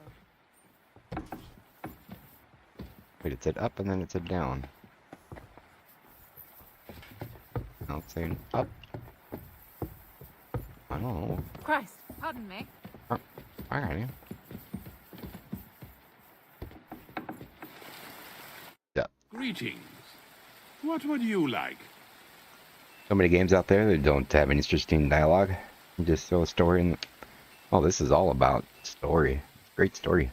Wait, it said up and then it said down. Now it's saying up. I don't know. Christ, pardon me. Oh, I got you. Yeah. Greetings. What would you like? So many games out there that don't have any interesting dialogue. You just throw a story in. Oh, this is all about story. Great story.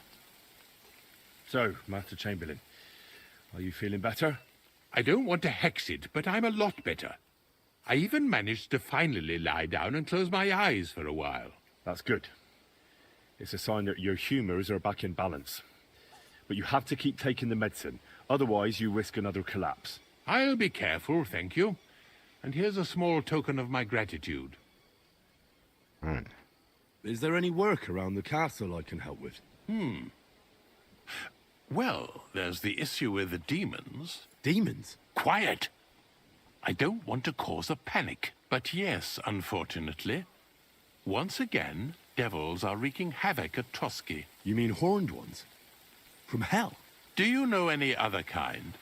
So, Master Chamberlain, are you feeling better? I don't want to hex it, but I'm a lot better. I even managed to finally lie down and close my eyes for a while. That's good. It's a sign that your humours are back in balance. But you have to keep taking the medicine, otherwise you risk another collapse. I'll be careful, thank you. And here's a small token of my gratitude. Right. Is there any work around the castle I can help with? Well, there's the issue with the demons. Demons? Quiet! I don't want to cause a panic, but yes, unfortunately. Once again, devils are wreaking havoc at Trosky. You mean horned ones? From hell? Do you know any other kind?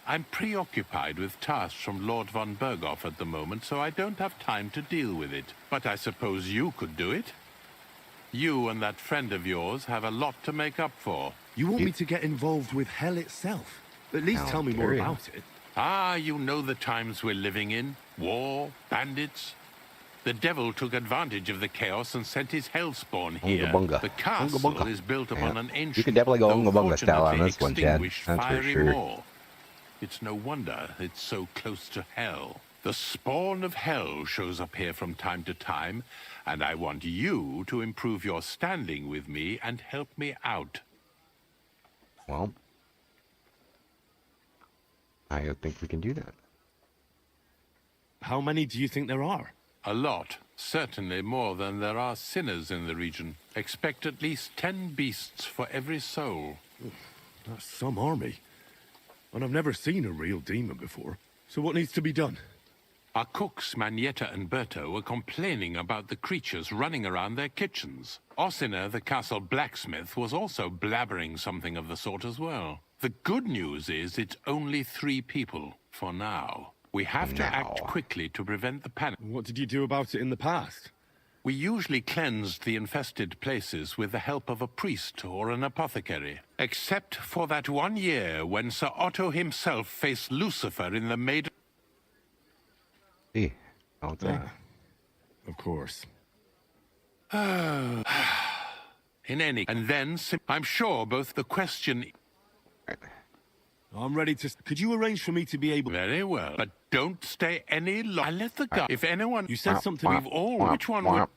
I'm preoccupied with tasks from Lord von Berghoff at the moment, so I don't have time to deal with it. But I suppose you could do it? You and that friend of yours have a lot to make up for. You want me to get involved with hell itself? At least tell me more about it. Ah, you know the times we're living in. War, bandits. The devil took advantage of the chaos and sent his hellspawn here. Unga bunga. The castle Unga bunga. is built upon Yeah. an ancient, You could definitely go though Unga bunga style on fortunately this one, Chad. extinguished That's for fiery sure. wall. It's no wonder it's so close to hell. The spawn of hell shows up here from time to time, and I want you to improve your standing with me and help me out. Well, I think we can do that. How many do you think there are? A lot. Certainly more than there are sinners in the region. Expect at least 10 beasts for every soul. That's some army. And I've never seen a real demon before. So what needs to be done? Our cooks, Manietta and Berto, were complaining about the creatures running around their kitchens. Ossina, the castle blacksmith, was also blabbering something of the sort as well. The good news is it's only 3 people, for now. We have to act quickly to prevent the panic. What did you do about it in the past? We usually cleansed the infested places with the help of a priest or an apothecary. Except for that one year when Sir Otto himself faced Lucifer in the Maiden... Of course. In any... And then, I'm sure both the question... I'm ready to... Could you arrange for me to be able... Very well, but don't stay any longer. I let the guy... If anyone... You said something of all... Which one would...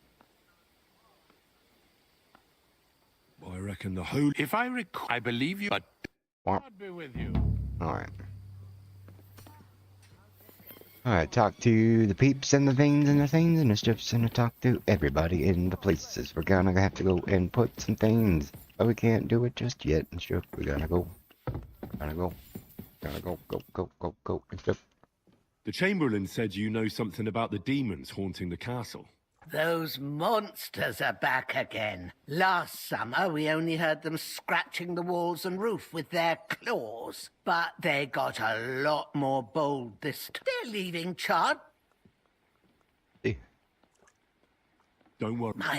I reckon the whole... If I recall... I believe you, but... God be with you. Alright. Alright, talk to the peeps and the things and the things and the stuffs and talk to everybody in the places. We're gonna have to go and put some things. But we can't do it just yet and stuff. We're gonna go. Go and stuff. The Chamberlain said you know something about the demons haunting the castle. Those monsters are back again. Last summer, we only heard them scratching the walls and roof with their claws. But they got a lot more bold this time. They're leaving charge. Don't worry. All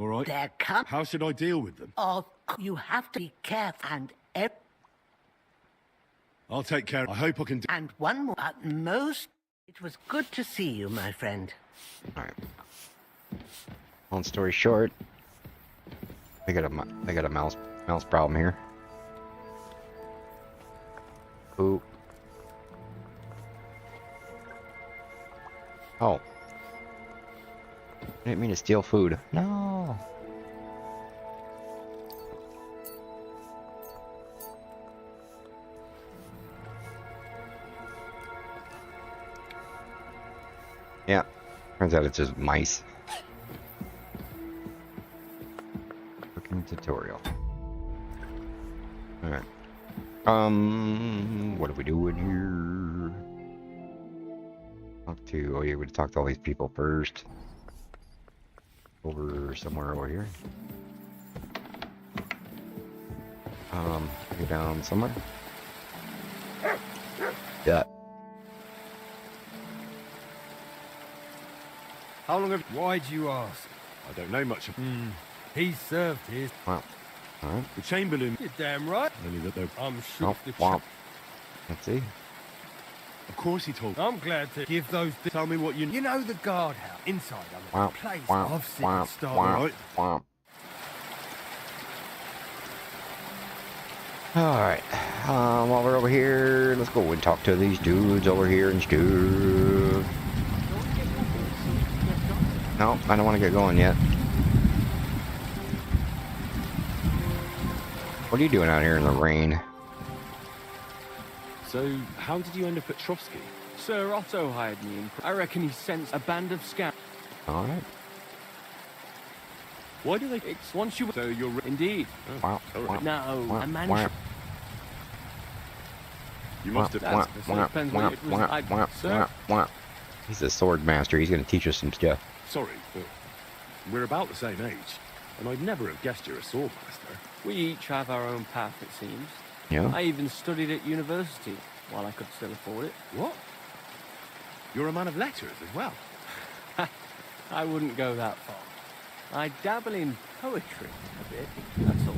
right. They're coming. How should I deal with them? You have to be careful and... I'll take care. I hope I can do... And one more. At most, it was good to see you, my friend. Alright. Long story short, they got a mouse problem here. Ooh. Oh. I didn't mean to steal food. No. Yeah. Turns out it's just mice. Cooking tutorial. Alright. What are we doing here? Oh yeah, we talk to all these people first. Over somewhere over here. Go down somewhere. Yeah. How long have... Why'd you ask? I don't know much of... He served his... Wow. Alright. The Chamberlain... You're damn right. Only that they're... I'm sure Let's see. Of course he told... I'm glad to give those... Tell me what you... You know the guardhouse inside of the place I've seen it start. Right? Alright. While we're over here, let's go and talk to these dudes over here and stuff. No, I don't want to get going yet. What are you doing out here in the rain? So, how did you end up at Trosky? Sir Otto hired me in. I reckon he sent a band of scouts. Alright. Why do they... It's once you... So you're... Indeed. Wow. No, a man... You must have... Depends what it was. Sir? He's a sword master. He's going to teach us some stuff. Sorry, but we're about the same age, and I'd never have guessed you're a sword master. We each have our own path, it seems. Yeah. I even studied at university, while I could still afford it. What? You're a man of letters as well? I wouldn't go that far. I dabble in poetry a bit, that's all.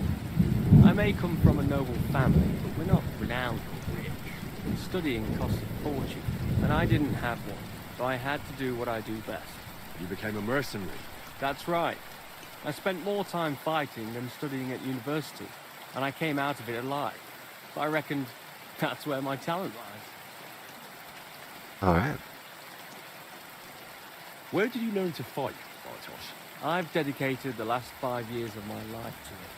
I may come from a noble family, but we're not renowned or rich. And studying costs a fortune, and I didn't have one, so I had to do what I do best. You became a mercenary. That's right. I spent more time fighting than studying at university, and I came out of it alive. But I reckoned that's where my talent lies. Alright. Where did you learn to fight, Bartosz? I've dedicated the last 5 years of my life to it.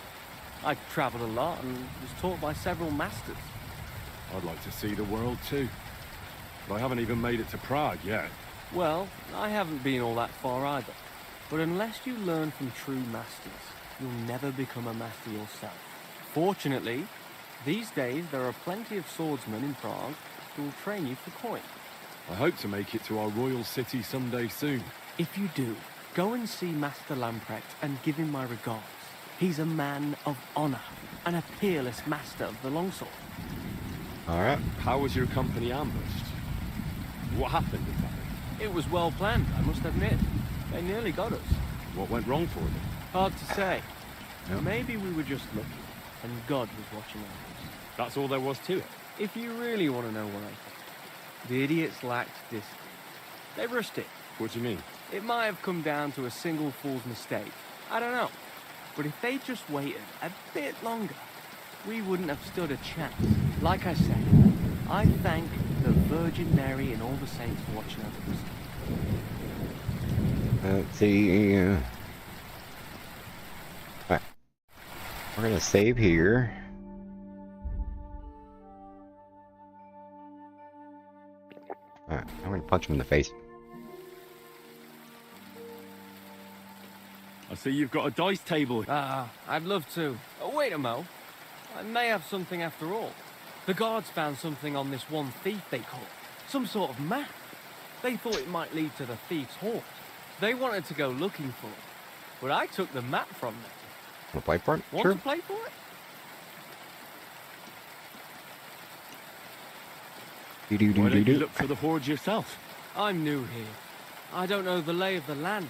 I've travelled a lot and was taught by several masters. I'd like to see the world too. But I haven't even made it to Prague yet. Well, I haven't been all that far either. But unless you learn from true masters, you'll never become a master yourself. Fortunately, these days there are plenty of swordsmen in Prague who will train you for coin. I hope to make it to our royal city someday soon. If you do, go and see Master Lamprecht and give him my regards. He's a man of honor and a peerless master of the longsword. Alright. How was your company ambushed? What happened exactly? It was well planned, I must admit. They nearly got us. What went wrong for them? Hard to say. Yeah. Maybe we were just lucky, and God was watching over us. That's all there was to it? If you really want to know what I think, the idiots lacked discipline. They rushed it. What do you mean? It might have come down to a single fool's mistake. I don't know. But if they just waited a bit longer, we wouldn't have stood a chance. Like I said, I thank the Virgin Mary and all the saints for watching over us. Let's see. Alright. We're gonna save here. Alright, I'm gonna punch him in the face. I see you've got a dice table. I'd love to. Oh, wait a mo. I may have something after all. The guards found something on this one thief they caught. Some sort of map. They thought it might lead to the thief's hoard. They wanted to go looking for it. But I took the map from them. Wanna play for it? Want Sure. to play for it? Why don't you look for the hoard yourself? I'm new here. I don't know the lay of the land.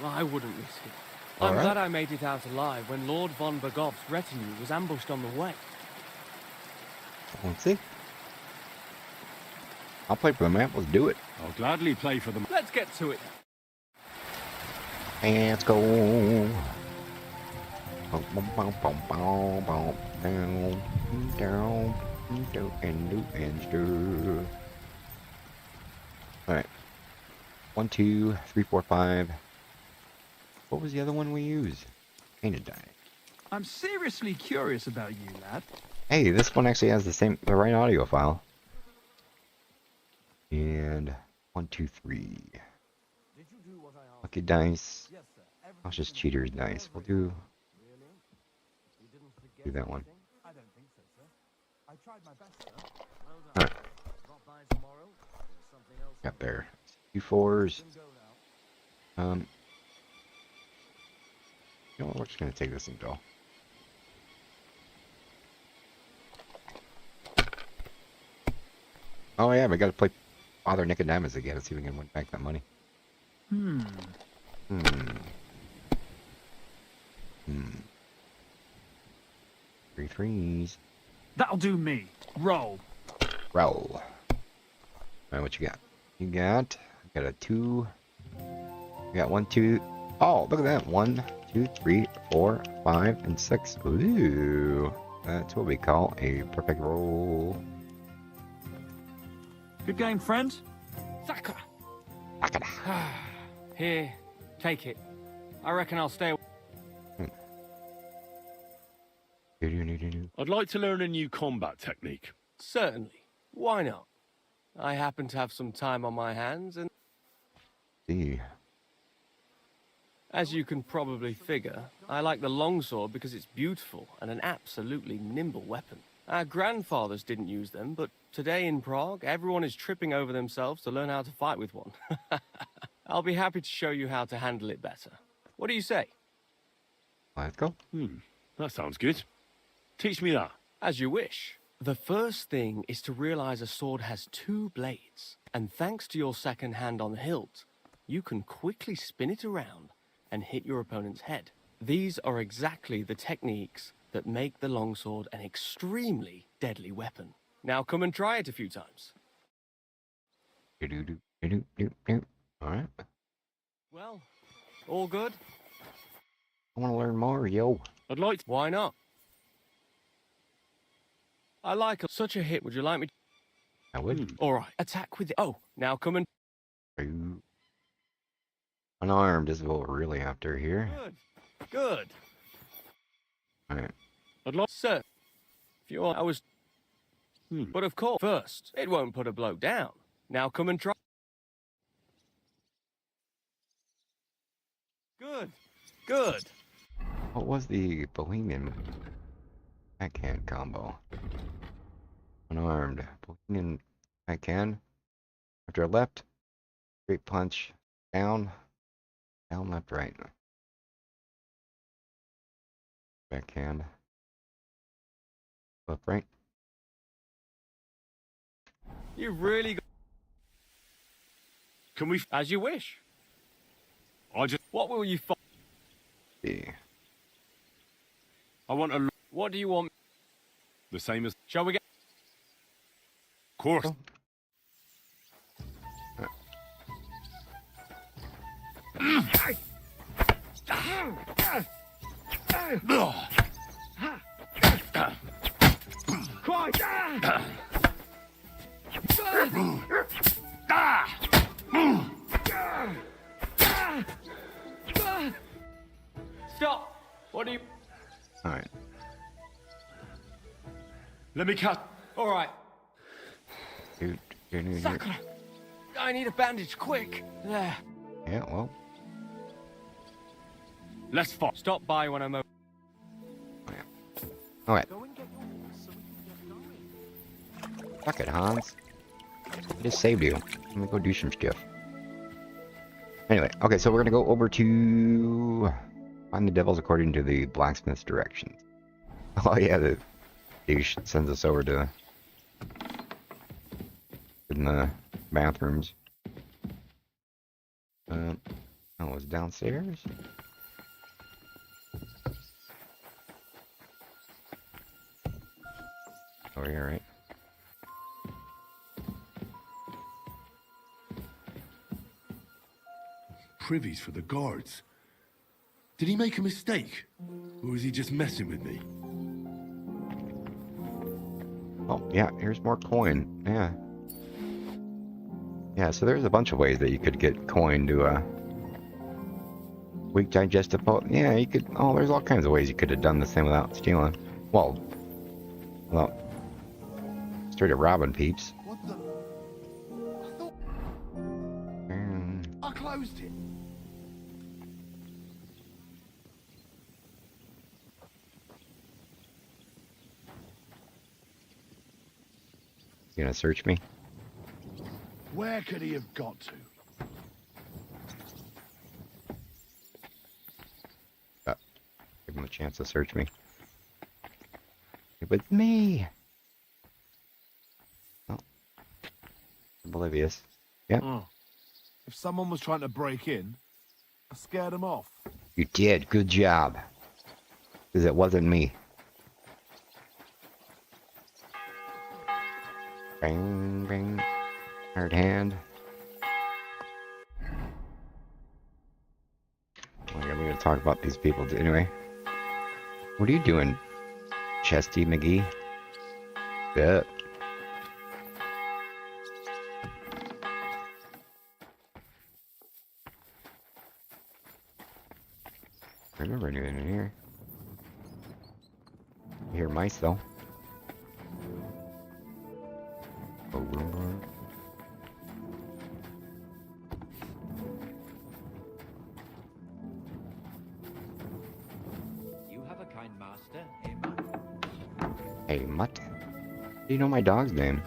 Well, I wouldn't risk it. I'm Alright. glad I made it out alive when Lord von Bergov's retinue was ambushed on the way. Let's see. I'll play for the map. Let's do it. I'll gladly play for them. Let's get to it. Let's go. Boom, boom, boom, boom, boom, boom. Down, down, do and do. Alright. 1, 2, 3, 4, 5. What was the other one we used? Painted die. I'm seriously curious about you, lad. Hey, this one actually has the right audio file. And 1, 2, 3. Lucky dice. Cautious cheaters dice. We'll do that one. Alright. Got there. 2 4s. You know what, we're just gonna take this and go. Oh yeah, we gotta play Father Nicodemus again and see if we can win back that money. Hmm. 3 3s. That'll do me. Roll. Roll. Alright, what you got? You got a 2. You got 1, 2. Oh, look at that. 1, 2, 3, 4, 5, and 6. Ooh. That's what we call a perfect roll. Good game, friend. Saka. Here, take it. I reckon I'll stay. I'd like to learn a new combat technique. Certainly. Why not? I happen to have some time on my hands and... See. As you can probably figure, I like the longsword because it's beautiful and an absolutely nimble weapon. Our grandfathers didn't use them, but today in Prague, everyone is tripping over themselves to learn how to fight with one. I'll be happy to show you how to handle it better. What do you say? Let's go. That sounds good. Teach me that. As you wish. The first thing is to realize a sword has 2 blades, and thanks to your second hand on the hilt, you can quickly spin it around and hit your opponent's head. These are exactly the techniques that make the longsword an extremely deadly weapon. Now come and try it a few times. Alright. Well, all good? I want to learn more, yo. I'd like to. Why not? I like such a hit. Would you like me to? I would. All right. Attack with the... Oh, now come and... Unarmed is what we're really after here. Good. Good. Alright. I'd like... Sir, if you want, I was... But of course, first, it won't put a bloke down. Now come and try... Good. Good. What was the Bohemian backhand combo? Unarmed. Bohemian backhand. After left, straight punch, down, left, right. Backhand. Left, right. You've really got... Can we... As you wish. I just... What will you find? Yeah. I want a... What do you want? The same as... Shall we get... Of course. Oh. Stop! What do you... Alright. Let me cut. All right. Dude, Sakura! I need a bandage, quick! There. yeah, well. Let's fight. Stop by when I'm over. Alright. Fuck it, Hans. I just saved you. Let me go do some stuff. Anyway, okay, so we're gonna go over to find the devils according to the blacksmith's directions. Oh yeah, the douche sends us over to in the bathrooms. Oh, it was downstairs. Over here, right? Privies for the guards. Did he make a mistake? Or is he just messing with me? Oh, yeah, here's more coin. Yeah. Yeah, so there's a bunch of ways that you could get coin to a weak digestive pulse. Yeah, you could. Oh, there's all kinds of ways you could have done this thing without stealing. Well, straight up robbing peeps. What the? I closed it. You gonna search me? Where could he have got to? Give him a chance to search me. It was me. Oh. Oblivious. Yep. Oh. If someone was trying to break in, I scared them off. You did. Good job. Because it wasn't me. Bang, bang. Hard hand. Oh, yeah, we're going to talk about these people too. Anyway. What are you doing, Chesty McGee? Good. I remember anything in here. I hear mice though. Oh, You have a kind master, eh, Mutt? hey, Mutt. Do you know my dog's name?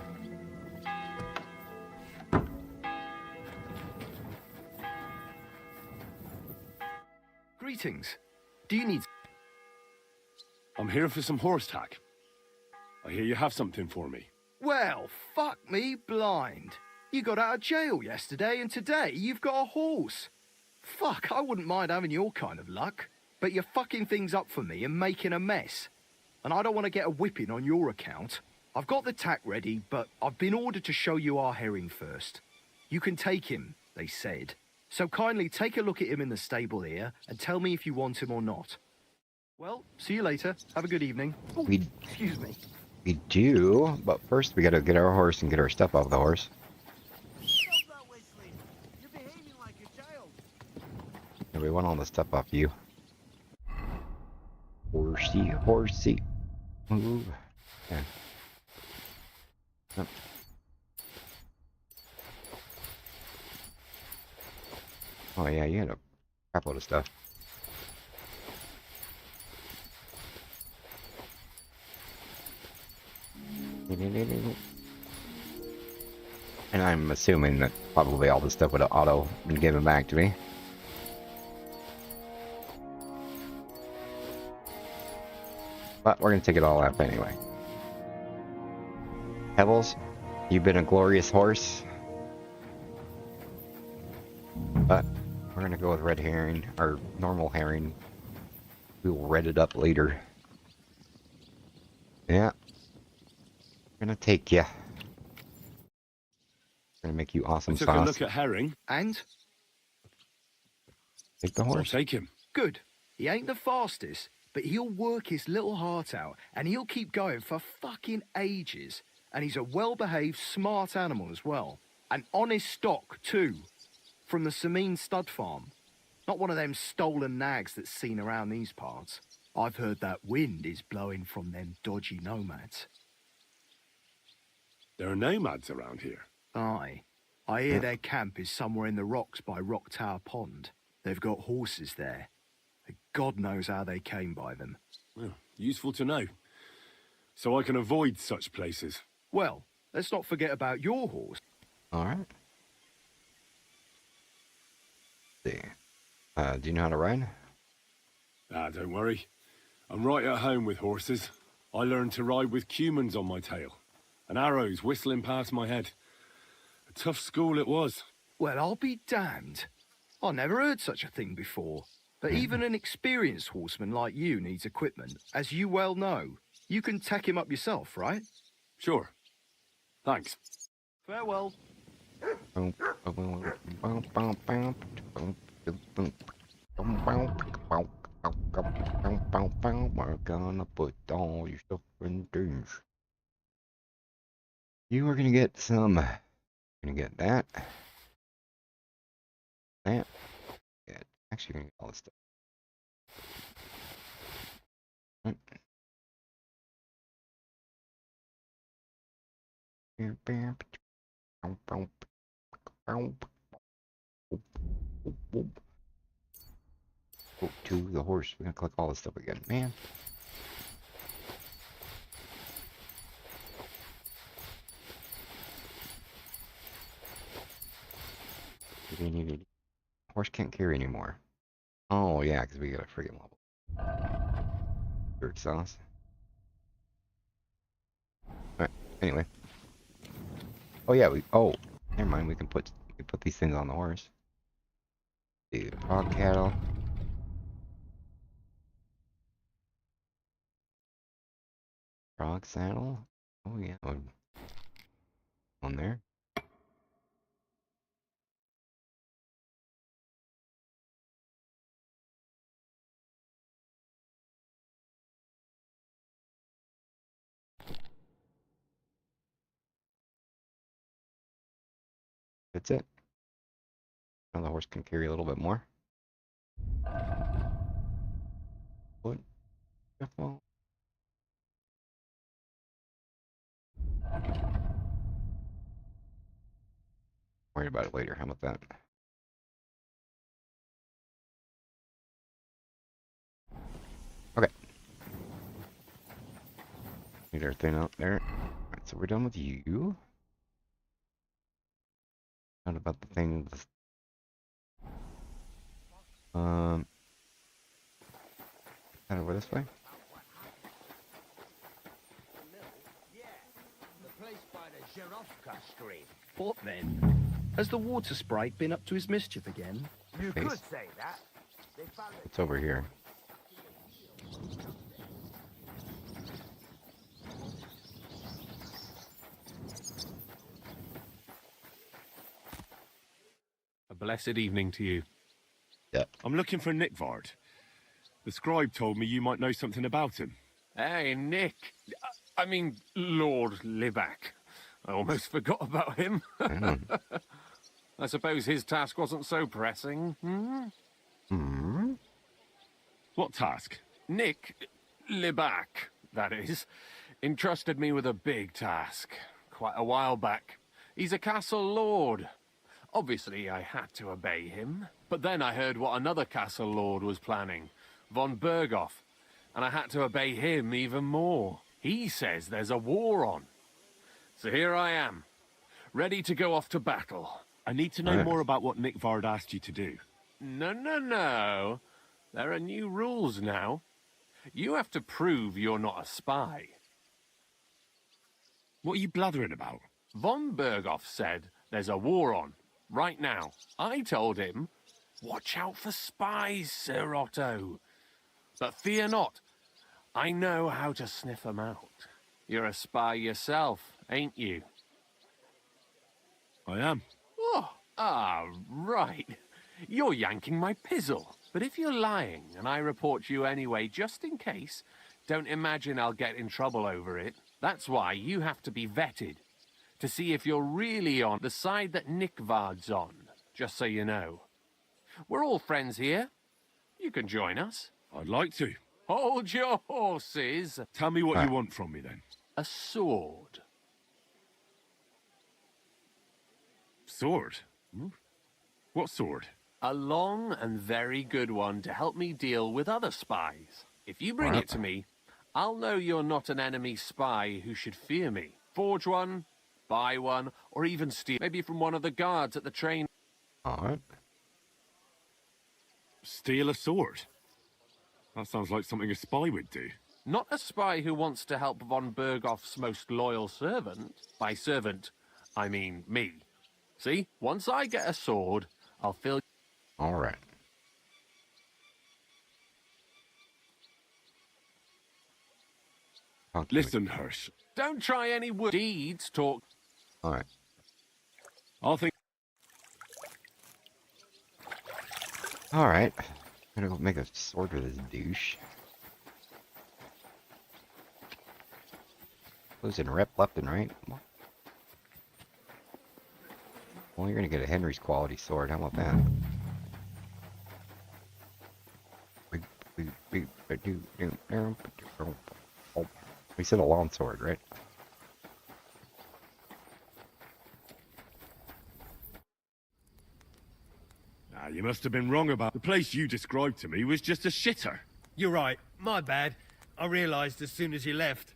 Greetings. Do you need... I'm here for some horse tack. I hear you have something for me. Well, fuck me blind. You got out of jail yesterday, and today you've got a horse. Fuck, I wouldn't mind having your kind of luck. But you're fucking things up for me and making a mess. And I don't want to get a whipping on your account. I've got the tack ready, but I've been ordered to show you our herring first. You can take him, they said. So kindly take a look at him in the stable here and tell me if you want him or not. Well, see you later. Have a good evening. Ooh, excuse me. We do, but first we gotta get our horse and get our stuff off the horse. And we want all the stuff off you. Horsey, horsey. Move. Yeah. Yep. Oh yeah, you had a crap load of stuff. And I'm assuming that probably all this stuff would have auto been given back to me. But we're going to take it all up anyway. Pebbles, you've been a glorious horse. But we're going to go with red herring, or normal herring. We will red it up later. Yeah. I'm going to take you. Going to make you awesome I took sauce. a look at herring. And? Take the horse. I'll take him. Good. He ain't the fastest, but he'll work his little heart out, and he'll keep going for fucking ages. And he's a well-behaved, smart animal as well. An honest stock, too. From the Sameen stud farm. Not one of them stolen nags that's seen around these parts. I've heard that wind is blowing from them dodgy nomads. There are nomads around here. Aye. I hear their camp is somewhere in the rocks by Rock Tower Pond. They've got horses there. God knows how they came by them. Well, useful to know. So I can avoid such places. Well, let's not forget about your horse. Alright. See. Do you know how to ride? Ah, don't worry. I'm right at home with horses. I learned to ride with cumans on my tail. And arrows whistling past my head. A tough school it was. Well, I'll be damned. I never heard such a thing before. But even an experienced horseman like you needs equipment, as you well know. You can tack him up yourself, right? Sure. Thanks. Farewell. We're gonna put all your stuff in things. You are gonna get some. Gonna get that. That. Yeah. Actually, you're gonna get all this stuff. Right. Go to the horse. We're gonna collect all this stuff again, man. Horse can't carry anymore. Oh yeah, because we got a friggin' level. Dirt sauce. Alright, anyway. Oh yeah, never mind, we can put these things on the horse. The hog cattle. Frog saddle. Oh yeah, on there. That's it. Now the horse can carry a little bit more. What? Careful. Worry about it later. How about that? Okay. Get everything out there. Alright, so we're done with you. Not about the thing with kind of over this way. What then? Has the water sprite been up to his mischief again? You could say that. It's over here. A blessed evening to you. Yeah. I'm looking for Nickvard. The scribe told me you might know something about him. Hey, Nick. I mean, Lord Libak. I almost forgot about him. I suppose his task wasn't so pressing. What task? Nick Libak, that is, entrusted me with a big task quite a while back. He's a castle lord. Obviously, I had to obey him. But then I heard what another castle lord was planning, von Berghoff, and I had to obey him even more. He says there's a war on. So here I am, ready to go off to battle. I need to know more about what Nickvard asked you to do. No. There are new rules now. You have to prove you're not a spy. What are you blathering about? Von Berghoff said there's a war on, right now. I told him, watch out for spies, Sir Otto. But fear not, I know how to sniff them out. You're a spy yourself, ain't you? I am. Right. You're yanking my pizzle. But if you're lying and I report you anyway, just in case, don't imagine I'll get in trouble over it. That's why you have to be vetted, to see if you're really on the side that Nickvard's on, just so you know. We're all friends here. You can join us. I'd like to. Hold your horses. Tell me what you want from me, then. A sword. Sword? What sword? A long and very good one to help me deal with other spies. If you bring it to me, I'll know you're not an enemy spy who should fear me. Forge one, buy one, or even steal. Maybe from one of the guards at the train. Alright. Steal a sword? That sounds like something a spy would do. Not a spy who wants to help von Berghoff's most loyal servant. By servant, I mean me. See, once I get a sword, I'll fill... Alright. Listen, Hirsch. Don't try any deeds talk. Alright. I'll think... Alright. I'm gonna go make a sword with this douche. Losing rep left and right. Well, you're gonna get a Henry's quality sword. How about that? We said a long sword, right? You must have been wrong about the place you described to me was just a shitter. You're right. My bad. I realised as soon as you left.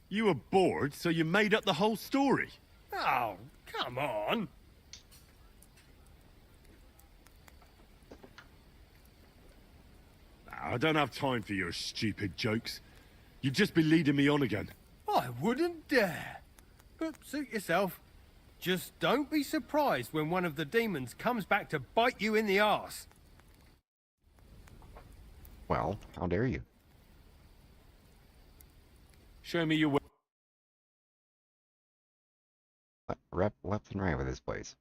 You were bored, so you made up the whole story. Oh, come on. I don't have time for your stupid jokes. You'd just be leading me on again. I wouldn't dare. But suit yourself. Just don't be surprised when one of the demons comes back to bite you in the arse. Well, how dare you? Show me your way. Rep left and right with this place.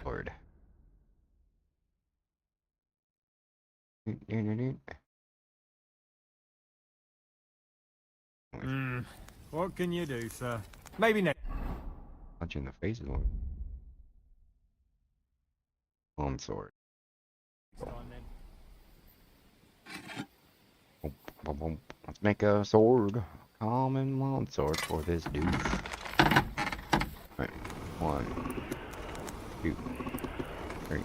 Lord. What can you do, sir? Maybe next. Punch you in the face is one. Long sword. Let's make a sword. Common long sword for this dude. Right. 1, 2, 3.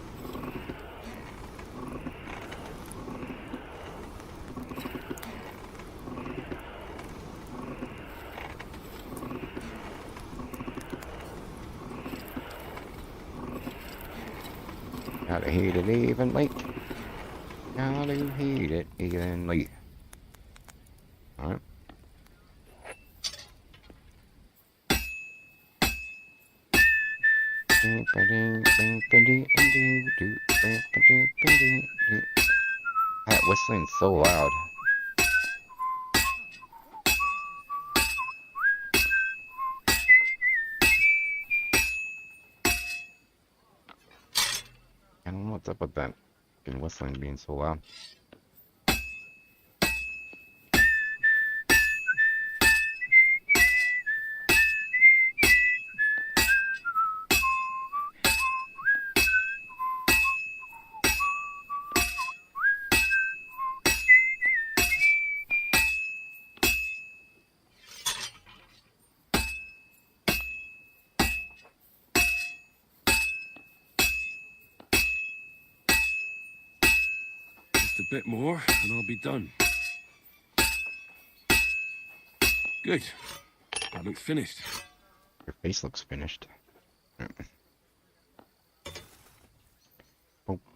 Gotta heat it evenly. Gotta heat it evenly. Alright. That whistling's so loud. I don't know what's up with that fucking whistling being so loud. Just a bit more, and I'll be done. Good. That looks finished. Your face looks finished. Let's go.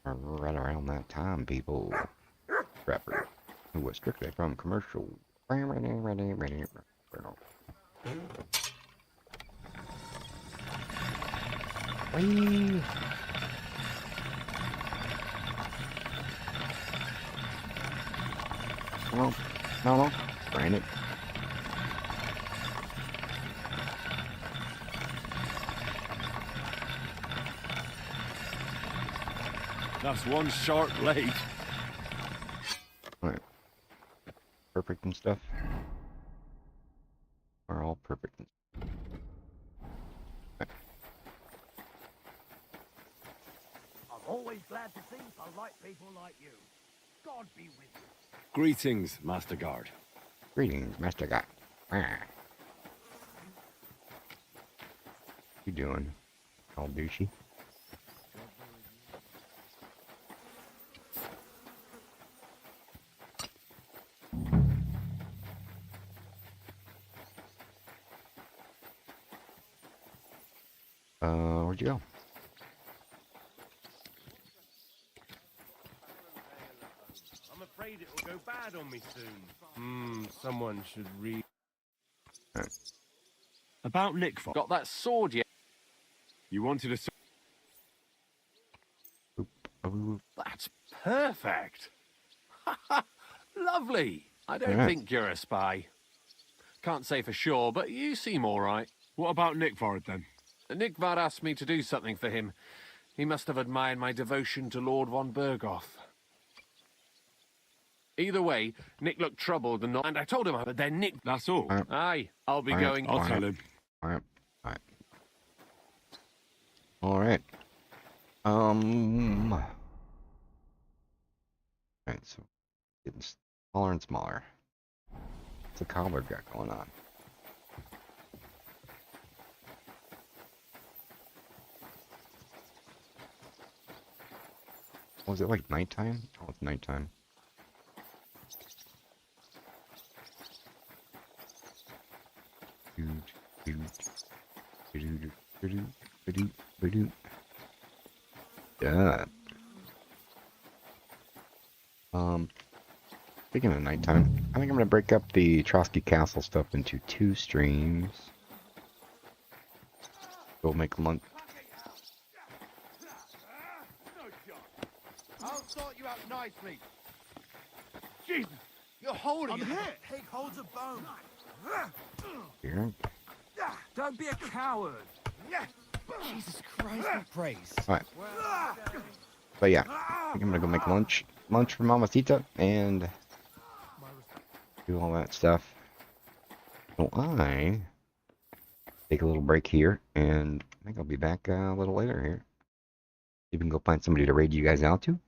Right around that time, people. Trapper, who was strictly from commercial. Whee! No, Brandon. That's one sharp blade. Right. Perfect and stuff. Are all perfect. I'm always glad to see polite people like you. God be with you. Greetings, Master Guard. Greetings, Master Guy. You doing? All douchey? Where'd you go? I'm afraid it will go bad on me soon. Someone should read. About Nickford. Got that sword yet? You wanted a sword? That's perfect. Lovely. I don't Yeah. think you're a spy. Can't say for sure, but you seem all right. What about Nickford then? Nickvard asked me to do something for him. He must have admired my devotion to Lord von Berghoff. Either way, Nick looked troubled and I told him, but then Nick... That's all? Aye, I'll be going... I'll tell him. Alright. Alright, so getting smaller and smaller. What's the cobbler got going on? Was it like nighttime? Oh, it's nighttime. Yeah. Speaking of nighttime, I think I'm gonna break up the Trosky Castle stuff into 2 streams. Go make lunch. I'll sort you out nicely. Jesus, you're holding I'm it. here. Pig holds a bone. Here. Don't be a coward. Jesus Christ, we praise. Alright. But yeah, I think I'm gonna go make lunch for Mamacita and do all that stuff. So I take a little break here, and I think I'll be back a little later here. See if we can go find somebody to raid you guys out to.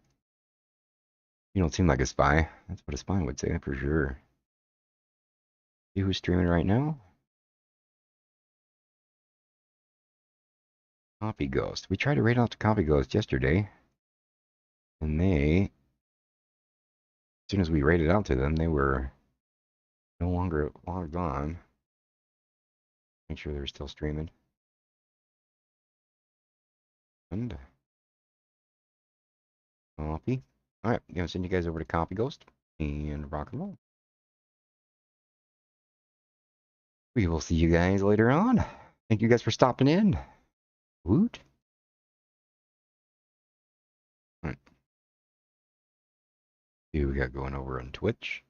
You don't seem like a spy. That's what a spy would say for sure. See who's streaming right now? Copy Ghost. We tried to raid out to Copy Ghost yesterday, and as soon as we raided out to them, they were no longer logged on. Make sure they're still streaming. And copy. Alright, gonna send you guys over to Copy Ghost and rock and roll. We will see you guys later on. Thank you guys for stopping in. Woot. Alright. See what we got going over on Twitch.